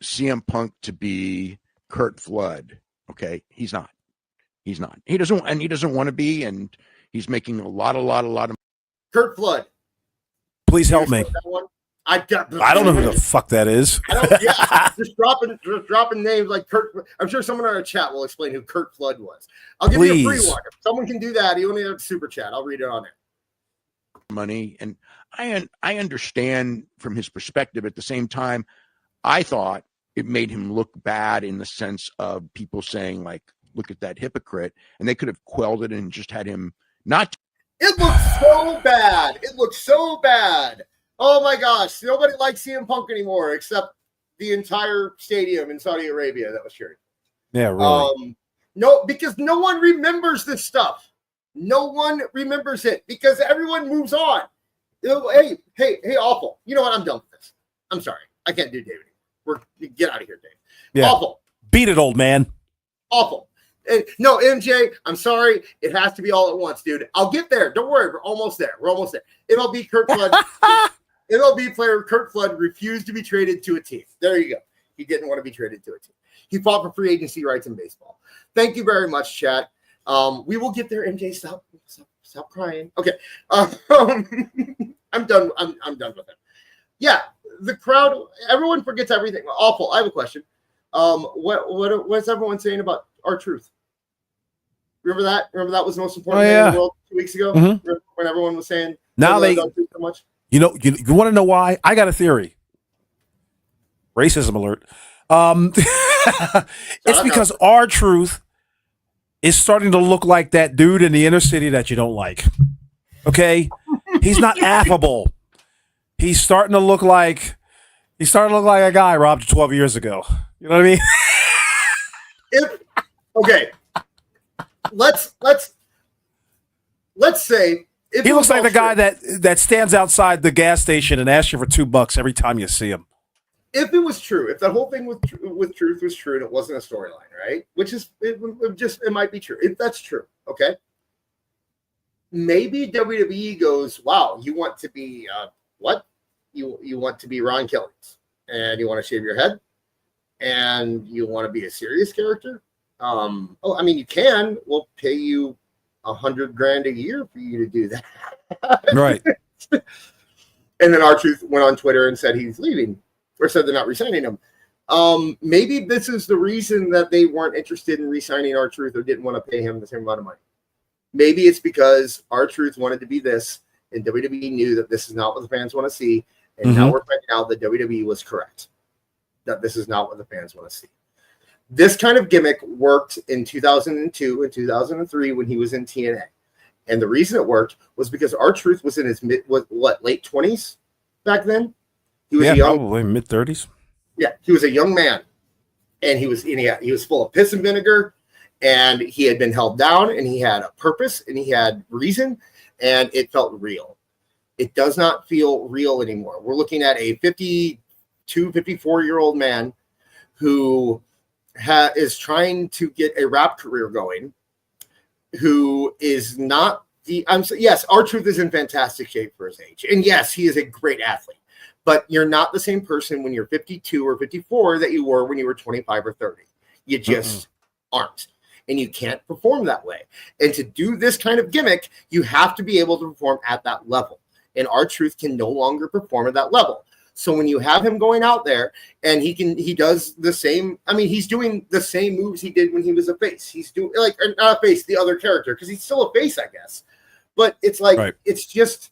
CM Punk to be Kurt Flood, okay, he's not. He doesn't want to be, and he's making a lot of. Kurt Flood. Please help me. I don't know who the fuck that is. Just dropping names like Kurt. I'm sure someone in our chat will explain who Kurt Flood was. I'll give you a free one. If someone can do that, you only have a super chat. I'll read it on there. Money, and I understand from his perspective. At the same time, I thought it made him look bad in the sense of people saying like, "Look at that hypocrite," and they could have quelled it and just had him not. It looked so bad. Oh my gosh, nobody likes CM Punk anymore except the entire stadium in Saudi Arabia that was cheering. Yeah, really. No, because no one remembers this stuff. No one remembers it because everyone moves on. Hey, awful. You know what? I'm done with this. I'm sorry. I can't do David. Get out of here, Dave. Yeah. Awful. Beat it, old man. Awful. No, MJ, I'm sorry. It has to be all at once, dude. I'll get there. Don't worry. We're almost there. MLB Kurt Flood. MLB player Kurt Flood refused to be traded to a team. There you go. He didn't want to be traded to a team. He fought for free agency rights in baseball. Thank you very much, chat. We will get there. MJ, stop crying. Okay. I'm done. I'm done with it. Yeah, the crowd. Everyone forgets everything. Awful. I have a question. What's everyone saying about R-Truth? Remember that? Remember that was the most important thing in the world 2 weeks ago? Mm-hmm. When everyone was saying now they so much. You want to know why? I got a theory. Racism alert. It's because R-Truth is starting to look like that dude in the inner city that you don't like. Okay? He's not affable. He's starting to look like a guy robbed 12 years ago. You know what I mean? Okay. Let's say he looks like the guy that stands outside the gas station and asks you for $2 every time you see him. If it was true, if that whole thing with Truth was true and it wasn't a storyline, right? Which is it might be true. If that's true, okay. Maybe WWE goes, wow, you want to be what? You want to be Ron Killings and you want to shave your head and you want to be a serious character? You can. We'll pay you $100,000 a year for you to do that. Right. And then R-Truth went on Twitter and said he's leaving, or said they're not re-signing him. Maybe this is the reason that they weren't interested in re-signing R-Truth or didn't want to pay him the same amount of money. Maybe it's because R-Truth wanted to be this, and WWE knew that this is not what the fans want to see, and now we're finding out that WWE was correct, that this is not what the fans want to see. This kind of gimmick worked in 2002 and 2003 when he was in TNA. And the reason it worked was because R-Truth was in his late 20s back then. He was probably mid-30s. Yeah, he was a young man. And he was full of piss and vinegar. And he had been held down. And he had a purpose. And he had reason. And it felt real. It does not feel real anymore. We're looking at a 52, 54-year-old man who is trying to get a rap career going, who is not yes, R-Truth is in fantastic shape for his age. And yes, he is a great athlete. But you're not the same person when you're 52 or 54 that you were when you were 25 or 30. You just aren't. And you can't perform that way. And to do this kind of gimmick, you have to be able to perform at that level. And R-Truth can no longer perform at that level. So when you have him going out there and he does the same, I mean, he's doing the same moves he did when he was a face. He's doing like, not a face, the other character, because he's still a face, I guess. But it's like, It's just,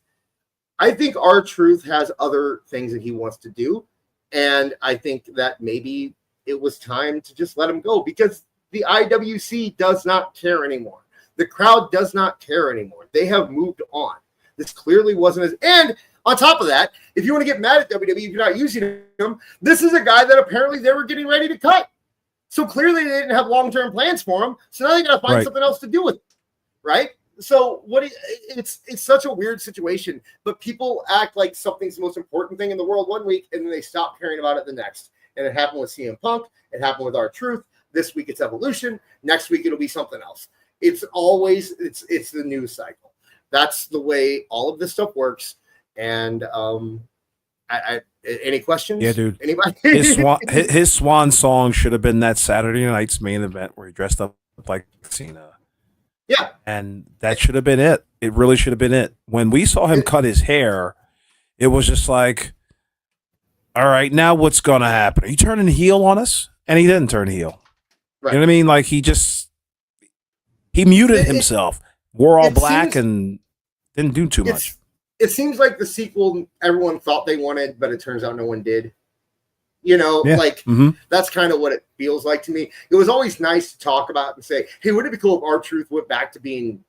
I think R-Truth has other things that he wants to do. And I think that maybe it was time to just let him go, because the IWC does not care anymore. The crowd does not care anymore. They have moved on. This clearly wasn't as, and on top of that, if you want to get mad at WWE, if you're not using him, this is a guy that apparently they were getting ready to cut. So clearly they didn't have long-term plans for him. So now they got to find something else to do with it, right? So it's such a weird situation, but people act like something's the most important thing in the world one week, and then they stop caring about it the next. And it happened with CM Punk. It happened with R-Truth. This week it's Evolution. Next week it'll be something else. It's always, it's the news cycle. That's the way all of this stuff works. And any questions? Yeah, dude. Anybody? his swan song should have been that Saturday night's main event where he dressed up like Cena. Yeah. And that should have been it. It really should have been it. When we saw him cut his hair, it was just like, all right, now what's going to happen? Are you turning heel on us? And he didn't turn heel. Right. You know what I mean? Like he muted himself, wore all black, and didn't do too much. It seems like the sequel everyone thought they wanted, but it turns out no one did. You know, that's kind of what it feels like to me. It was always nice to talk about and say, hey, wouldn't it be cool if R-Truth went back to being,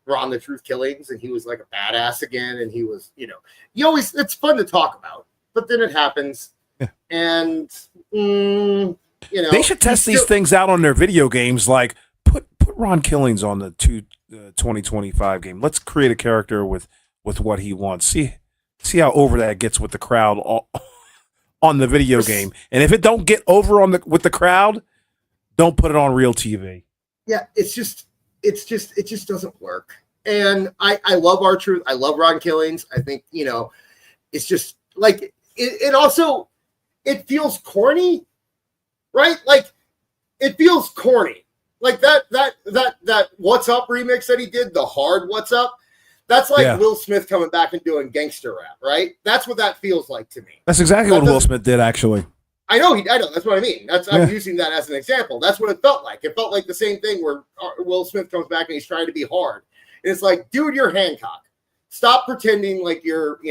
Ron the Truth Killings, and he was like a badass again, and he was, it's fun to talk about, but then it happens, and they should test these things out on their video games. Like put Ron Killings on the 2025 game. Let's create a character with what he wants. See how over that gets with the crowd on the video game. And if it don't get over with the crowd, don't put it on real TV. Yeah, it just doesn't work. And I love R-Truth. I love Ron Killings. I think, it's just like it also feels corny, right? Like it feels corny. Like that What's Up remix that he did, the hard What's Up. That's like Will Smith coming back and doing gangster rap, right? That's what that feels like to me. That's exactly what Will Smith did, actually. I know. That's what I mean. I'm using that as an example. That's what it felt like. It felt like the same thing where Will Smith comes back and he's trying to be hard. And it's like, dude, you're Hancock. Stop pretending like you're,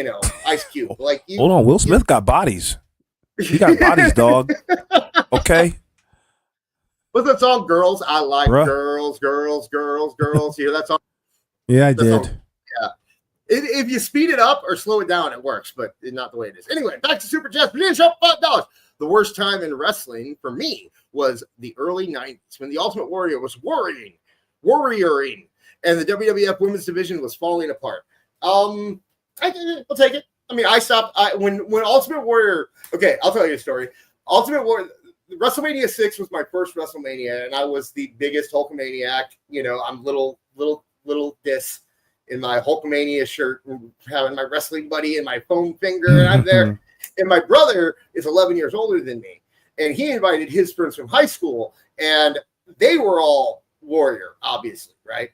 Ice Cube. Like, hold on, Will Smith got bodies. He got bodies, dog. Okay. What's that song? Girls, I like girls, girls, girls, girls. You hear that song? Yeah, I did. Song? Yeah. If you speed it up or slow it down, it works, but not the way it is. Anyway, back to Super Chats. Shop $5. The worst time in wrestling for me was the early 90s when the Ultimate Warrior was warrioring, and the WWF Women's Division was falling apart. I'll take it. I mean, I stopped when Ultimate Warrior. Okay, I'll tell you a story. Ultimate Warrior. WrestleMania 6 was my first WrestleMania, and I was the biggest Hulkamaniac. I'm little this in my Hulkamania shirt, having my wrestling buddy and my foam finger, and I'm there. And my brother is 11 years older than me, and he invited his friends from high school, and they were all Warrior, obviously, right?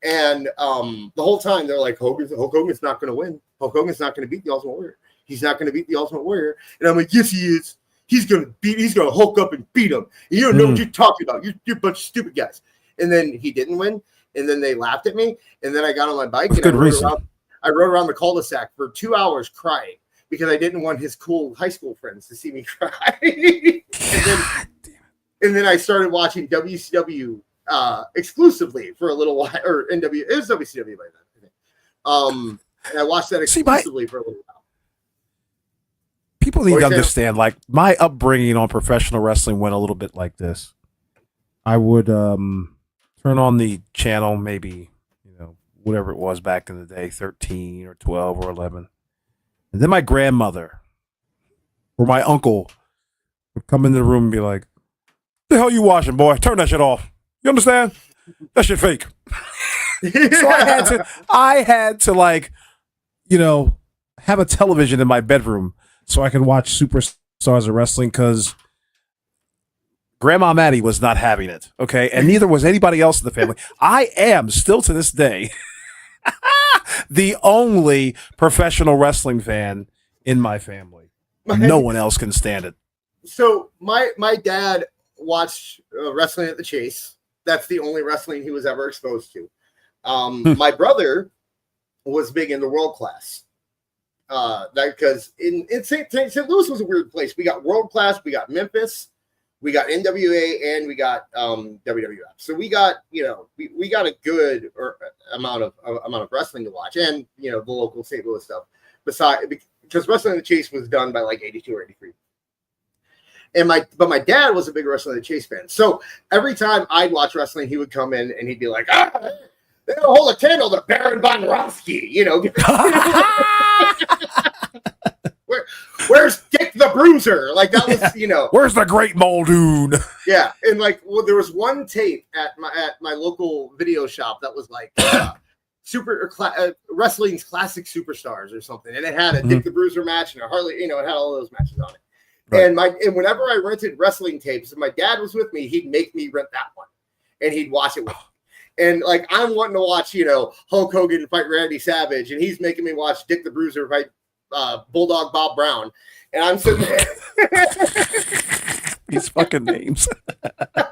And the whole time they're like, Hulk Hogan's not going to win. Hulk Hogan's not going to beat the Ultimate Warrior. He's not going to beat the Ultimate Warrior. And I'm like, yes, he is. He's going to Hulk up and beat him. And you don't know what you're talking about. You're a bunch of stupid guys. And then he didn't win. And then they laughed at me. And then I got on my bike and I rode around the cul-de-sac for 2 hours crying because I didn't want his cool high school friends to see me cry. and then I started watching WCW exclusively for a little while, or NW. It was WCW by then, I think. And I watched that exclusively for a little while. People need to understand, like, my upbringing on professional wrestling went a little bit like this. I would turn on the channel maybe, whatever it was back in the day, 13 or 12 or 11. And then my grandmother or my uncle would come into the room and be like, "The hell you watching, boy? Turn that shit off. You understand? That shit fake." So I had to like, have a television in my bedroom so I can watch Superstars of Wrestling because Grandma Maddie was not having it. Okay. And neither was anybody else in the family. I am still to this day the only professional wrestling fan in my family. No one else can stand it. So my dad watched wrestling at the Chase. That's the only wrestling he was ever exposed to. My brother was big into World Class. Because in St. Louis was a weird place. We got World Class, we got Memphis, we got NWA, and we got WWF. So we got we got a good amount of wrestling to watch, and the local St. Louis stuff. Because wrestling at the Chase was done by like 82 or 83. But my dad was a big Wrestling at the Chase fan. So every time I'd watch wrestling, he would come in and he'd be like, they don't hold a candle to Baron Von Rothsky, Where's Dick the Bruiser? Like that was, Where's the Great Muldoon? Yeah, and there was one tape at my local video shop that was like wrestling's classic superstars or something, and it had a Dick the Bruiser match and a Harley, it had all those matches on it. Right. And whenever I rented wrestling tapes, if my dad was with me, he'd make me rent that one, and he'd watch it with me. And like I'm wanting to watch, Hulk Hogan fight Randy Savage, and he's making me watch Dick the Bruiser fight Bulldog Bob Brown, and I'm sitting there. These fucking names. And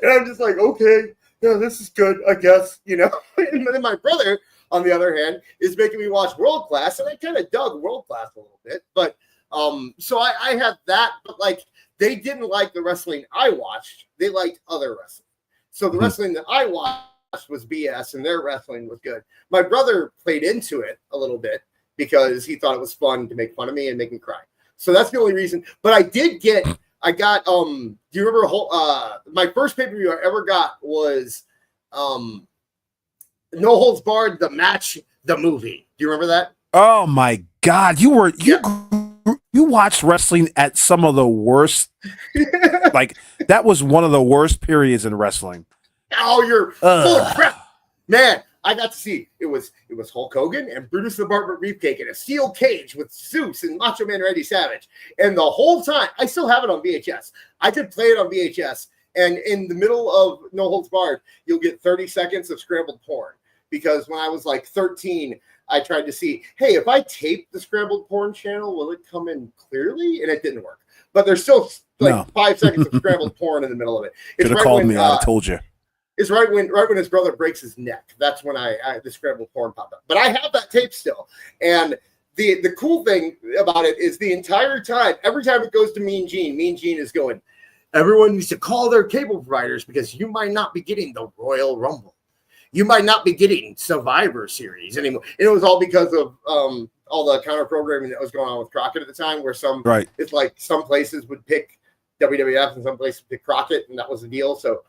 I'm just like, okay, this is good, I guess, And then my brother, on the other hand, is making me watch World Class, and I kind of dug World Class a little bit, but so I had that, but like they didn't like the wrestling I watched; they liked other wrestling. So the wrestling that I watched was BS, and their wrestling was good. My brother played into it a little bit because he thought it was fun to make fun of me and make me cry. So that's the only reason. But I got. Do you remember my first pay-per-view I ever got was No Holds Barred, the match, the movie. Do you remember that? Oh my God, you watched wrestling at some of the worst. Like that was one of the worst periods in wrestling. Oh, you're full of crap, man! I got to see it was Hulk Hogan and Brutus the Barber Beefcake in a steel cage with Zeus and Macho Man Randy Savage, and the whole time I still have it on VHS. I could play it on VHS, and in the middle of No Holds Barred, you'll get 30 seconds of scrambled porn because when I was like 13. I tried to see, hey, if I tape the scrambled porn channel, will it come in clearly? And it didn't work. But there's still 5 seconds of scrambled porn in the middle of it. Should have called me. I'd have told you. It's right when his brother breaks his neck. That's when the scrambled porn popped up. But I have that tape still. And the cool thing about it is the entire time, every time it goes to Mean Gene is going, everyone needs to call their cable providers because you might not be getting the Royal Rumble. You might not be getting Survivor Series anymore. And it was all because of all the counter programming that was going on with Crockett at the time, where it's like some places would pick WWF and some places pick Crockett, and that was the deal. So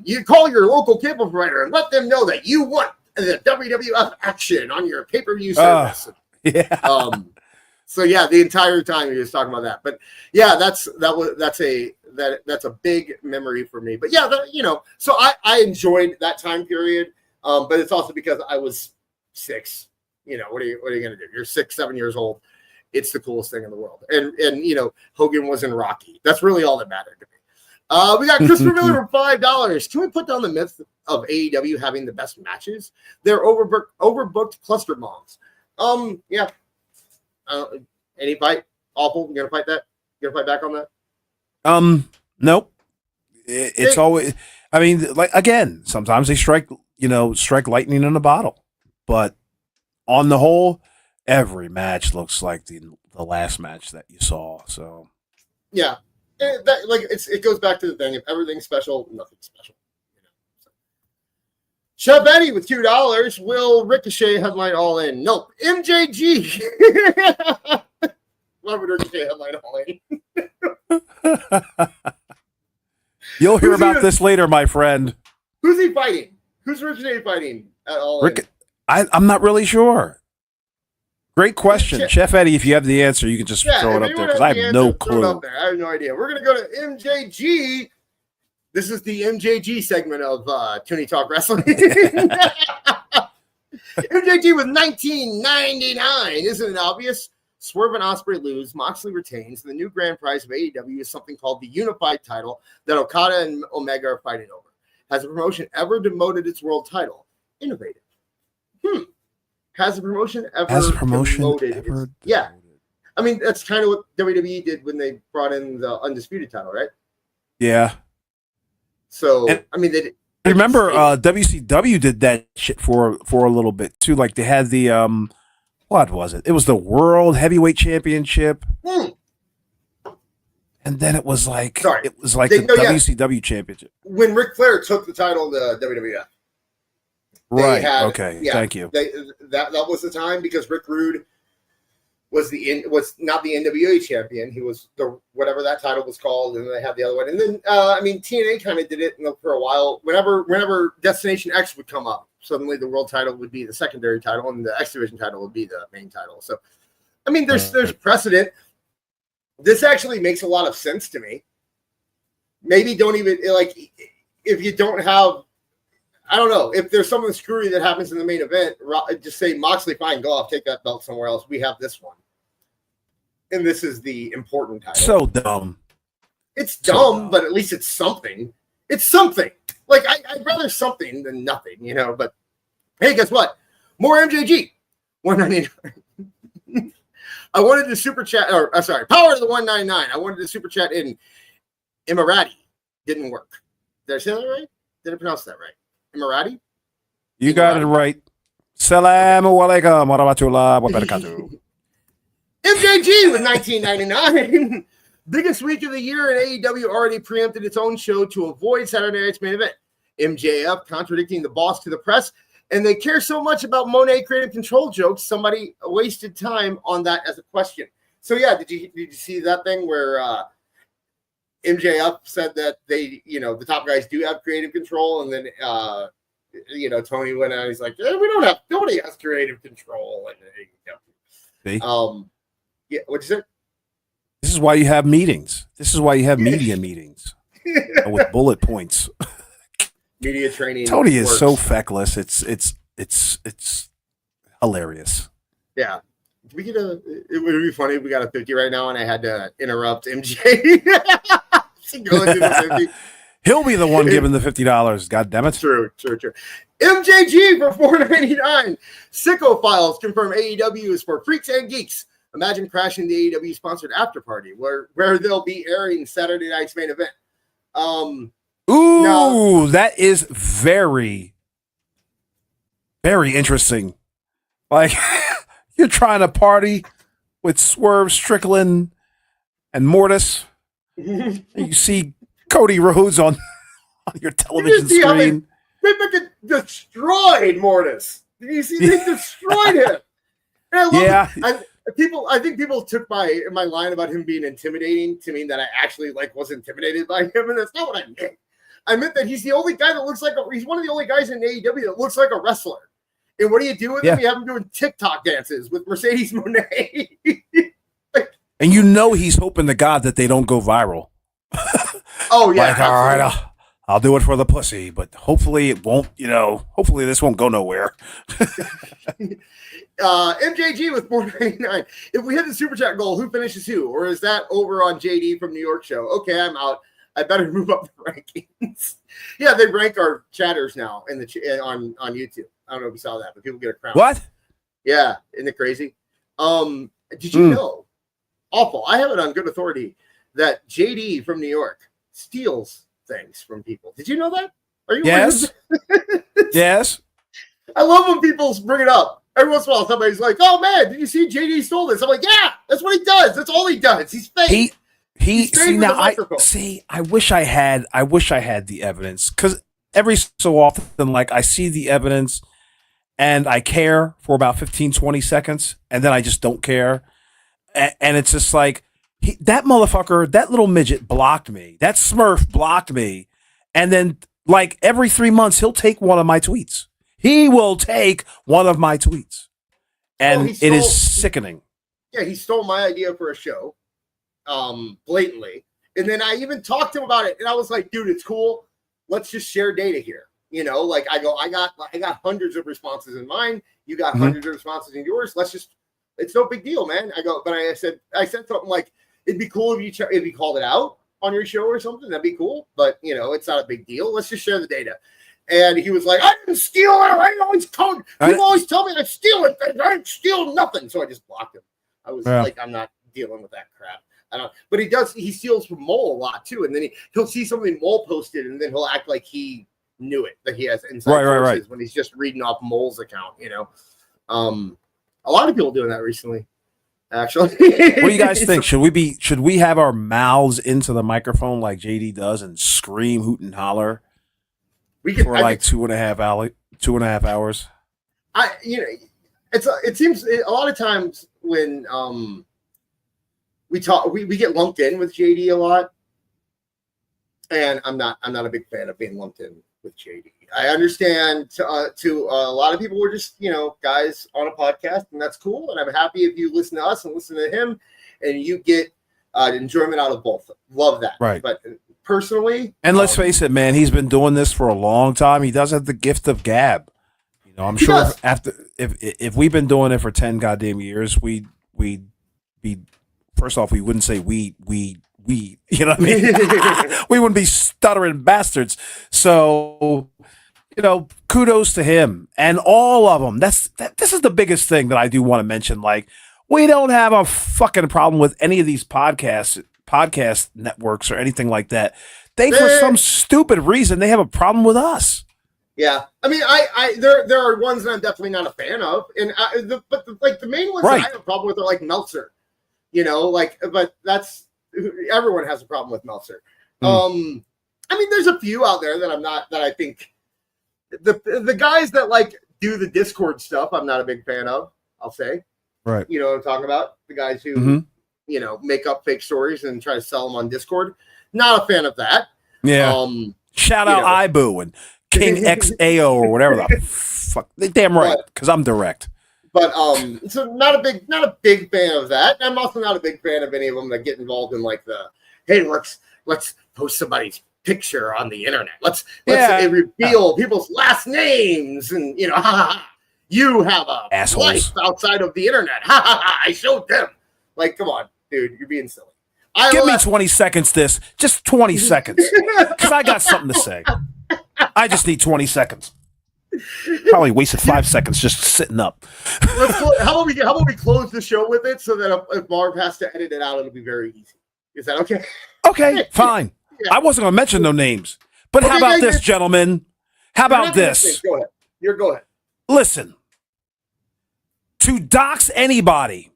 you call your local cable provider and let them know that you want the WWF action on your pay-per-view service. Yeah. So yeah, the entire time he was talking about that. But yeah, that's a big memory for me. But yeah, so I enjoyed that time period. But it's also because I was 6. What are you going to do? You're 6, 7 years old. It's the coolest thing in the world. And Hogan was in Rocky. That's really all that mattered to me. We got Christopher Miller for $5. Can we put down the myth of AEW having the best matches? They're overbooked cluster bombs. Yeah. Any fight? Awful. You gonna fight that? You gonna fight back on that? Nope. It's always. I mean, like again, sometimes they strike lightning in a bottle, but on the whole, every match looks like the last match that you saw. So yeah, it goes back to the thing: if everything's special, nothing's special. Chef Eddie with $2. Will Ricochet headline All In? Nope. MJG. Why would Ricochet headline All In? You'll hear about this later, my friend. Who's he fighting? Who's Ricochet fighting at All In? Rick, I'm not really sure. Great question. Chef Eddie, if you have the answer, you can just throw it up there because I have no clue. I have no idea. We're going to go to MJG. This is the MJG segment of Toonie Talk Wrestling. MJG with 1999. Isn't it obvious? Swerve and Ospreay lose. Moxley retains. The new grand prize of AEW is something called the Unified title that Okada and Omega are fighting over. Has the promotion ever demoted its world title? Innovative. Has the promotion ever demoted? Yeah. I mean, that's kind of what WWE did when they brought in the Undisputed title, right? Yeah. So, and, I mean, they remember WCW did that shit for a little bit too. Like they had the what was it? It was the World Heavyweight Championship. And then it was like the WCW Championship. When Ric Flair took the title to WWF. Right. Thank you. That was the time because Rick Rude was not the NWA champion. He was the whatever that title was called, and they had the other one. And then TNA kind of did it for a while. Whenever Destination X would come up, suddenly the world title would be the secondary title, and the X Division title would be the main title. So, I mean, there's precedent. This actually makes a lot of sense to me. Maybe don't even if you don't have. I don't know. If there's something screwy that happens in the main event, just say, Moxley, fine, go off, take that belt somewhere else. We have this one. And this is the important title. So dumb. It's dumb, but at least it's something. It's something. Like, I'd rather something than nothing, but hey, guess what? More MJG. 199. I wanted to super chat, power to the 199. I wanted to super chat in Emirati. Didn't work. Did I say that right? Did I pronounce that right? Emirati? You got it right. Salamu alaikum wa rahmatullah wa barakatuh. MJG with 1999. Biggest week of the year, and AEW already preempted its own show to avoid Saturday night's main event. MJF contradicting the boss to the press, and they care so much about Monet creative control jokes, somebody wasted time on that as a question. So yeah, did you see that thing where MJF said that they, the top guys do have creative control, and then Tony went out. He's like, nobody has creative control. And yeah, what'd you say? This is why you have meetings. This is why you have media meetings with bullet points. Media training. Tony is so feckless. It's hilarious. Yeah. It would be funny if we got a 50 right now and I had to interrupt MJ. He'll be the one giving the $50. God damn it. True. MJG for $4.99. Sicko Files confirm AEW is for freaks and geeks. Imagine crashing the AEW sponsored after party where they'll be airing Saturday night's main event. That is very, very interesting. Like you're trying to party with Swerve, Strickland, and Mortis. You see Cody Rhodes on your television screen. They destroyed Mortis. Did you see? They destroyed him. And I love I think people took my line about him being intimidating to mean that I actually was intimidated by him, and that's not what I meant. I meant that he's the only guy that looks like he's one of the only guys in AEW that looks like a wrestler. And what do you do with him? You have him doing TikTok dances with Mercedes Moné. And he's hoping to God that they don't go viral. Oh yeah. All right, I'll do it for the pussy, but hopefully it won't, hopefully this won't go nowhere. MJG with $4.99. If we hit the super chat goal, who finishes who? Or is that over on JD from New York show? Okay, I'm out. I better move up the rankings. Yeah, they rank our chatters now in the on YouTube. I don't know if you saw that, but people get a crown. What? Yeah, isn't it crazy? Did you know? Awful. I have it on good authority that JD from New York steals things from people. Did you know that? Are you? Yes. Yes. I love when people bring it up. Every once in a while, somebody's like, "Oh man, did you see JD stole this?" I'm like, "Yeah, that's what he does. That's all he does. He's fake." I wish I had the evidence, because every so often, I see the evidence and I care for about 15, 20 seconds, and then I just don't care. And it's just like, that motherfucker, that little midget blocked me. That Smurf blocked me. And then Like every 3 months, he'll take one of my tweets. He will take one of my tweets. And it is sickening. Yeah, he stole my idea for a show, blatantly. And then I even talked to him about it. And I was like, dude, it's cool. Let's just share data here. You know, like I got hundreds of responses in mine. You got hundreds of responses in yours. It's no big deal, man. But I said something like, it'd be cool if you called it out on your show or something. That'd be cool. But, you know, it's not a big deal. Let's just share the data. And he was like, I didn't steal it. People always tell me I steal it. I didn't steal nothing. So I just blocked him. I was like, I'm not dealing with that crap. But he steals from Mole a lot too. And then he'll see something Mole posted and then he'll act like he knew it, that he has inside sources when he's just reading off Mole's account, you know. A lot of people doing that recently, actually. What do you guys think? Should we have our mouths into the microphone like JD does and scream, hoot, and holler for like 2.5 hours? It seems a lot of times when we talk, we get lumped in with JD a lot, and I'm not a big fan of being lumped in with JD. I understand to a lot of people, we're just, you know, guys on a podcast, and that's cool. And I'm happy if you listen to us and listen to him, and you get enjoyment out of both. Love that. Right. But personally, and let's face it, man, he's been doing this for a long time. He does have the gift of gab. You know, I'm sure if we've been doing it for 10 goddamn years, we'd be, first off, we wouldn't say we, you know what I mean? We wouldn't be stuttering bastards. So, you know, kudos to him and all of them. This is the biggest thing that I do want to mention. Like, we don't have a fucking problem with any of these podcast networks or anything like that. For some stupid reason, they have a problem with us. Yeah, I mean, there are ones that I'm definitely not a fan of, and but the main ones that I have a problem with are like Meltzer, you know, like, but everyone has a problem with Meltzer. I mean, there's a few out there that I think the guys that like do the Discord stuff, I'm not a big fan of. I'll say, right? You know what I'm talking about? The guys who you know, make up fake stories and try to sell them on Discord. Not a fan of that. Yeah. Shout out Ibu and King XAO or whatever the fuck. They damn right, because I'm direct. But so not a big fan of that. I'm also not a big fan of any of them that get involved in like hey, let's post somebody's picture on the internet. Let's reveal people's last names, and you know, you have a life outside of the internet. I showed them. Like, come on, dude, you're being silly. Give me 20 seconds, just 20 seconds, because I got something to say. I just need 20 seconds. Probably wasted 5 seconds just sitting up. How about we close the show with it so that if Marv has to edit it out, it'll be very easy. Is that okay? Okay, fine. Yeah. I wasn't going to mention no names, but how about this, gentlemen? How about this? Go ahead. Go ahead. Listen, to dox anybody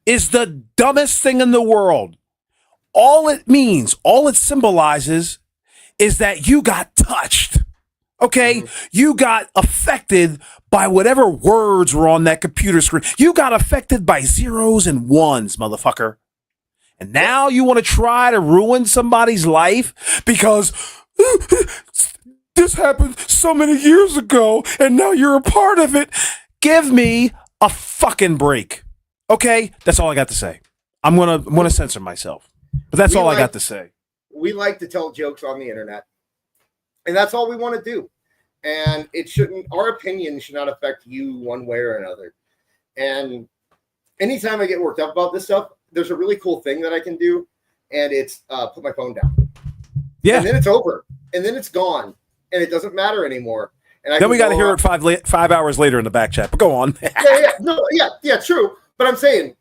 is the dumbest thing in the world. All it means, all it symbolizes is that you got touched. Okay? You got affected by whatever words were on that computer screen. You got affected by zeros and ones, motherfucker. And now you want to try to ruin somebody's life because this happened so many years ago and now you're a part of it. Give me a fucking break. Okay? That's all I got to say. I'm gonna censor myself. But that's all I got to say. We like to tell jokes on the internet. And that's all we want to do. And our opinion should not affect you one way or another. And anytime I get worked up about this stuff, there's a really cool thing that I can do. And it's put my phone down. Yeah. And then it's over. And then it's gone. And it doesn't matter anymore. And then we got to hear it 5 hours later in the back chat. But go on. Yeah, true. But I'm saying,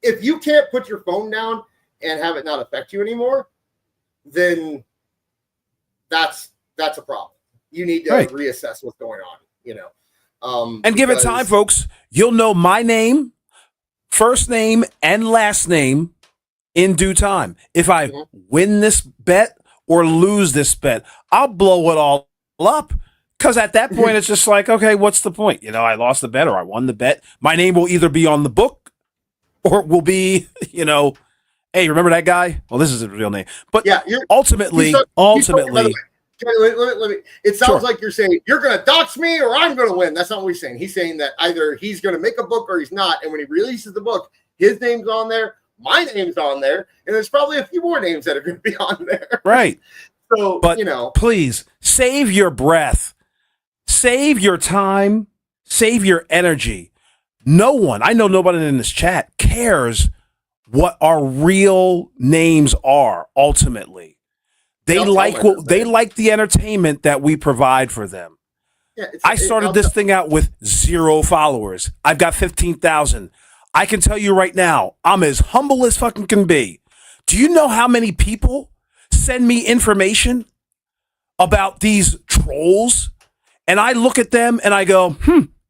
if you can't put your phone down and have it not affect you anymore, then that's a problem. You need to reassess what's going on, you know. And give it time, folks. You'll know my name, first name, and last name in due time. If I win this bet or lose this bet, I'll blow it all up. Because at that point, it's just like, okay, what's the point? You know, I lost the bet or I won the bet. My name will either be on the book or it will be, you know, hey, remember that guy? Well, this is his real name. But ultimately, Let me. It sounds Sure. like you're saying you're going to dox me or I'm going to win. That's not what he's saying. He's saying that either he's going to make a book or he's not. And when he releases the book, his name's on there, my name's on there, and there's probably a few more names that are going to be on there. Right. So, But please save your breath, save your time, save your energy. No one, I know nobody in this chat cares what our real names are ultimately. They like the entertainment that we provide for them. Yeah, I started this thing out with 0 followers. I've got 15,000. I can tell you right now, I'm as humble as fucking can be. Do you know how many people send me information about these trolls? And I look at them and I go,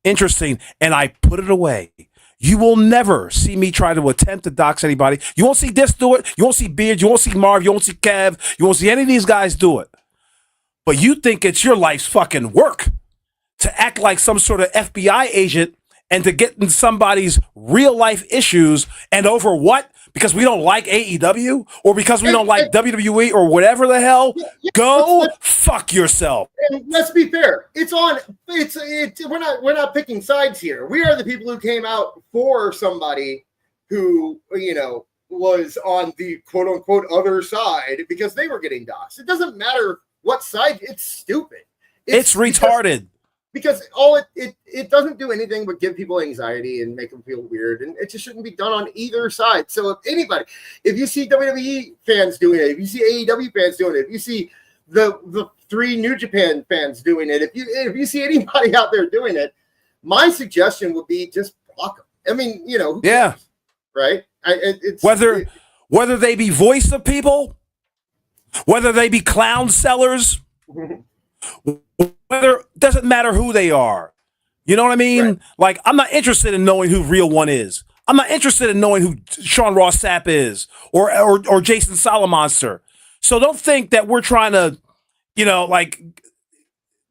interesting. And I put it away. You will never see me try to attempt to dox anybody. You won't see this do it. You won't see Beard. You won't see Marv. You won't see Kev. You won't see any of these guys do it. But you think it's your life's fucking work to act like some sort of FBI agent and to get in somebody's real life issues, and over what? Because we don't like AEW or because we don't like WWE or whatever the hell? Go fuck yourself. And let's be fair. We're not picking sides here. We are the people who came out for somebody who, was on the quote unquote other side because they were getting doxxed. It doesn't matter what side. It's stupid. It's retarded. Because it doesn't do anything but give people anxiety and make them feel weird, and it just shouldn't be done on either side. So if you see WWE fans doing it, if you see AEW fans doing it, if you see the 3 New Japan fans doing it, if you see anybody out there doing it, my suggestion would be just block them. I mean, who cares, right? Whether they be voice of people, whether they be clown sellers. Whether doesn't matter who they are. You know what I mean? Right. Like, I'm not interested in knowing who Real One is. I'm not interested in knowing who Sean Ross Sapp is or Jason Solomonster. So don't think that we're trying to,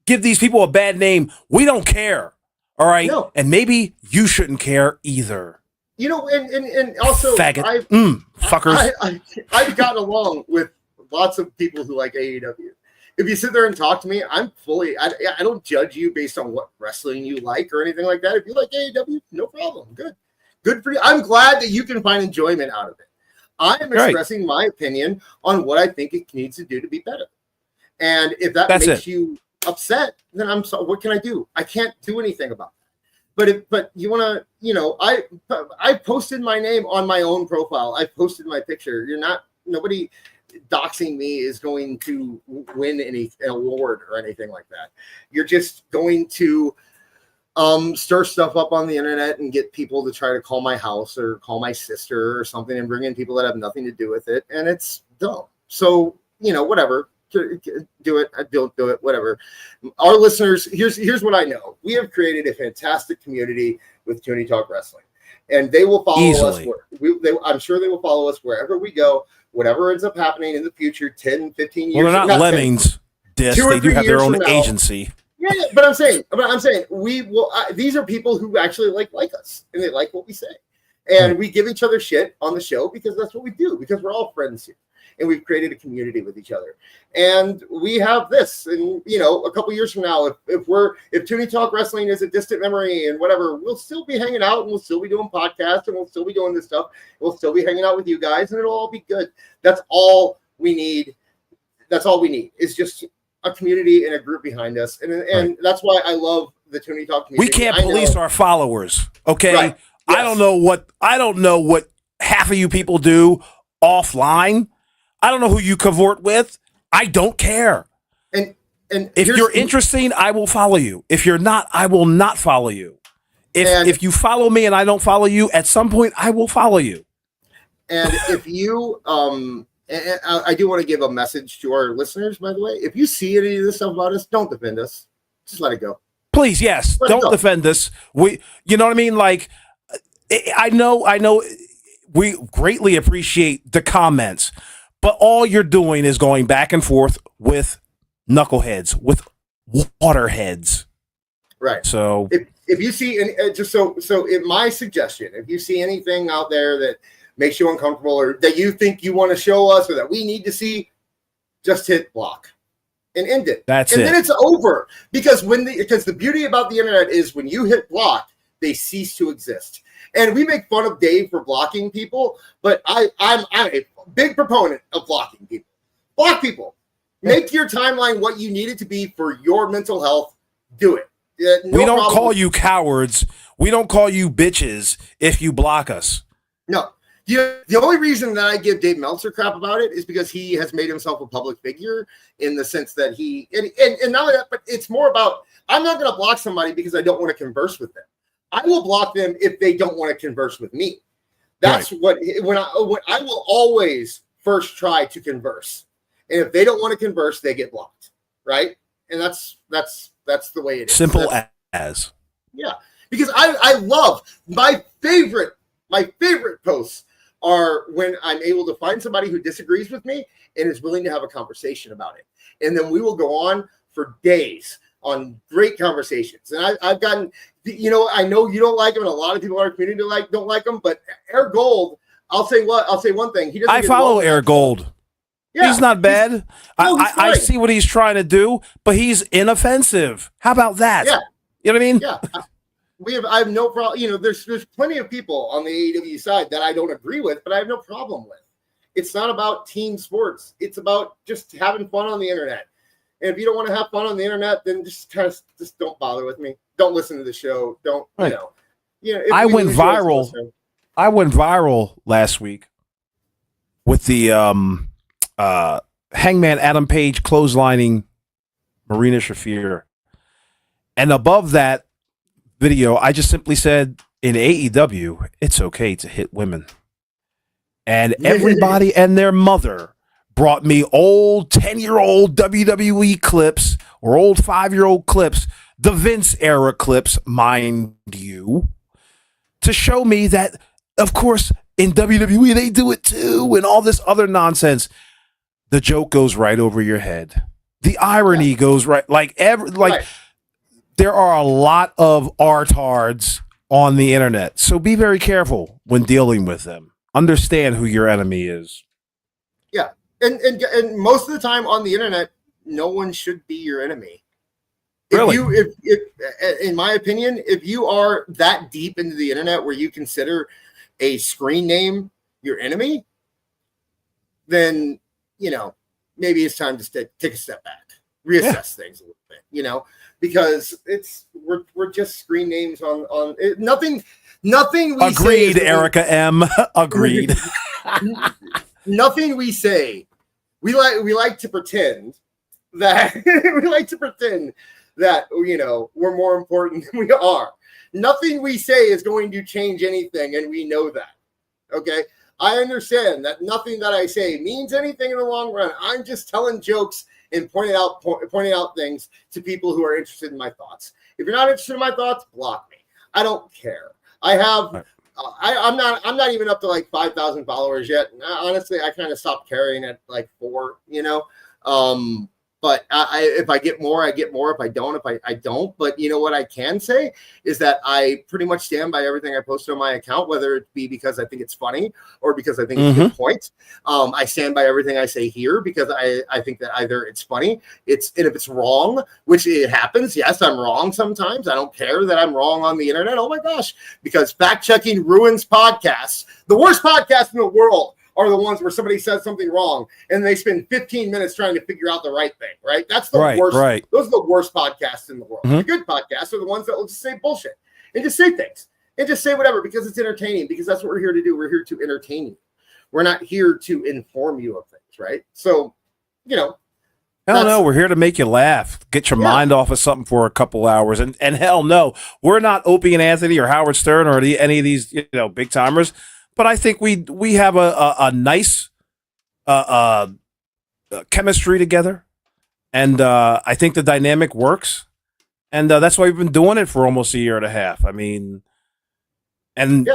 give these people a bad name. We don't care. All right. No. And maybe you shouldn't care either. And also faggot. Fuckers. I've gotten along with lots of people who like AEW. If you sit there and talk to me, I don't judge you based on what wrestling you like or anything like that. If you like AEW, no problem. Good for you. I'm glad that you can find enjoyment out of it. I am expressing my opinion on what I think it needs to do to be better. And if that makes you upset, then I'm sorry. What can I do? I can't do anything about that. But you want to, I posted my name on my own profile. I posted my picture. Nobody doxing me is going to win an award or anything like that. You're just going to stir stuff up on the internet and get people to try to call my house or call my sister or something and bring in people that have nothing to do with it. And it's dumb. So, whatever. Do it. Don't do it. Whatever. Our listeners, here's what I know. We have created a fantastic community with Toonie Talk Wrestling. And they will follow us. I'm sure they will follow us wherever we go. Whatever ends up happening in the future, 10, 15 years. Well, they're not lemmings, Dis. They do have their own agency. Yeah, but I'm saying we will. These are people who actually like us, and they like what we say, and we give each other shit on the show because that's what we do. Because we're all friends here, and we've created a community with each other, and we have this. And a couple years from now, if Toonie Talk Wrestling is a distant memory and whatever, we'll still be hanging out and we'll still be doing podcasts and we'll still be doing this stuff. We'll still be hanging out with you guys, and it'll all be good. That's all we need. That's all we need is just a community and a group behind us, and that's why I love the Toonie Talk community. We can't police our followers, okay? Right. Yes. I don't know what half of you people do offline. I don't know who you cavort with. I don't care. And if you're interesting, I will follow you. If you're not, I will not follow you. If you follow me and I don't follow you, at some point I will follow you. And if you and I do want to give a message to our listeners, by the way. If you see any of this stuff about us, don't defend us. Just let it go. Please, yes. Don't defend us. You know what I mean? Like, I know we greatly appreciate the comments, but all you're doing is going back and forth with knuckleheads, with waterheads. Right. So if you see my suggestion, if you see anything out there that makes you uncomfortable or that you think you want to show us or that we need to see, just hit block. and end it. That's and it. then it's over. Because because the beauty about the internet is when you hit block, they cease to exist. And we make fun of Dave for blocking people, but I'm a big proponent of blocking people. Block people. Make your timeline what you need it to be for your mental health. Do it. We don't call you cowards. We don't call you bitches if you block us. No. The only reason that I give Dave Meltzer crap about it is because he has made himself a public figure in the sense that he and not only that, but it's more about I'm not going to block somebody because I don't want to converse with them. I will block them if they don't want to converse with me. That's right. When I will always first try to converse, and if they don't want to converse, they get blocked, right? And that's the way it is. Simple as. Yeah, because I love my favorite posts are when I'm able to find somebody who disagrees with me and is willing to have a conversation about it, and then we will go on for days on great conversations. And I've gotten, I know you don't like him, and a lot of people in our community don't like him, but Air Gold, I'll say one thing. I follow Air Gold. Yeah, he's not bad. I see what he's trying to do, but he's inoffensive. How about that? Yeah. You know what I mean? Yeah. I have no problem. There's plenty of people on the AEW side that I don't agree with, but I have no problem with. It's not about team sports. It's about just having fun on the internet. And if you don't want to have fun on the internet, then just don't bother with me. Don't listen to the show. Don't, right. I went viral. I went viral last week with the Hangman Adam Page clotheslining Marina Shafir. And above that video, I just simply said, in AEW, it's okay to hit women. And everybody and their mother brought me old 10-year-old WWE clips or old 5-year-old clips, the Vince era clips, mind you, to show me that, of course, in WWE, they do it too, and all this other nonsense. The joke goes right over your head. The irony goes right. Right. There are a lot of artards on the internet, so be very careful when dealing with them. Understand who your enemy is. Yeah. And most of the time on the internet, no one should be your enemy. Really? If in my opinion, if you are that deep into the internet where you consider a screen name your enemy, then, maybe it's time to take a step back, reassess things a little bit, because we're just screen names on nothing. Nothing we agreed, say Erica M. Agreed. Nothing we say. We like to pretend that we're more important than we are. Nothing we say is going to change anything, and we know that. Okay, I understand that nothing that I say means anything in the long run. I'm just telling jokes and pointing out things to people who are interested in my thoughts. If you're not interested in my thoughts, block me. I don't care. I have. I'm not even up to like 5,000 followers yet. Honestly, I kind of stopped carrying at like 4. But if I get more, I get more. If I don't, I don't. But what I can say is that I pretty much stand by everything I post on my account, whether it be because I think it's funny or because I think it's a good point. I stand by everything I say here because I think that either it's funny, and if it's wrong, which it happens, yes, I'm wrong sometimes. I don't care that I'm wrong on the internet. Oh my gosh, because fact checking ruins podcasts. The worst podcast in the world are the ones where somebody says something wrong and they spend 15 minutes trying to figure out the right thing, right? That's the worst. Right. Those are the worst podcasts in the world. The good podcasts are the ones that will just say bullshit and just say things and just say whatever because it's entertaining, because that's what we're here to do. We're here to entertain you. We're not here to inform you of things, right? So, hell no, we're here to make you laugh, get your mind off of something for a couple hours. And hell no, we're not Opie and Anthony or Howard Stern or any of these, big timers. But I think we have a nice chemistry together, and I think the dynamic works, and that's why we've been doing it for almost a year and a half. I mean, and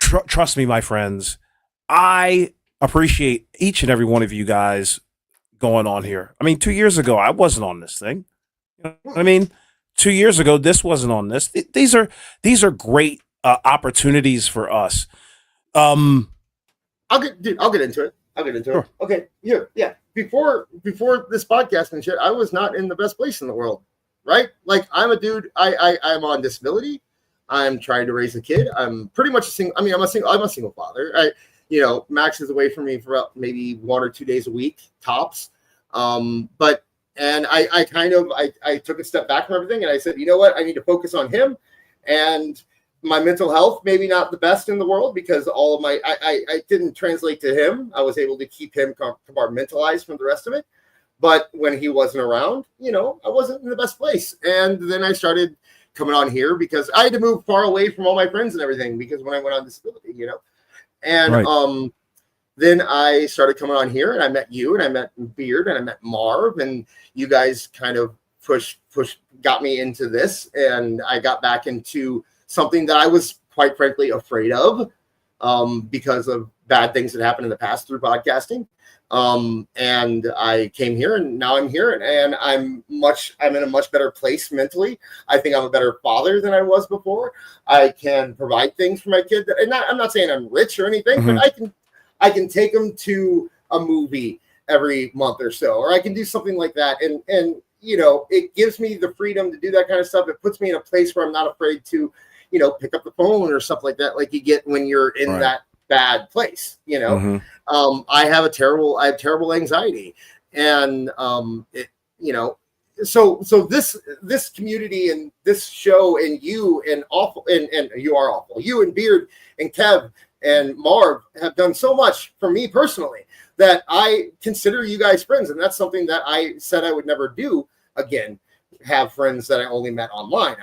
trust me, my friends, I appreciate each and every one of you guys going on here. I mean, 2 years ago, I wasn't on this thing. You know what I mean, 2 years ago, this wasn't on this. These are great opportunities for us. I'll get into it. I'll get into Sure. it. Okay, yeah. Before this podcast and shit, I was not in the best place in the world, right? Like I'm a dude. I'm on disability. I'm trying to raise a kid. I'm pretty much a single. I mean, I'm a single father. Max is away from me for about maybe 1 or 2 days a week tops. But I took a step back from everything and I said, you know what? I need to focus on him and my mental health, maybe not the best in the world because all of I didn't translate to him. I was able to keep him compartmentalized from the rest of it. But when he wasn't around, I wasn't in the best place. And then I started coming on here because I had to move far away from all my friends and everything because when I went on disability, and right. Then I started coming on here and I met you and I met Beard and I met Marv and you guys kind of got me into this and I got back into something that I was quite frankly afraid of because of bad things that happened in the past through podcasting. And I came here and now I'm here and I'm in a much better place mentally. I think I'm a better father than I was before. I can provide things for my kid I'm not saying I'm rich or anything, mm-hmm. but I can take them to a movie every month or so, or I can do something like that. And it gives me the freedom to do that kind of stuff. It puts me in a place where I'm not afraid to, pick up the phone or stuff like that. Like you get when you're in right. that bad place, mm-hmm. I have terrible anxiety and, so this community and this show and you and you are awful, you and Beard and Kev and Marv have done so much for me personally that I consider you guys friends. And that's something that I said I would never do again, have friends that I only met online.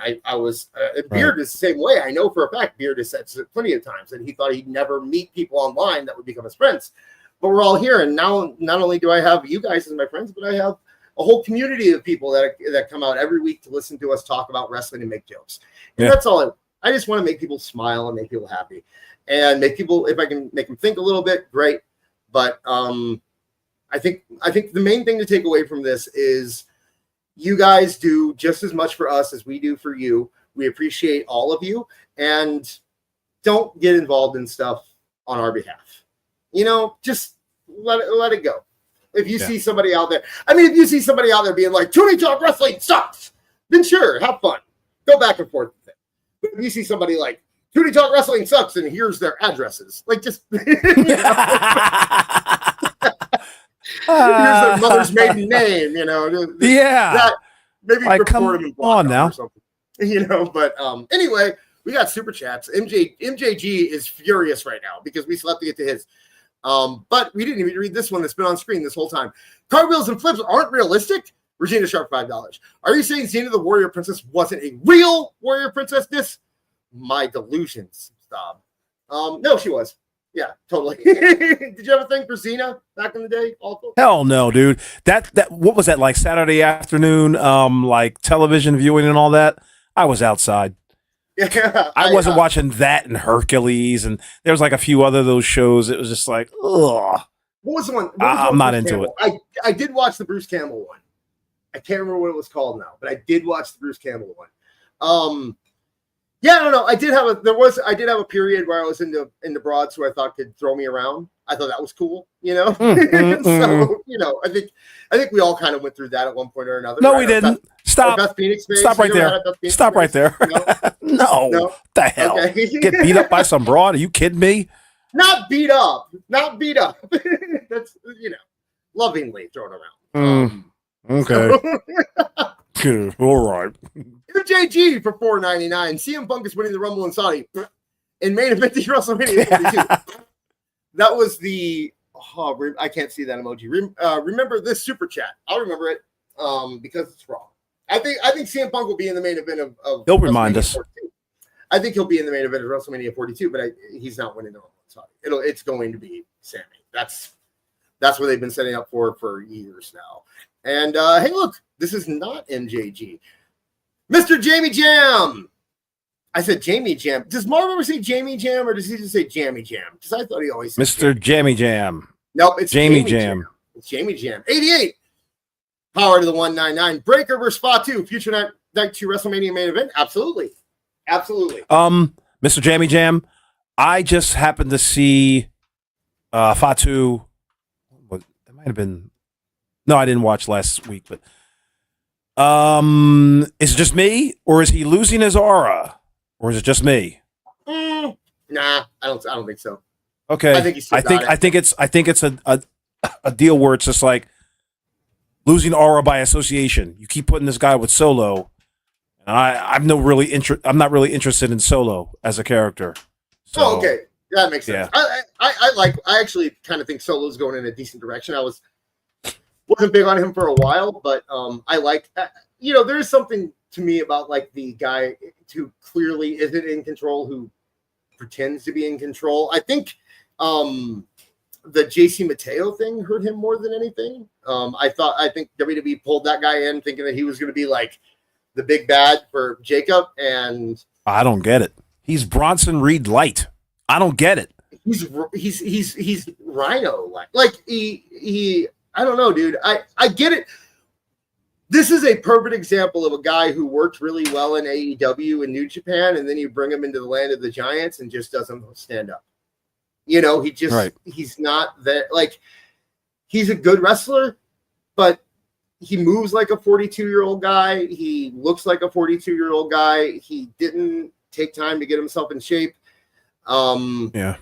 Beard is the same way. I know for a fact Beard has said plenty of times that he thought he'd never meet people online that would become his friends. But we're all here. And now not only do I have you guys as my friends, but I have a whole community of people that come out every week to listen to us talk about wrestling and make jokes. And that's all I just want to make people smile and make people happy. And make people, if I can make them think a little bit, great. But I think the main thing to take away from this is you guys do just as much for us as we do for you. We appreciate all of you, and don't get involved in stuff on our behalf. Just let it go. If you see somebody out there, if you see somebody out there being like, Toonie Talk Wrestling sucks, then sure, have fun. Go back and forth with it. But if you see somebody like, Toonie Talk Wrestling sucks, and here's their addresses. Like, just here's their mother's maiden name. Maybe like, come on now. Or something. But anyway, we got super chats. MJG is furious right now because we still have to get to his. But we didn't even read this one that's been on screen this whole time. Cartwheels and flips aren't realistic. Regina Sharp, $5. Are you saying Xena the Warrior Princess wasn't a real Warrior Princess? My delusions. Stop. No, she was. Yeah, totally. Did you have a thing for Xena back in the day? Awful. Hell no, dude. That what was that like Saturday afternoon? Like television viewing and all that. I was outside. Yeah, I wasn't watching that and Hercules, and there was like a few other of those shows. It was just like, ugh. What was the one? I'm not into it. I did watch the Bruce Campbell one. I can't remember what it was called now, but I did watch the Bruce Campbell one. Yeah, I don't know. I did have a period where I was into broads who I thought could throw me around. I thought that was cool, So, I think we all kind of went through that at one point or another. No, we didn't. Stop. Beth Phoenix phase. Stop right there. Stop right there. No. What the hell? Okay. Get beat up by some broad? Are you kidding me? Not beat up. That's, lovingly thrown around. Okay. All right. MJG for $4.99. CM Punk is winning the Rumble in Saudi in main event of WrestleMania 42. That was the I can't see that emoji. Remember this super chat. I'll remember it because it's wrong. I think CM Punk will be in the main event of he'll remind us. 42. I think he'll be in the main event of WrestleMania 42, but he's not winning the Rumble in Saudi. It's going to be Sammy. That's what they've been setting up for years now. And hey, look, this is not MJG. Mr. Jamie Jam. I said Jamie Jam. Does Marv ever say Jamie Jam or does he just say Jammy Jam? Because I thought he always said Mr. Jammy Jam. Nope, it's Jamie Jam. It's Jamie Jam. 88. Power to the 199. Breaker versus Fatu. Future night 2 WrestleMania main event. Absolutely. Mr. Jammy Jam. I just happened to see Fatu Might have been. No, I didn't watch last week, but is it just me, or is he losing his aura, or is it just me? Nah, I don't think so. Okay, I think he's still got it. I think it's a deal where it's just like losing aura by association. You keep putting this guy with Solo, and I'm not really interested in Solo as a character. So, Oh, okay, that makes sense. Yeah. I actually kind of think Solo's going in a decent direction. I wasn't big on him for a while, but I like, there's something to me about like the guy who clearly isn't in control, who pretends to be in control. I think the JC Mateo thing hurt him more than anything. I think WWE pulled that guy in thinking that he was going to be like the big bad for Jacob, and I don't get it. He's Bronson Reed light. I don't get it. He's Rhino like he I don't know, dude. I get it. This is a perfect example of a guy who worked really well in AEW and New Japan, and then you bring him into the land of the giants and just doesn't stand up. He's not that, like, he's a good wrestler, but he moves like a 42-year-old guy. He looks like a 42-year-old guy. He didn't take time to get himself in shape. Yeah.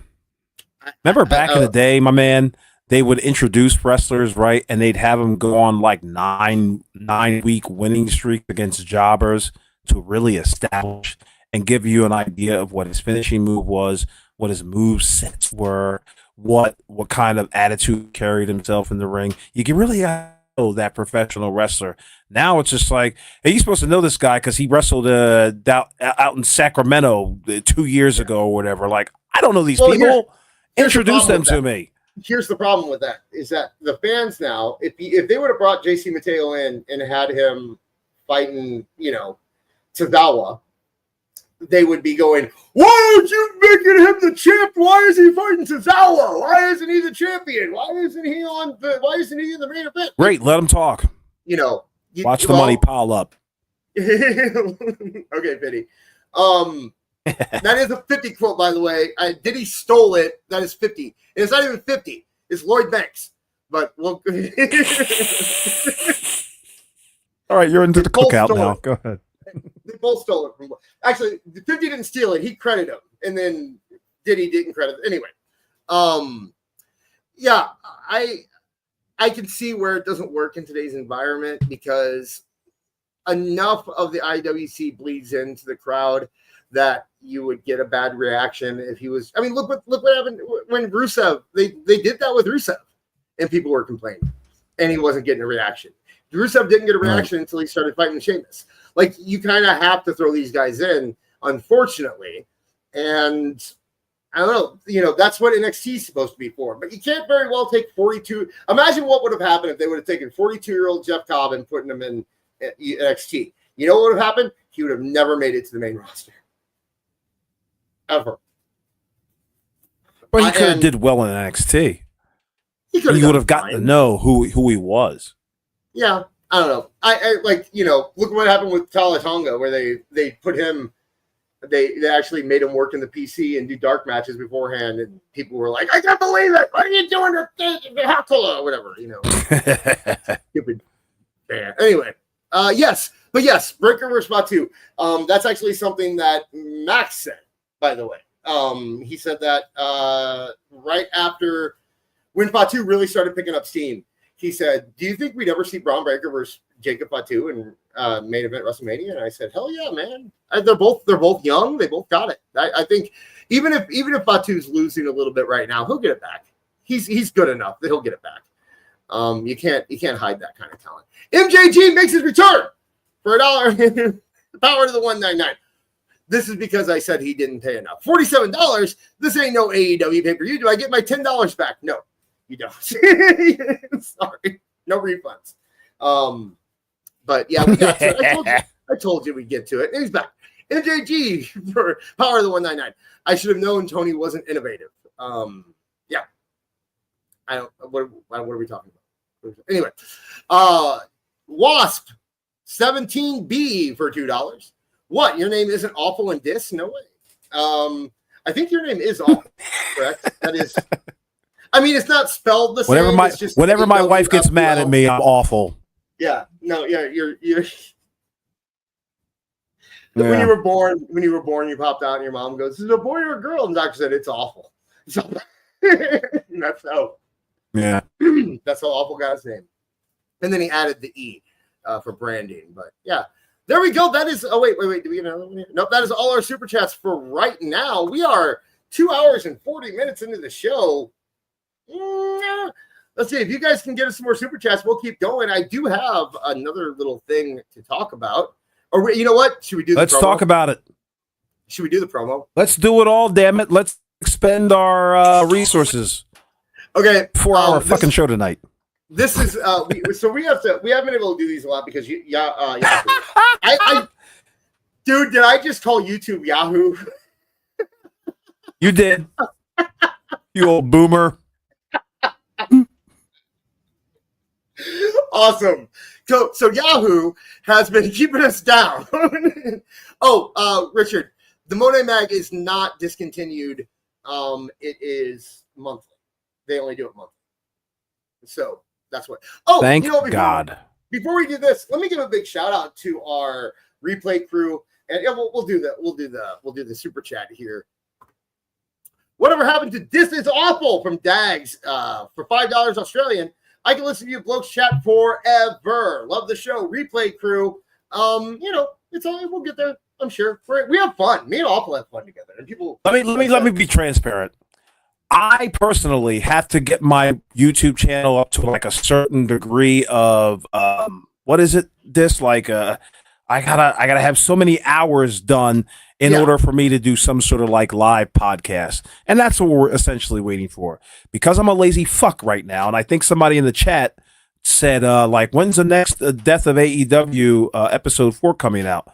Remember back in the day, my man, they would introduce wrestlers, right? And they'd have them go on like 9-week winning streak against jobbers to really establish and give you an idea of what his finishing move was, what his move sets were, what kind of attitude carried himself in the ring. You can really know that professional wrestler. Now it's just like, hey, you're supposed to know this guy because he wrestled out in Sacramento 2 years ago or whatever. Like, I don't know these people. Introduce them to me. Here's the problem with that, is that the fans now, if they would have brought JC Mateo in and had him fighting, Tozawa, they would be going, why aren't you making him the champ? Why is he fighting Tozawa? Why isn't he the champion? Why isn't he in the main event? Great, let him talk. Watch the money pile up. Okay, Vinny. That is a 50 quote, by the way. Diddy stole it. That is 50. And it's not even 50. It's Lloyd Banks. But we'll all right, you're into the cookout now. Go ahead. They both stole it from. Actually, 50 didn't steal it. He credited him, and then Diddy didn't credit. Anyway, yeah, I can see where it doesn't work in today's environment because enough of the IWC bleeds into the crowd that you would get a bad reaction if he was. I mean, look what happened when Rusev. They did that with Rusev, and people were complaining, and he wasn't getting a reaction. Rusev didn't get a reaction until he started fighting Sheamus. Like, you kind of have to throw these guys in, unfortunately, and I don't know. That's what NXT is supposed to be for. But you can't very well take 42. Imagine what would have happened if they would have taken 42-year-old Jeff Cobb and putting him in NXT. You know what would have happened? He would have never made it to the main roster. Ever. But he could have did well in NXT. You would have gotten to know who he was. Yeah, I don't know. I look what happened with Tala Tonga, where they put him. They actually made him work in the PC and do dark matches beforehand, and people were like, "I can't believe it! What are you doing to Hakula or whatever?" Stupid. Yeah. Anyway, yes, Breaker versus Batu. That's actually something that Max said, by the way. He said that right after when Batu really started picking up steam. He said, "Do you think we'd ever see Braun Breaker versus Jacob Fatu in main event WrestleMania?" And I said, "Hell yeah, man! They're both young. They both got it. I think even if Fatu's losing a little bit right now, he'll get it back. He's good enough that he'll get it back. You can't hide that kind of talent." MJG makes his return for $1. Power to the 199. This is because I said he didn't pay enough. $47. This ain't no AEW pay-per-view. Do I get my $10 back? No. You don't. Sorry, no refunds. But yeah, we got to it. I told you we'd get to it. And he's back. MJG for Power of the 199. I should have known Tony wasn't innovative. Yeah. I don't. What are we talking about? Anyway, Wasp 17B for $2. What? Your name isn't awful in this? No way. I think your name is awful. Correct. That is. I mean, it's not spelled the Whenever same. my It's just whenever my wife gets mad at me, I'm awful. Yeah. No. Yeah. You're. Yeah. When you were born, you popped out, and your mom goes, "Is it a boy or a girl?" And the doctor said, "It's awful." So that's how. Yeah. That's how awful got his name. And then he added the E for branding. But yeah, there we go. That is. Oh wait. Do we get another one? Nope. That is all our super chats for right now. We are 2 hours and 40 minutes into the show. Let's see if you guys can get us some more super chats. We'll keep going. I do have another little thing to talk about. Or you know what? Should we do? Let's talk about it. Should we do the promo? Let's do it all. Damn it! Let's expend our resources. Okay, 4 hour fucking show tonight. This is we haven't been able to do these a lot because Yahoo. Dude, did I just call YouTube Yahoo? You did. You old boomer. Awesome. So Yahoo has been keeping us down. Richard, the Monet Mag is not discontinued. It is monthly. They only do it monthly. So that's what. Oh, thank God. Before we do this, let me give a big shout out to our replay crew, and yeah, we'll do the super chat here. Whatever happened to "This Is Awful" from Dags for $5 Australian? I can listen to you blokes chat forever. Love the show. Replay crew. It's all we'll get there. I'm sure. We have fun. Me and Awful have fun together. And people let me be transparent. I personally have to get my YouTube channel up to like a certain degree of what is it? I gotta have so many hours done in order for me to do some sort of like live podcast. And that's what we're essentially waiting for. Because I'm a lazy fuck right now, and I think somebody in the chat said, when's the next Death of AEW episode 4 coming out?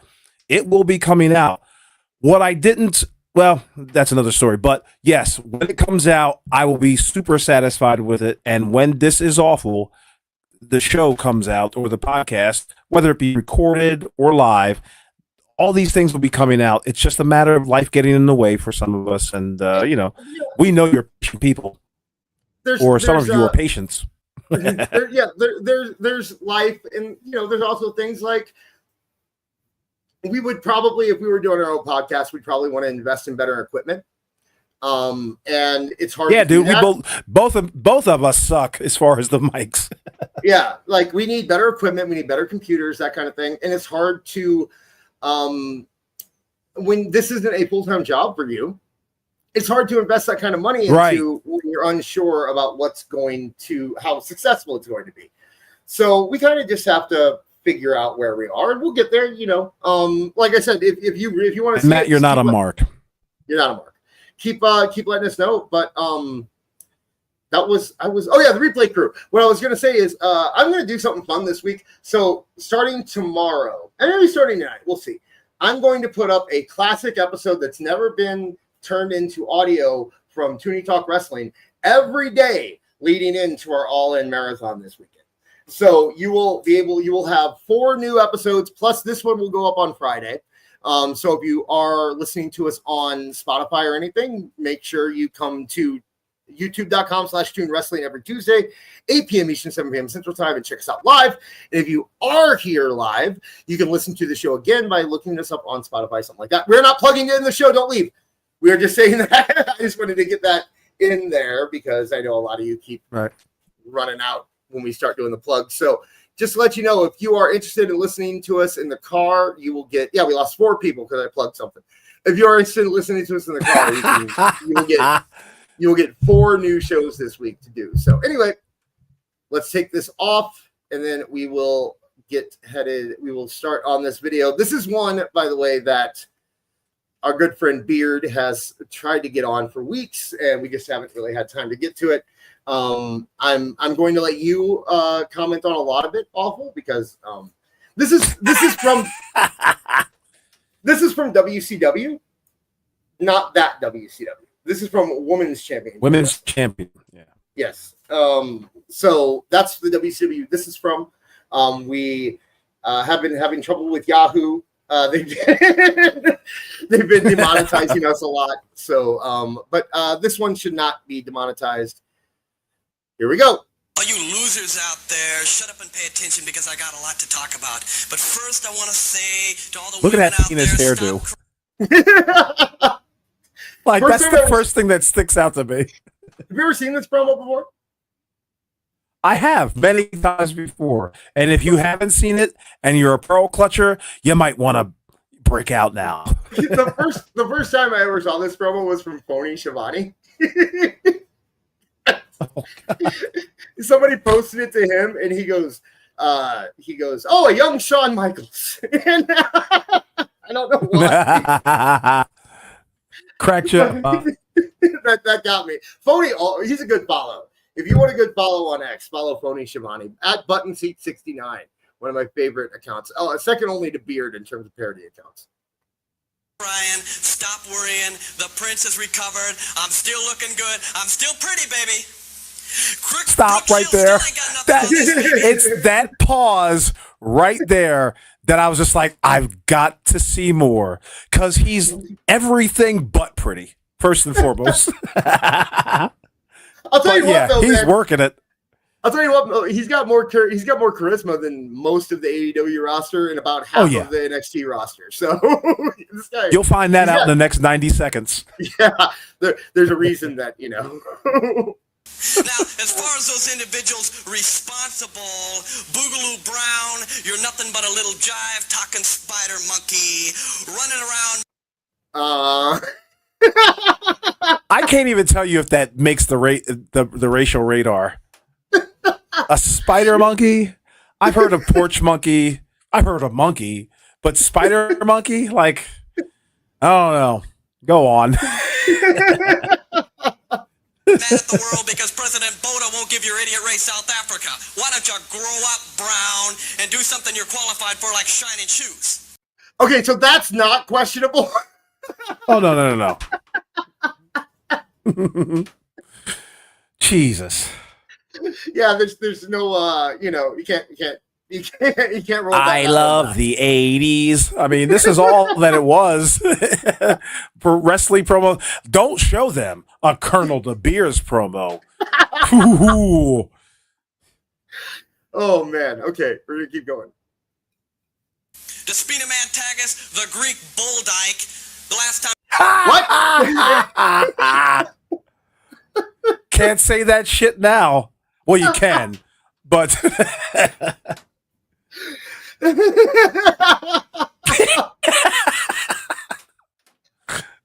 It will be coming out. Well, that's another story. But yes, when it comes out, I will be super satisfied with it. And when This Is Awful, the show comes out, or the podcast, whether it be recorded or live, all these things will be coming out. It's just a matter of life getting in the way for some of us. And, we know you're patient people. Some of you are patients. There's life. And, there's also things like we would probably, if we were doing our own podcast, we'd probably want to invest in better equipment. And it's hard. Yeah, dude, we both of us suck as far as the mics. Yeah, like we need better equipment, we need better computers, that kind of thing. And it's hard to when this isn't a full-time job for you, it's hard to invest that kind of money into when you're unsure about how successful it's going to be. So we kind of just have to figure out where we are, and we'll get there. Like I said, if you want to, Matt, you're not a mark. You're not a mark. Keep letting us know. But the replay crew. What I was going to say is I'm going to do something fun this week. So starting tomorrow, and maybe starting tonight, we'll see. I'm going to put up a classic episode that's never been turned into audio from Toonie Talk Wrestling every day leading into our All In marathon this weekend. So you will have 4 new episodes, plus this one will go up on Friday. So if you are listening to us on Spotify or anything, make sure you come to youtube.com/Toon Wrestling every Tuesday, 8 p.m. Eastern, 7 p.m. Central Time, and check us out live. And if you are here live, you can listen to the show again by looking us up on Spotify, something like that. We're not plugging in the show. Don't leave. We are just saying that. I just wanted to get that in there because I know a lot of you keep running out when we start doing the plugs. So just to let you know, if you are interested in listening to us in the car, you will get, we lost 4 people because I plugged something. If you are interested in listening to us in the car, you will get 4 new shows this week to do. So anyway, let's take this off and then we will get headed. We will start on this video. This is one, by the way, that our good friend Beard has tried to get on for weeks and we just haven't really had time to get to it. I'm going to let you comment on a lot of it, Awful, because this is from WCW, not that WCW. This is from Women's Champion. Women's Champion. Yeah. Yes. So that's the WCW this is from. We have been having trouble with Yahoo. They've been demonetizing us a lot. So, but this one should not be demonetized. Here we go. All you losers out there, shut up and pay attention because I got a lot to talk about. But first, I want to say to all the Look at women that out penis there, hairdo. stop Like, First that's thing the that- first thing that sticks out to me. Have you ever seen this promo before? I have many times before. And if you haven't seen it and you're a pearl clutcher, you might want to break out now. The first time I ever saw this promo was from Phony Shivani. Somebody posted it to him, and he goes, "Oh, a young Shawn Michaels." And I don't know why. Cracked you up. that got me. Phony, he's a good follow. If you want a good follow on X, follow Phony Shivani at Button Seat 69. One of my favorite accounts. Oh, second only to Beard in terms of parody accounts. Brian, stop worrying. The prince has recovered. I'm still looking good. I'm still pretty, baby. Stop right there. It's that pause right there that I was just like, I've got to see more, because he's everything but pretty, first and foremost. I'll tell you what, though, he's man. working it. I'll tell you what, he's got more charisma than most of the AEW roster and about half of the NXT roster. So this guy, you'll find that out in the next 90 seconds. Yeah, there's a reason that, Now, as far as those individuals responsible, Boogaloo Brown, you're nothing but a little jive talking spider monkey running around. I can't even tell you if that makes the racial radar. A spider monkey? I've heard of porch monkey. I've heard of monkey, but spider monkey? Like, I don't know. Go on. Mad at the world because President Boda won't give your idiot race South Africa. Why don't you grow up, Brown, and do something you're qualified for, like shining shoes? Okay, so that's not questionable. Oh, no. Jesus. Yeah, there's no you can't roll that I out. love the 80s. I mean, this is all that it was for wrestling promo. Don't show them a Colonel De Beers promo. Ooh. Oh man. Okay, we're gonna keep going. Despina Mantagus, the Greek bull dyke. The last time. What? Can't say that shit now. Well, you can, but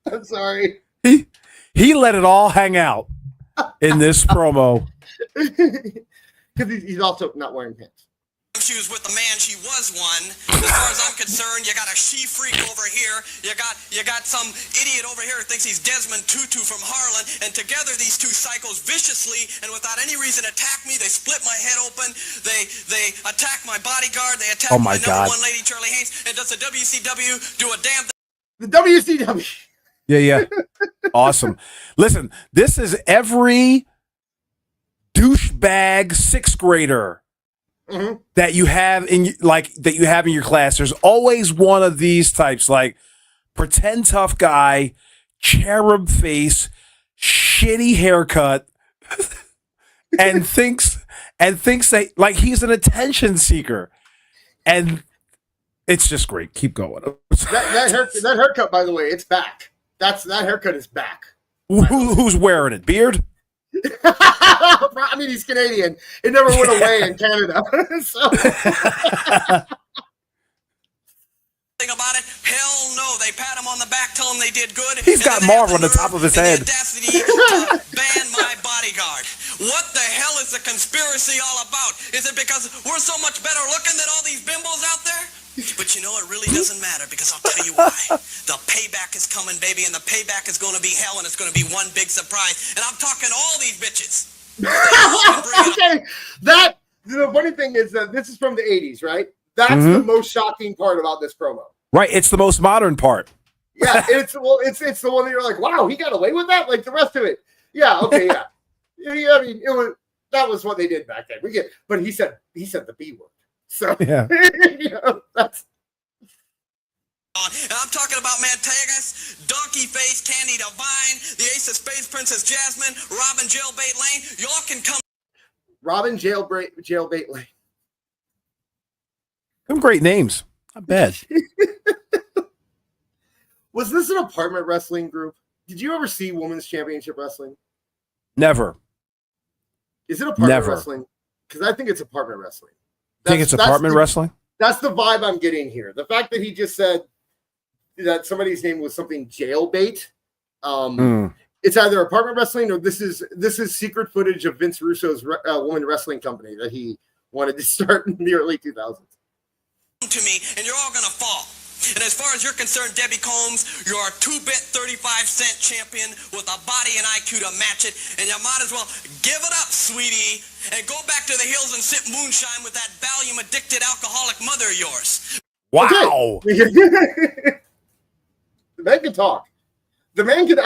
I'm sorry. He let it all hang out in this promo. Because he's also not wearing pants. She was with the man, she was one. As far as I'm concerned, you got a she freak over here. You got some idiot over here who thinks he's Desmond Tutu from Harlan, and together these two psychos viciously and without any reason attack me. They split my head open. They attack my bodyguard. They attack my number one lady, Charlie Haynes. And does the WCW do a damn thing? The WCW. Yeah. Awesome. Listen, this is every douchebag sixth grader that you have in your class. There's always one of these types, like pretend tough guy, cherub face, shitty haircut, and thinks that like he's an attention seeker, and it's just great. Keep going. that haircut, by the way, it's back. That haircut is back. Who's wearing it? Beard? I mean, he's Canadian. It never went away in Canada. So. Thing about it? Hell no. They pat him on the back, tell him they did good. He's got Marv on the top of his head. The audacity to ban my bodyguard. What the hell is the conspiracy all about? Is it because we're so much better looking than all these bimbos out there? But you know, it really doesn't matter, because I'll tell you why. The payback is coming, baby, and the payback is going to be hell, and it's going to be one big surprise. And I'm talking all these bitches. Okay, the funny thing is that this is from the 80s, right? That's the most shocking part about this promo. Right, it's the most modern part. Yeah, it's the one that you're like, wow, he got away with that. Like the rest of it, yeah, okay, yeah. I mean, that was what they did back then. But he said the B word. So yeah, that's. And I'm talking about Mantagus, Donkey Face, Candy Divine, the Ace of Spades, Princess Jasmine, Robin Jailbait Lane. Y'all can come. Robin Jailbait Lane. Some great names. Not bad. Was this an apartment wrestling group? Did you ever see Women's Championship Wrestling? Never. Is it apartment Never. wrestling? Because I think it's apartment wrestling. Think it's apartment wrestling? That's the vibe I'm getting here. The fact that he just said that somebody's name was something Jailbait. It's either apartment wrestling or this is secret footage of Vince Russo's woman wrestling company that he wanted to start in the early 2000s. To me, and you're all gonna fall. And as far as you're concerned, Debbie Combs, you're a 2-bit 35-cent champion with a body and IQ to match it, and you might as well give it up, sweetie, and go back to the hills and sip moonshine with that Valium-addicted alcoholic mother of yours. Wow. Okay. The man can talk. The man can.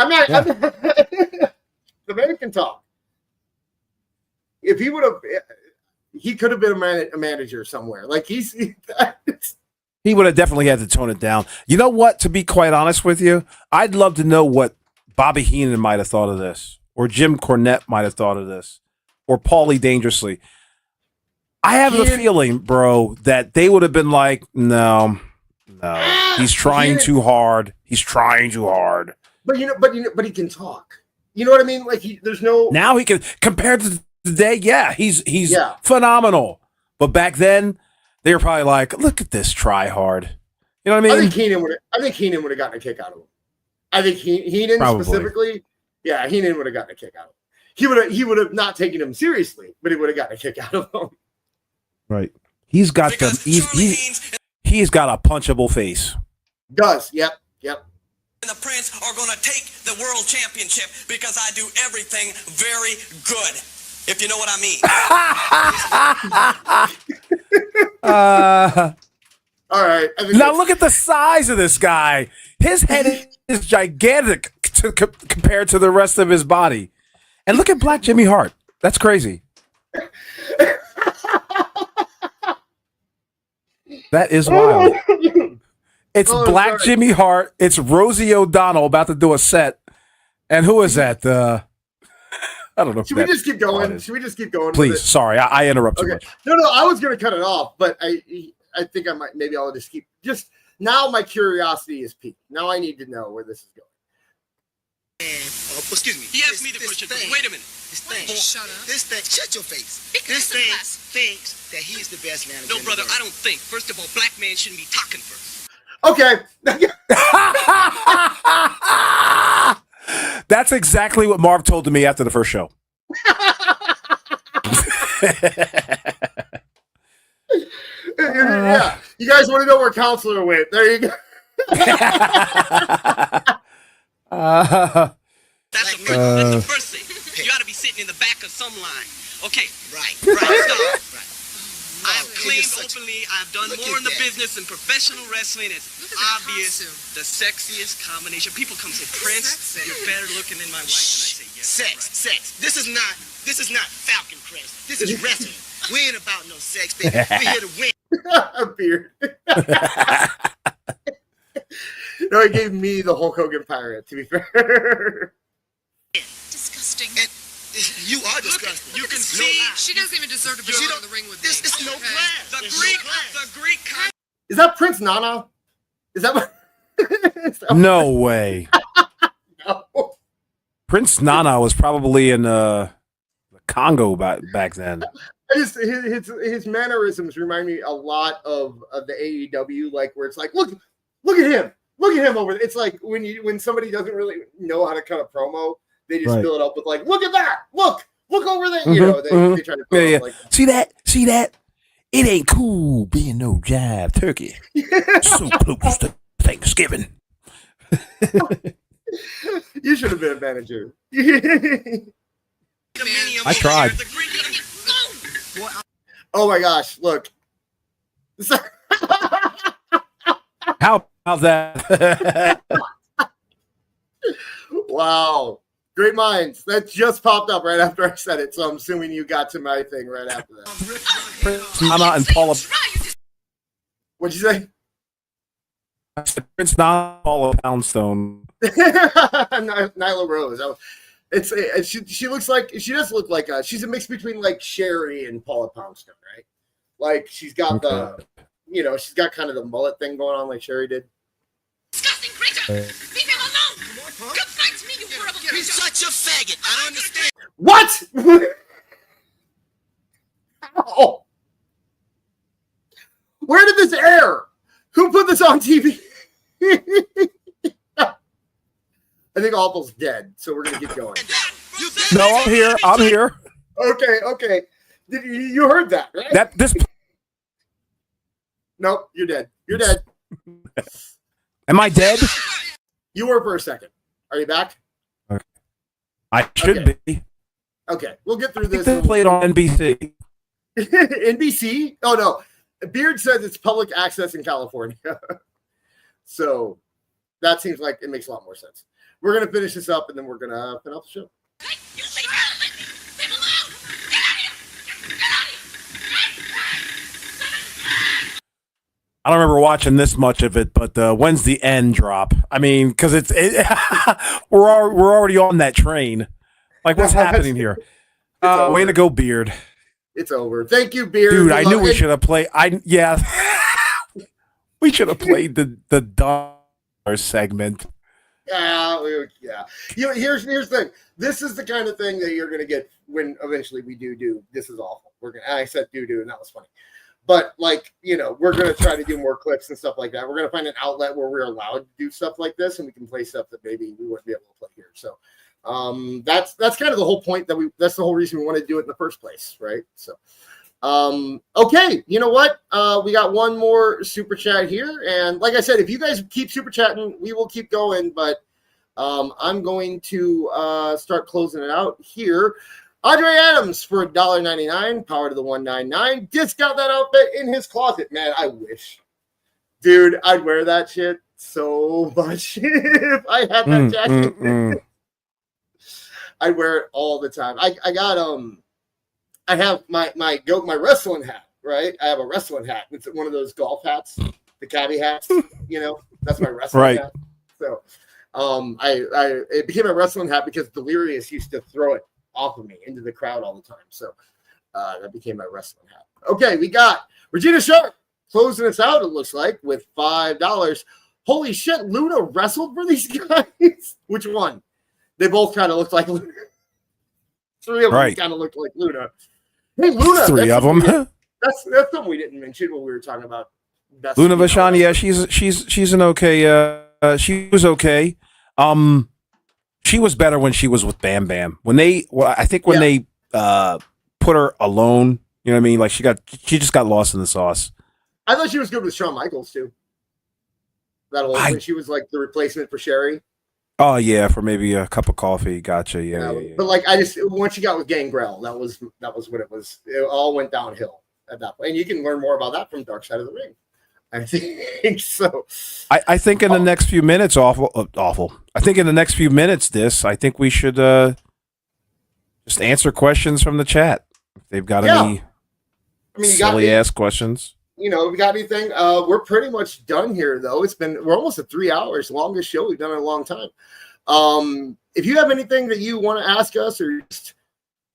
The man can talk. If he would have, he could have been a manager somewhere. Like He would have definitely had to tone it down. You know what? To be quite honest with you, I'd love to know what Bobby Heenan might have thought of this, or Jim Cornette might have thought of this, or Paulie Dangerously. I have the feeling, bro, that they would have been like, no, he's trying too hard. He's trying too hard. But he can talk. You know what I mean? Like there's no. Now he can, compared to today, yeah, he's phenomenal. But back then, they were probably like, look at this try hard. You know what I mean? I think Heenan would have gotten a kick out of him. I think Heenan Probably. Specifically, yeah, Heenan would have gotten a kick out of him. He would have not taken him seriously, but he would have gotten a kick out of him. Right. He's got he's got a punchable face. Does, yep. And the Prince are going to take the world championship because I do everything very good, if you know what I mean. All right. Now look at the size of this guy. His head is gigantic compared to the rest of his body. And look at Black Jimmy Hart. That's crazy. That is wild. It's Black Jimmy Hart. It's Rosie O'Donnell about to do a set. And who is that? I don't know. Should we just keep going? Please. Sorry, I interrupt too much. No, I was going to cut it off, but I think I might. Maybe I'll just keep. Just now, my curiosity is peaked. Now I need to know where this is going. Excuse me. He asked me the question. Wait a minute. Shut your face. This thing thinks that he's the best manager. No, brother, I don't think. First of all, black man shouldn't be talking first. Okay. That's exactly what Marv told me after the first show. Yeah. You guys want to know where Counselor went? There you go. That's the first thing. You got to be sitting in the back of some line. Okay. Right. Stop. I have claimed openly I've done more in the business than professional wrestling. It's obvious the sexiest combination. People come say, Prince, you're better looking than my wife. And I say, yes. Sex. This is not Falcon Crest. This is wrestling. We ain't about no sex, baby. We're here to win. A beard. No, he gave me the Hulk Hogan pirate, to be fair. Disgusting. And you are disgusting. You can see She doesn't even deserve to be in the ring with me. This is no class. the Greek Is that Prince Nana? Is that what? No way. No. Prince Nana was probably in the Congo back then. His mannerisms remind me a lot of the AEW, like where it's like, look at him over there. It's like when somebody doesn't really know how to cut a promo, they just fill it up with like, look at that, look over there. You know, they try to like that. See that? It ain't cool being no jive turkey. So close to Thanksgiving. You should have been a manager. I tried. Oh my gosh, look. How about that? Wow. Great minds. That just popped up right after I said it, so I'm assuming you got to my thing right after that. Prince Nana and Paula. What'd you say? I said Prince Nana, Paula Poundstone. Nyla Rose. She looks like she does look like she's a mix between like Sherry and Paula Poundstone, right? Like she's got she's got kind of the mullet thing going on like Sherry did. Disgusting creature! Leave him alone! Come fight me, you horrible creature! He's such a faggot. I don't understand. What? How? Where did this air? Who put this on TV? I think Awful's dead, so we're gonna get going. No, I'm here. I'm here. Okay. You heard that, right? Nope, you're dead. You're dead. Am I dead? You were for a second. Are you back? Okay. I should be. Okay, we'll get through I think this. they played on NBC. NBC? Oh no, Beard says it's public access in California, so that seems like it makes a lot more sense. We're gonna finish this up, and then we're gonna finish the show. You leave him alone! Get out of here! Get out of here! I don't remember watching this much of it, but when's the end drop? I mean, because we're already on that train. Like, what's happening here? Way to go, Beard. It's over. Thank you, Beard. Dude, I knew we should have played. We should have played the dollar segment. Yeah. Here's the thing. This is the kind of thing that you're gonna get when eventually we do. This is awful. I said do, and that was funny. But like, we're gonna try to do more clips and stuff like that. We're gonna find an outlet where we're allowed to do stuff like this, and we can play stuff that maybe we wouldn't be able to play here. So that's kind of the whole point that's the whole reason we want to do it in the first place, right? So okay, you know what? We got one more super chat here, and like I said, if you guys keep super chatting, we will keep going, but I'm going to start closing it out here. Andre Adams for $1.99, power to the 199. Just got that outfit in his closet. Man, I wish. Dude, I'd wear that shit so much if I had that jacket. I'd wear it all the time. I got I have my wrestling hat, right? I have a wrestling hat. It's one of those golf hats, the cabbie hats, that's my wrestling hat. So it became a wrestling hat because Delirious used to throw it off of me into the crowd all the time. So that became my wrestling hat. Okay, we got Regina Sharp closing us out, it looks like, with $5. Holy shit, Luna wrestled for these guys? Which one? They both kind of looked like Luna. Three of them kind of looked like Luna. Hey, Luna. Three of them. That's something we didn't mention when we were talking about Luna Vachon. Yeah, she's an okay. She was okay. She was better when she was with Bam Bam. They put her alone, you know what I mean? Like she just got lost in the sauce. I thought she was good with Shawn Michaels too. That whole thing. She was like the replacement for Sherry. Oh yeah, for maybe a cup of coffee. Gotcha. Yeah. But like once she got with Gangrel, that was what it was. It all went downhill at that point. And you can learn more about that from Dark Side of the Ring. I think so. I think in the next few minutes, awful. I think in the next few minutes, I think we should just answer questions from the chat. If they've got any silly ass questions. If we got anything, we're pretty much done here though. We're almost at 3 hours, longest show we've done in a long time. If you have anything that you want to ask us or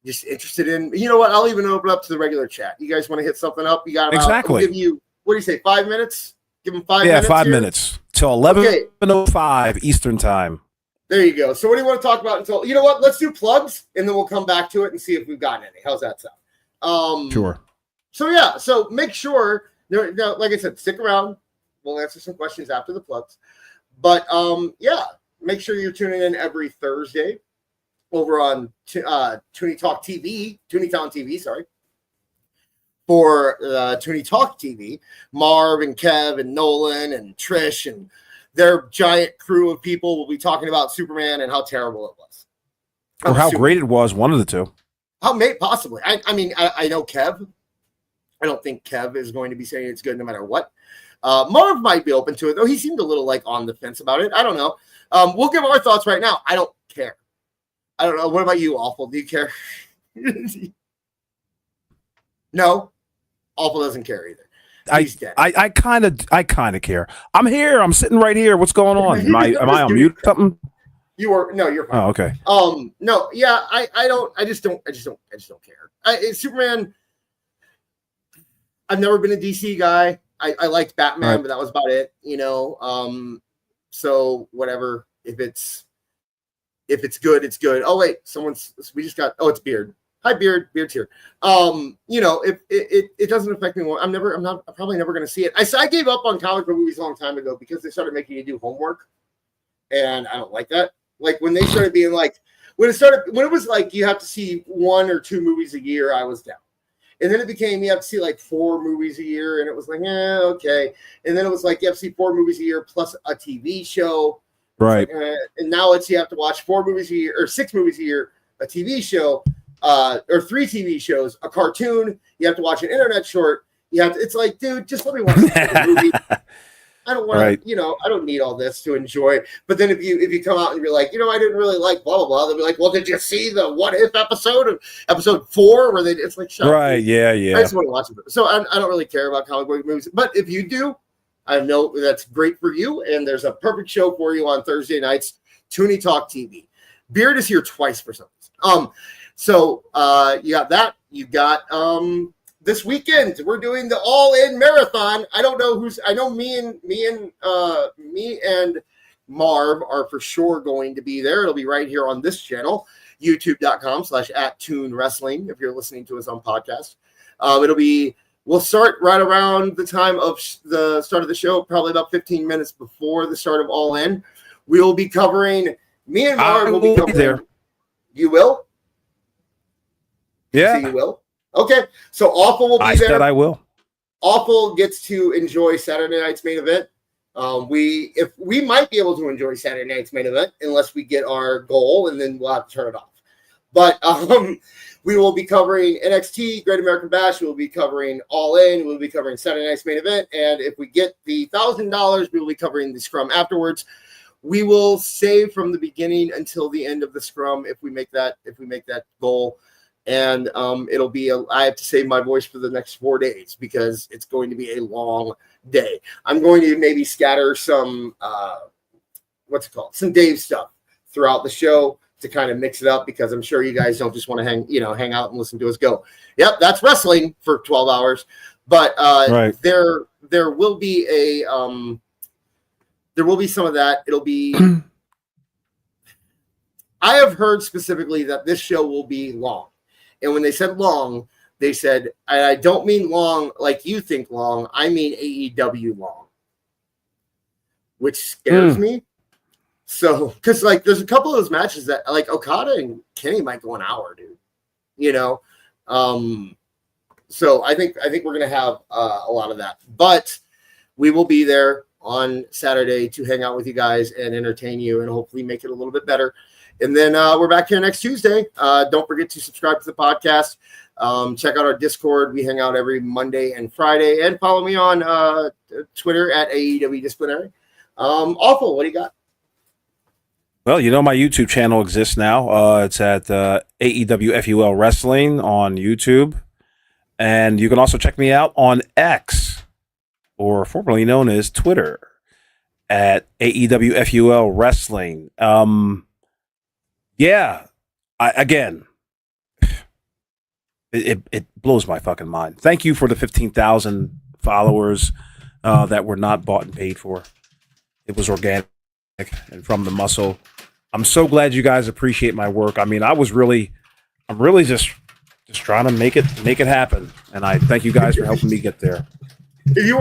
just interested in, you know what? I'll even open up to the regular chat. You guys want to hit something up? You got exactly. We'll give you. What do you say? 5 minutes? Give them 5 minutes. Yeah, 5 minutes till 11:05 Eastern time. There you go. So what do you want to talk about until? You know what? Let's do plugs and then we'll come back to it and see if we've got any. How's that sound? Sure. So yeah. So make sure. Like I said, stick around. We'll answer some questions after the plugs. But make sure you're tuning in every Thursday over on Toonie Talk TV, Toonitown TV. Sorry. For Toonie Talk TV, Marv and Kev and Nolan and Trish and their giant crew of people will be talking about Superman and how terrible it was. Or how great it was, one of the two. Possibly. I mean, I know Kev. I don't think Kev is going to be saying it's good no matter what. Marv might be open to it, though. He seemed a little like on the fence about it. I don't know. We'll give our thoughts right now. I don't care. I don't know. What about you, Awful? Do you care? No, Awful doesn't care either. He's dead. I kind of care. I'm here. I'm sitting right here. What's going on? Am I on mute or something? You were no, you're fine. Oh, okay. No, yeah, I just don't care. Superman. I've never been a DC guy. I liked Batman, but that was about it. So whatever. If it's good, it's good. Oh wait, we just got. Oh, it's Beard. Hi, Beard. Beard's here. If it doesn't affect me. I'm probably never going to see it. I gave up on comic book movies a long time ago because they started making you do homework, and I don't like that. Like when they started being like, when it was like you have to see 1 or 2 movies a year, I was down. And then it became you have to see like 4 movies a year, and it was like, okay. And then it was like you have to see 4 movies a year plus a TV show. Right. And now you have to watch 4 movies a year or 6 movies a year, a TV show, or 3 TV shows, a cartoon. You have to watch an internet short. It's like, dude, just let me watch a movie. I don't want to, I don't need all this to enjoy it. But then if you come out and you're like, I didn't really like blah, blah, blah, they'll be like, well, did you see the What If episode of episode 4 where it's like, shut up. Right. Yeah. I just want to watch it. So I don't really care about comic book movies. But if you do, I know that's great for you. And there's a perfect show for you on Thursday nights, Toonie Talk TV. Beard is here twice for some reason. So you got that. You got this weekend we're doing the All In marathon. I don't know I know me and Marv are for sure going to be there. It'll be right here on this channel, youtube.com/@ToonWrestling if you're listening to us on podcast. We'll start right around the time of the start of the show, probably about 15 minutes before the start of All In. We'll be covering, me and Marv will be covering. There. You will? Yeah. So you will? Okay. So Awful will be there. I said I will. Awful gets to enjoy Saturday night's main event. We might be able to enjoy Saturday night's main event unless we get our goal, and then we'll have to turn it off. But we will be covering NXT, Great American Bash. We'll be covering All In. We'll be covering Saturday night's main event. And if we get the $1,000, we will be covering the scrum afterwards. We will save from the beginning until the end of the scrum if we make that goal. And it'll be I have to save my voice for the next 4 days because it's going to be a long day. I'm going to maybe scatter some some Dave stuff throughout the show to kind of mix it up because I'm sure you guys don't just want to hang out and listen to us go. Yep, that's wrestling for 12 hours. But there will be some of that. It'll be I have heard specifically that this show will be long. And when they said long, they said, I don't mean long like you think long. I mean AEW long, which scares me. So, because there's a couple of those matches that Okada and Kenny might go an hour, dude. So I think we're gonna have a lot of that, but we will be there on Saturday to hang out with you guys and entertain you and hopefully make it a little bit better. And then we're back here next Tuesday. Don't forget to subscribe to the podcast. Check out our Discord. We hang out every Monday and Friday. And follow me on Twitter at AEW Disciplinary. Awful, what do you got? Well, my YouTube channel exists now. It's at AEW FUL Wrestling on YouTube. And you can also check me out on X, or formerly known as Twitter, at AEW FUL Wrestling. Yeah, it blows my fucking mind. Thank you for the 15,000 followers that were not bought and paid for. It was organic and from the muscle. I'm so glad you guys appreciate my work. I mean, I'm really just trying to make it happen, and I thank you guys for helping me get there. If you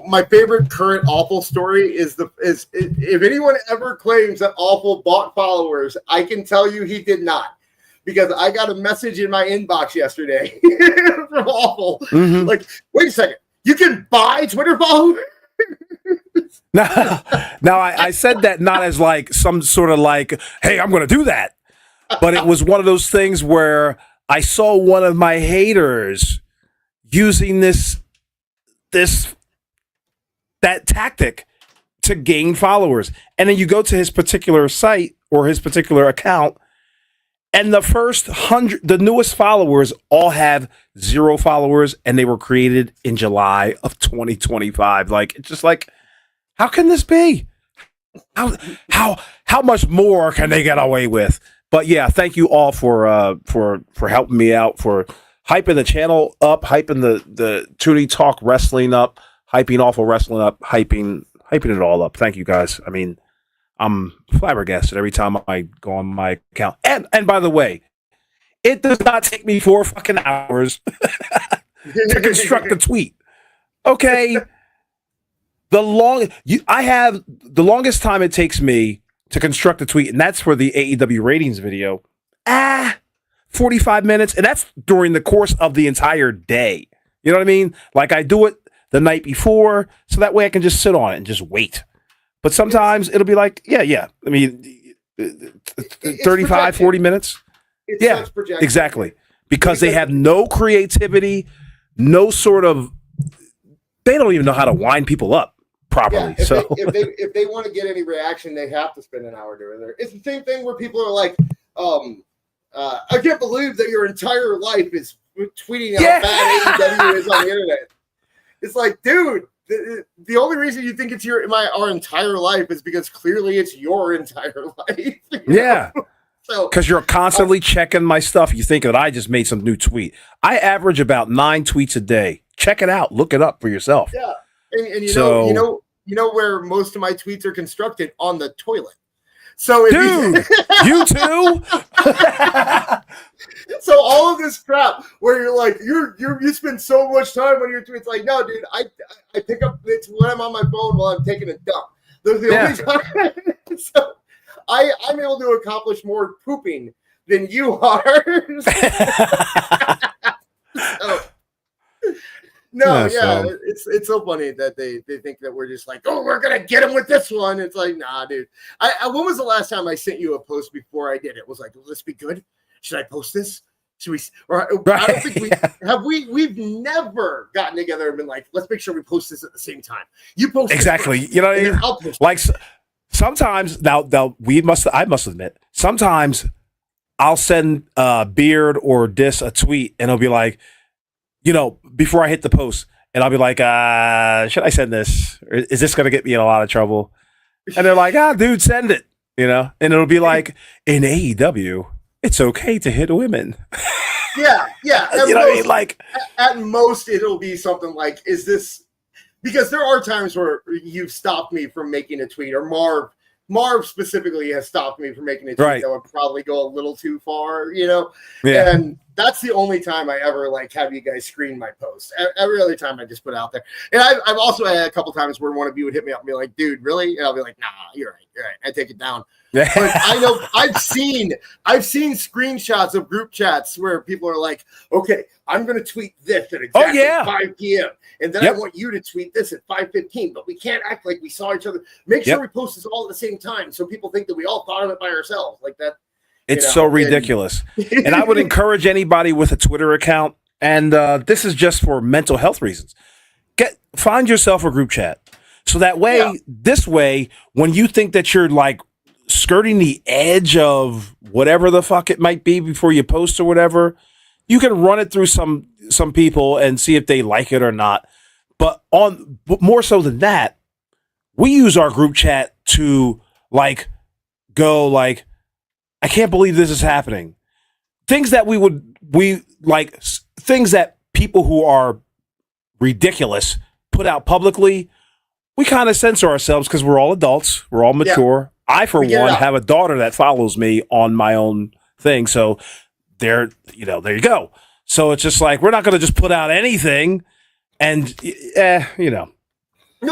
my favorite current Awful story is if anyone ever claims that Awful bought followers, I can tell you he did not, because I got a message in my inbox yesterday from Awful. Mm-hmm. Like, wait a second, you can buy Twitter followers? Now I said that not as some sort of hey, I'm going to do that, but it was one of those things where I saw one of my haters using that tactic to gain followers. And then you go to his particular site or his particular account, and the first 100, the newest followers all have 0 followers, and they were created in July of 2025. It's just how can this be? How much more can they get away with? But yeah, thank you all for helping me out, for hyping the channel up, hyping the Toonie Talk Wrestling up, hyping Awful Wrestling up, hyping it all up. Thank you guys. I mean, I'm flabbergasted every time I go on my account. And by the way, it does not take me 4 fucking hours to construct a tweet. Okay. The longest time it takes me to construct a tweet, and that's for the AEW ratings video, 45 minutes, and that's during the course of the entire day. You know what I mean? Like, I do it the night before, so that way I can just sit on it and just wait. But sometimes it'll be like, yeah. I mean, 35, 40 minutes. Yeah, exactly. Because they have no creativity, no sort of, they don't even know how to wind people up properly. Yeah, so if they want to get any reaction, they have to spend an hour doing it. It's the same thing where people are like, I can't believe that your entire life is tweeting how bad AEW is on the internet. It's like, dude, the only reason you think it's our entire life is because clearly it's your entire life. Yeah. So, because you're constantly checking my stuff. You think that I just made some new tweet. I average about 9 tweets a day. Check it out. Look it up for yourself. Yeah. And you know where most of my tweets are constructed? On the toilet. So dude, you too. So all of this crap where you're like you spend so much time on your tweets. Like, no, dude, I pick up it's when I'm on my phone while I'm taking a dump. Those are the only time. So I'm able to accomplish more pooping than you are. It's so funny that they think that we're just like, oh, we're gonna get him with this one. It's like, nah, dude. When was the last time I sent you a post before I did it? Was like, will this be good? Should I post this? Should we? Or I don't think we've never gotten together and been like, let's make sure we post this at the same time. You post exactly. First, you know what I mean? I'll post like sometimes now I must admit sometimes I'll send Beard or Dis a tweet and it'll be like, before I hit the post, and I'll be like, should I send this? Or is this going to get me in a lot of trouble? And they're like, dude, send it, and it'll be like, in AEW, it's okay to hit women. Yeah. What I mean? Like, at most, it'll be something like, is this, because there are times where you've stopped me from making a tweet, or Marv specifically has stopped me from making a tweet that would probably go a little too far, Yeah. And that's the only time I ever have you guys screen my post. Every other time I just put it out there. And I've also had a couple times where one of you would hit me up and be like, dude, really? And I'll be like, nah, you're right. I take it down. But I know I've seen screenshots of group chats where people are like, okay, I'm going to tweet this at exactly 5 p.m. And then I want you to tweet this at 5:15, but we can't act like we saw each other. Make sure we post this all at the same time so people think that we all thought of it by ourselves like that. It's so ridiculous. And I would encourage anybody with a Twitter account, and this is just for mental health reasons. Find yourself a group chat. So that way, this way, when you think that you're skirting the edge of whatever the fuck it might be before you post or whatever, you can run it through some people and see if they like it or not. But more so than that, we use our group chat to go I can't believe this is happening. Things that things that people who are ridiculous put out publicly, we kind of censor ourselves because we're all adults. We're all mature. Yeah. I, for one, have a daughter that follows me on my own thing. So there you go. So it's just we're not going to just put out anything and, No,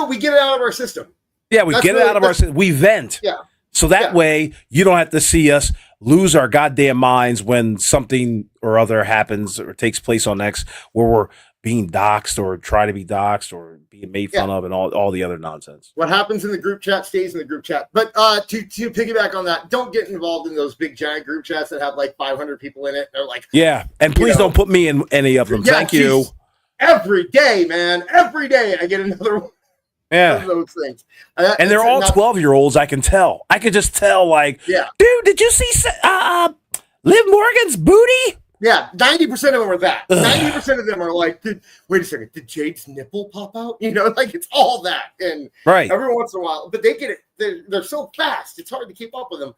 we get it out of our system. Yeah, we get it out of our system. We vent. Yeah. So that way, you don't have to see us lose our goddamn minds when something or other happens or takes place on X where we're being doxxed or try to be doxxed or being made fun of and all the other nonsense. What happens in the group chat stays in the group chat. But to piggyback on that, don't get involved in those big giant group chats that have 500 people in it. They're and please don't put me in any of them. Thank you. Every day, man. Every day I get another one. Yeah, those things, and they're all 12-year-olds. I can tell. I could just tell. Dude, did you see Liv Morgan's booty? Yeah, 90% of them are that. 90% of them are like, wait a second, did Jade's nipple pop out? You know, like it's all that. And Right. every once in a while, but they get it. They're so fast. It's hard to keep up with them.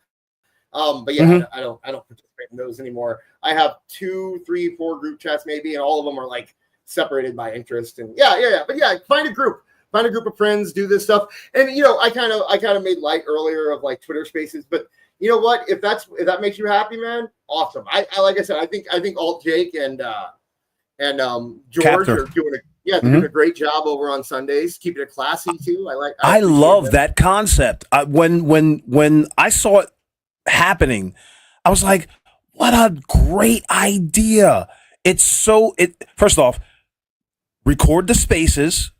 But yeah, I don't participate in those anymore. I have 2, 3, 4 group chats maybe, and all of them are like separated by interest. And yeah. But yeah, find a group of friends, do this stuff. And you know, I kind of made light earlier of like Twitter Spaces, but you know what? If that makes you happy, man, awesome. I like I said, I think Alt Jake and George are doing a great job over on Sundays, keeping it classy too. I love that concept. When I saw it happening, I was like, what a great idea. First off, record the spaces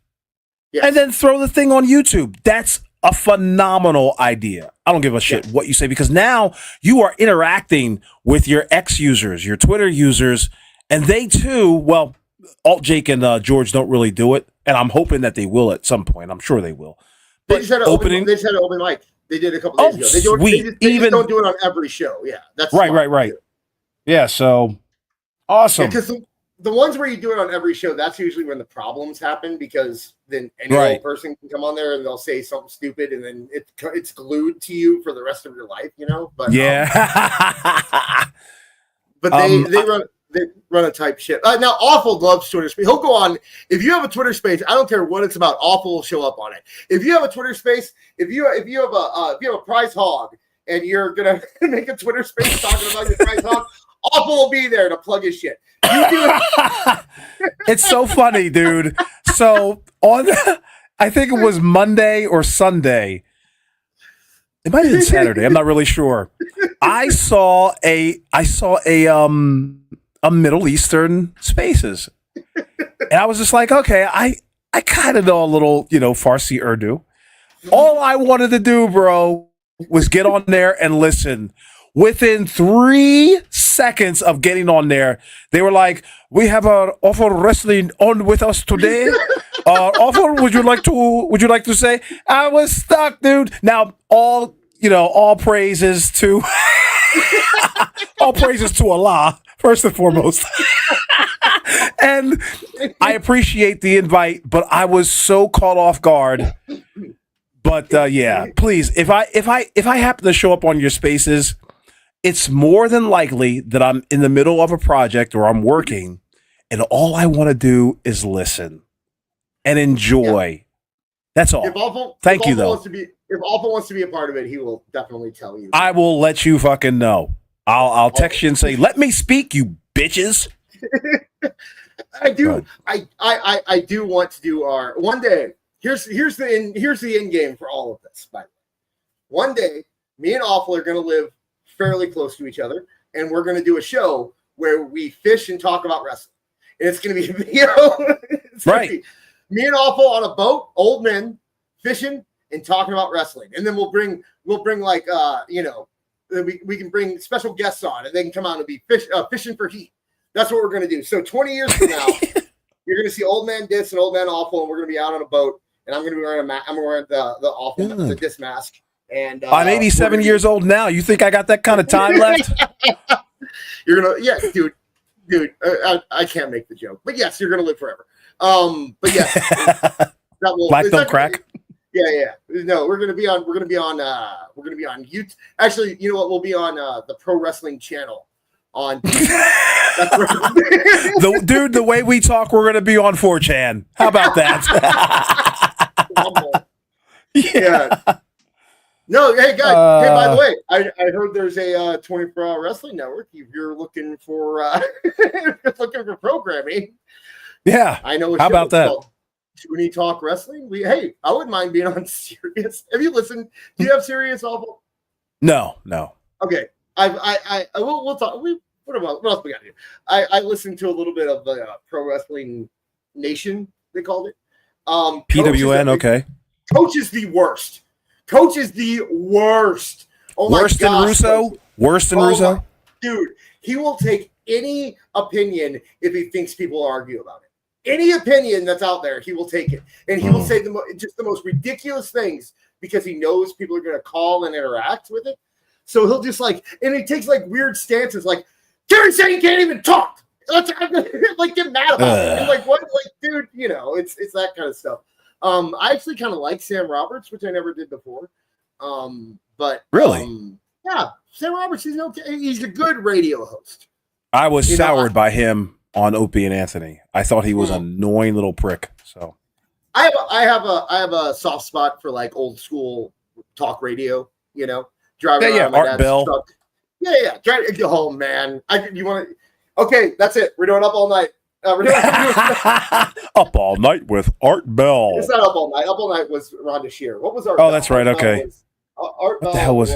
and then throw the thing on YouTube. That's a phenomenal idea. I don't give a shit what you say, because now you are interacting with your X users, your Twitter users, and they too, well, Alt Jake and George don't really do it, and I'm hoping that they will at some point. I'm sure they will. They just had an open mic. They did a couple days ago. They just don't do it on every show. Yeah, that's right. Yeah, so awesome. Because the ones where you do it on every show, that's usually when the problems happen, because then any old person can come on there and they'll say something stupid, and then it's glued to you for the rest of your life, you know. But but they run a type ship. Now, Awful loves Twitter Space. He'll go on. If you have a Twitter Space, I don't care what it's about, Awful will show up on it. If you have a Twitter Space, if you have a prize hog and you're gonna make a Twitter Space talking about your prize hog, Awful will be there to plug his shit. You do it. It's so funny, dude. So I think it was Monday or Sunday. It might have been Saturday. I'm not really sure. I saw a Middle Eastern Spaces, and I was just like, okay, I kind of know a little, Farsi Urdu. All I wanted to do, bro, was get on there and listen. Within 3 seconds of getting on there, they were like, "We have our Awful Wrestling on with us today. Awful, would you like to say?" I was stuck, dude. Now, all praises to Allah first and foremost. And I appreciate the invite, but I was so caught off guard. But yeah, please, if I happen to show up on your spaces, it's more than likely that I'm in the middle of a project or I'm working, and all I want to do is listen and enjoy. Yeah. That's all. Thank you, though. If Awful wants to be a part of it, he will definitely tell you. I will let you fucking know. I'll text you and say, "Let me speak, you bitches." I do. I do want to do our one day. Here's the end game for all of this. By the way, one day, me and Awful are going to live fairly close to each other, and we're going to do a show where we fish and talk about wrestling. And it's going to be a video. Right. Me and Awful on a boat, old men fishing and talking about wrestling. And then we'll bring like we can bring special guests on, and they can come out and be fishing for heat. That's what we're going to do. So 20 years from now, you're going to see Old Man Dis and Old Man Awful, and we're going to be out on a boat, and I'm going to be wearing the Awful the Dis mask. And I'm 87 years old now. You think I got that kind of time left? You're gonna, dude. I can't make the joke, but yes, you're gonna live forever. But yes, Black don't crack. Yeah. No, we're gonna be on YouTube. Actually, you know what? We'll be on the Pro Wrestling Channel. On the way we talk, we're gonna be on 4chan. How about that? Yeah. No, hey guys. Hey, by the way, I heard there's a 24-hour wrestling network. If you're looking for programming, yeah, I know. How about that? Toonie Talk Wrestling. I wouldn't mind being on Sirius. Have you listened? Do you have Sirius, Awful? No. Okay, we'll talk. What else we got here? I listened to a little bit of the Pro Wrestling Nation. They called it. PWN. Okay. Coach is the worst. Coach is the worst. Oh my Worse than Russo? Worse than Russo? Dude, he will take any opinion if he thinks people argue about it. Any opinion that's out there, he will take it. And he will say just the most ridiculous things because he knows people are going to call and interact with it. So he'll just and he takes weird stances Gary said he can't even talk. Let's like get mad about it. And like what? Like, dude, you know, it's that kind of stuff. I actually kind of like Sam Roberts, which I never did before. But Really? yeah, Sam Roberts, he's okay. He's a good radio host. I was soured by him on Opie and Anthony. I thought he was an annoying little prick. So I have a soft spot for like old school talk radio. You know, driving around my Art dad's Bell. truck. Yeah. Oh man, you want to? Okay, that's it. We're doing Up All Night. Up All Night with Art Bell. It's not Up All Night. Up All Night was Rhonda Shear. What was Art? Oh, that's right. Okay. Art Bell the hell was?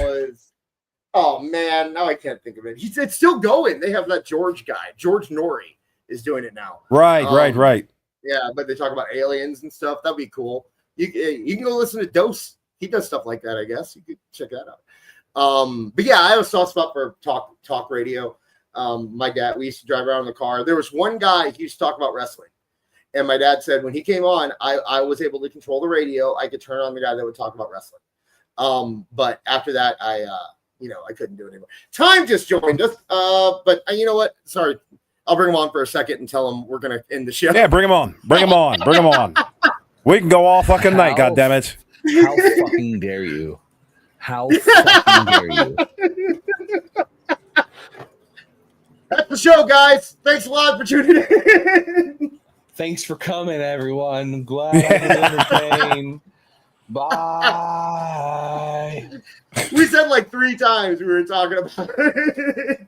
Oh man, now I can't think of it. It's still going. They have that George guy, George Norrie, is doing it now. Right. Yeah, but they talk about aliens and stuff. That'd be cool. You can go listen to Dose. He does stuff like that, I guess. You could check that out. But yeah, I have a soft spot for talk radio. My dad, we used to drive around in the car. There was one guy who used to talk about wrestling. And my dad said when he came on, I was able to control the radio. I could turn on the guy that would talk about wrestling. But after that, I couldn't do it anymore. Time just joined us. But you know what? Sorry. I'll bring him on for a second and tell him we're going to end the show. Yeah, bring him on. We can go all fucking night, goddammit. How fucking dare you? How fucking dare you? That's the show, guys. Thanks a lot for tuning in. Thanks for coming, everyone. I'm glad I was entertained. Bye. We said like 3 times we were talking about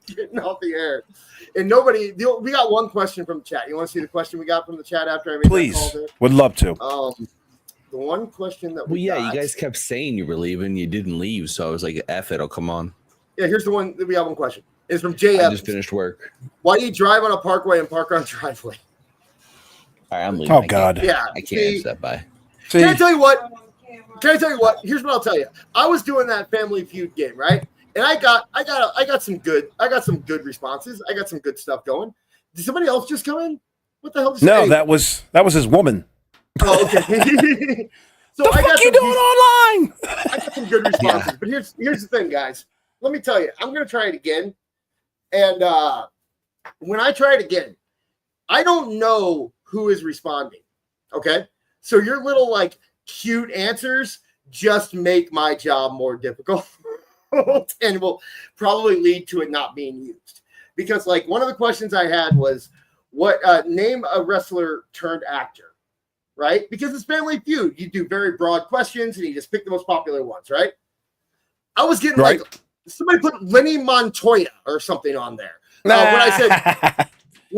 getting off the air. And nobody, we got one question from the chat. You want to see the question we got from the chat after I made Please. that call there? Would love to. The one question that you guys kept saying you were leaving. You didn't leave. So I was like, F it. I'll come on. Yeah, here's the one. We got one question. It's from Jay I Evans. just finished work. Why do you drive on a parkway and park on a driveway? All right, I'm leaving. Oh, God. Yeah. I can't answer that. Bye. Can I tell you what? Here's what I'll tell you. I was doing that Family Feud game, right? And I got some good responses. I got some good stuff going. Did somebody else just come in? What the hell? No, that was his woman. Oh, okay. So the fuck you doing online? I got some good responses, but here's the thing, guys. Let me tell you, I'm gonna try it again. And when I try it again, I don't know who is responding. Okay, so your little like cute answers just make my job more difficult, and will probably lead to it not being used. Because like one of the questions I had was, what name a wrestler turned actor? Right? Because it's Family Feud. You do very broad questions and you just pick the most popular ones, right? I was getting like somebody put Lenny Montoya or something on there. When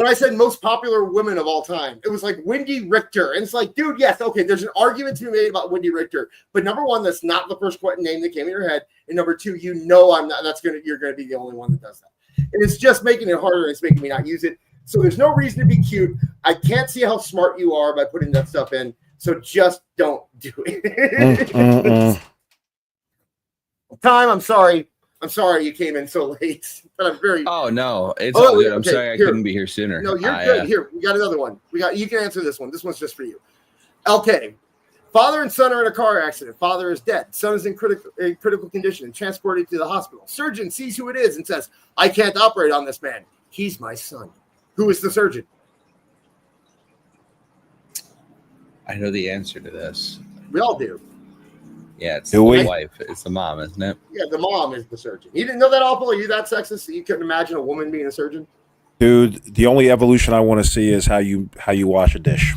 I said most popular women of all time, it was like Wendy Richter. And it's like, dude, yes, okay, there's an argument to be made about Wendy Richter. But number one, that's not the first name that came in your head. And number two, I'm not, you're gonna be the only one that does that. And it's just making it harder, and it's making me not use it. So there's no reason to be cute. I can't see how smart you are by putting that stuff in. So just don't do it. Time, I'm sorry. I'm sorry you came in so late. But I'm very. Oh no, it's all good. I'm okay, sorry I couldn't be here sooner. No, you're good. Here, we got another one. You can answer this one. This one's just for you. Okay. Father and son are in a car accident. Father is dead. Son is in critical condition and transported to the hospital. Surgeon sees who it is and says, "I can't operate on this man. He's my son." Who is the surgeon? I know the answer to this. We all do. Yeah, it's the wife. It's the mom, isn't it? Yeah, the mom is the surgeon. You didn't know that, awful? Are you that sexist that you couldn't imagine a woman being a surgeon? Dude, the only evolution I want to see is how you wash a dish.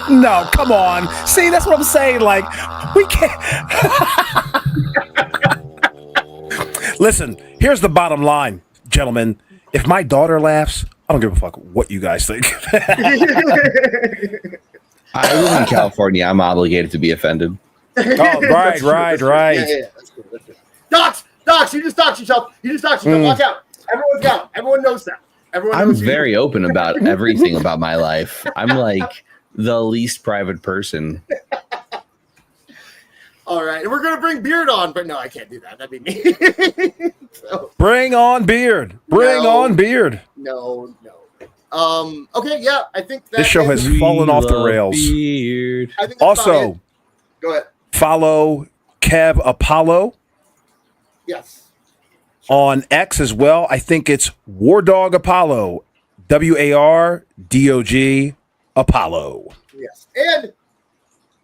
No, come on. See, that's what I'm saying. Like, we can't. Listen, here's the bottom line, gentlemen. If my daughter laughs, I don't give a fuck what you guys think. I live in California. I'm obligated to be offended. Oh, right. Yeah, that's cool. Docs, you just doxed yourself. Watch out. Everyone's got it. Everyone knows that. I'm very open about everything about my life. I'm like the least private person. All right, and we're gonna bring Beard on, but no, I can't do that. That'd be me. Bring on Beard. On Beard. No. Okay, yeah, I think that this show has fallen off the rails. Beard. I think also, go ahead. Follow Kev Apollo. Yes. On X as well, I think it's War Dog Apollo, WARDOG Apollo. Yes, and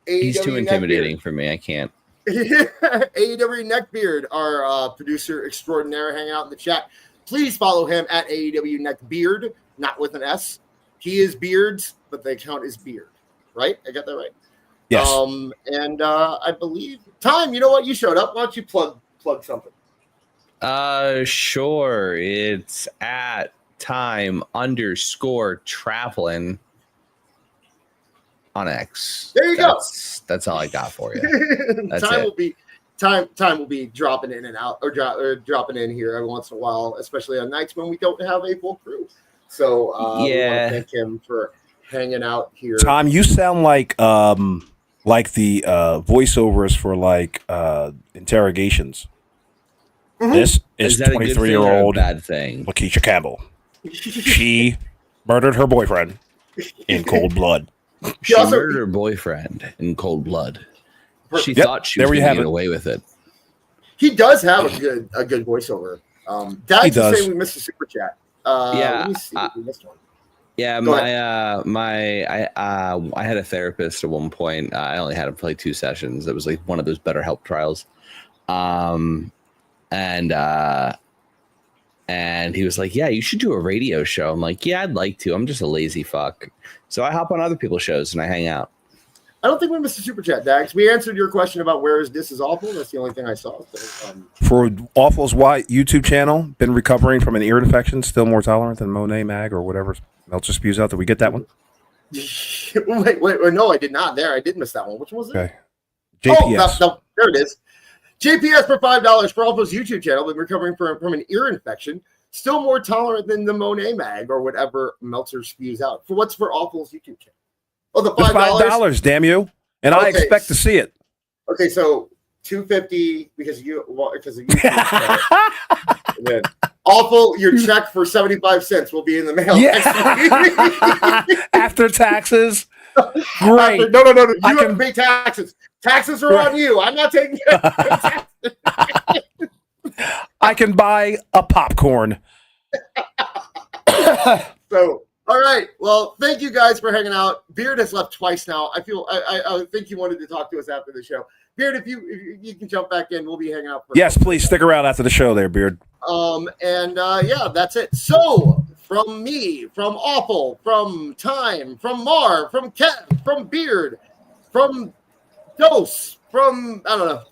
He's too AEW intimidating for me. I can't. AEW Neckbeard, our producer extraordinaire, hanging out in the chat. Please follow him at AEW Neckbeard, not with an S. He is Beards, but the account is Beard. Right? I got that right. Yes. And I believe Time. You know what? You showed up. Why don't you plug something? Sure. It's at time_traveling on X. There you go. That's all I got for you. That's Time it. will be dropping in and out or dropping in here every once in a while, especially on nights when we don't have a full crew. So we want to thank him for hanging out here. Tom, you sound like the voiceovers for like interrogations. Mm-hmm. This is 23-year-old bad thing. Lakeisha Campbell. She murdered her boyfriend in cold blood. She murdered her boyfriend in cold blood. She thought she was going to get away with it. He does have a good voiceover. Dad's just saying we missed a super chat. Let me see. We missed one. Yeah, I had a therapist at one point. I only had him for like 2 sessions. It was like one of those BetterHelp trials. And he was like, yeah, you should do a radio show. I'm like, yeah, I'd like to. I'm just a lazy fuck. So I hop on other people's shows and I hang out. I don't think we missed a super chat, Dax. We answered your question about where is This Is Awful. That's the only thing I saw. So, For Awful's YouTube channel, been recovering from an ear infection, still more tolerant than Monet Mag or whatever Meltzer spews out. Did we get that one? wait, no, I did not. I did miss that one. Which one was it? Okay. JPS. No, there it is. JPS for $5 for Awful's YouTube channel, been recovering from an ear infection, still more tolerant than the Monet Mag or whatever Meltzer spews out. For what's for Awful's YouTube channel? Oh, the $5. Damn you! And okay. I expect to see it. Okay, so $250 because of YouTube. And then Awful, your check for 75 cents will be in the mail. Yeah. After taxes. Great. No. You have to pay taxes. Taxes are on you. I'm not taking taxes. I can buy a popcorn. So, all right. Well, thank you guys for hanging out. Beard has left twice now. I think you wanted to talk to us after the show. Beard, if you can jump back in, we'll be hanging out. Yes, please stick around after the show there, Beard. That's it. So, from me, from Awful, from Time, from Mar, from Kev, from Beard, from Dose, from, I don't know.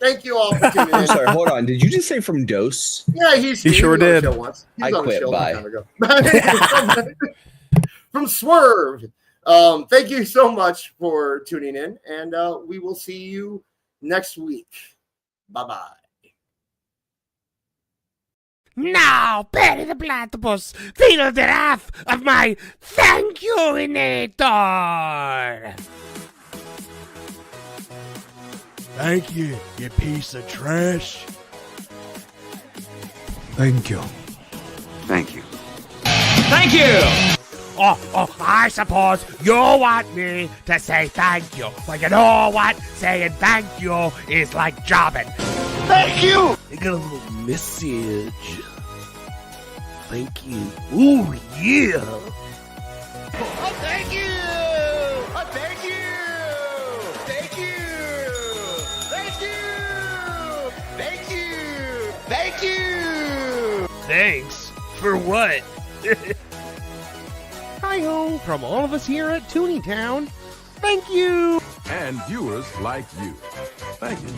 Thank you all for tuning in. I'm sorry, hold on. Did you just say from Dose? Yeah, he sure did. I quit. Bye. From Swerve. Thank you so much for tuning in, and we will see you next week. Bye-bye. Now, Perry the Platypus, feel the wrath of my thank you-inator! Thank you, you piece of trash. Thank you. Thank you. Thank you! Oh, I suppose you want me to say thank you. But you know what? Saying thank you is like jobbing. Thank you! I got a little message. Thank you. Ooh, yeah. Oh, thank you! Oh, thank you! Thank you! Thank you! Thank you! Thank you! Thanks? For what? Hi-ho, from all of us here at Toonie Town. Thank you! And viewers like you. Thank you.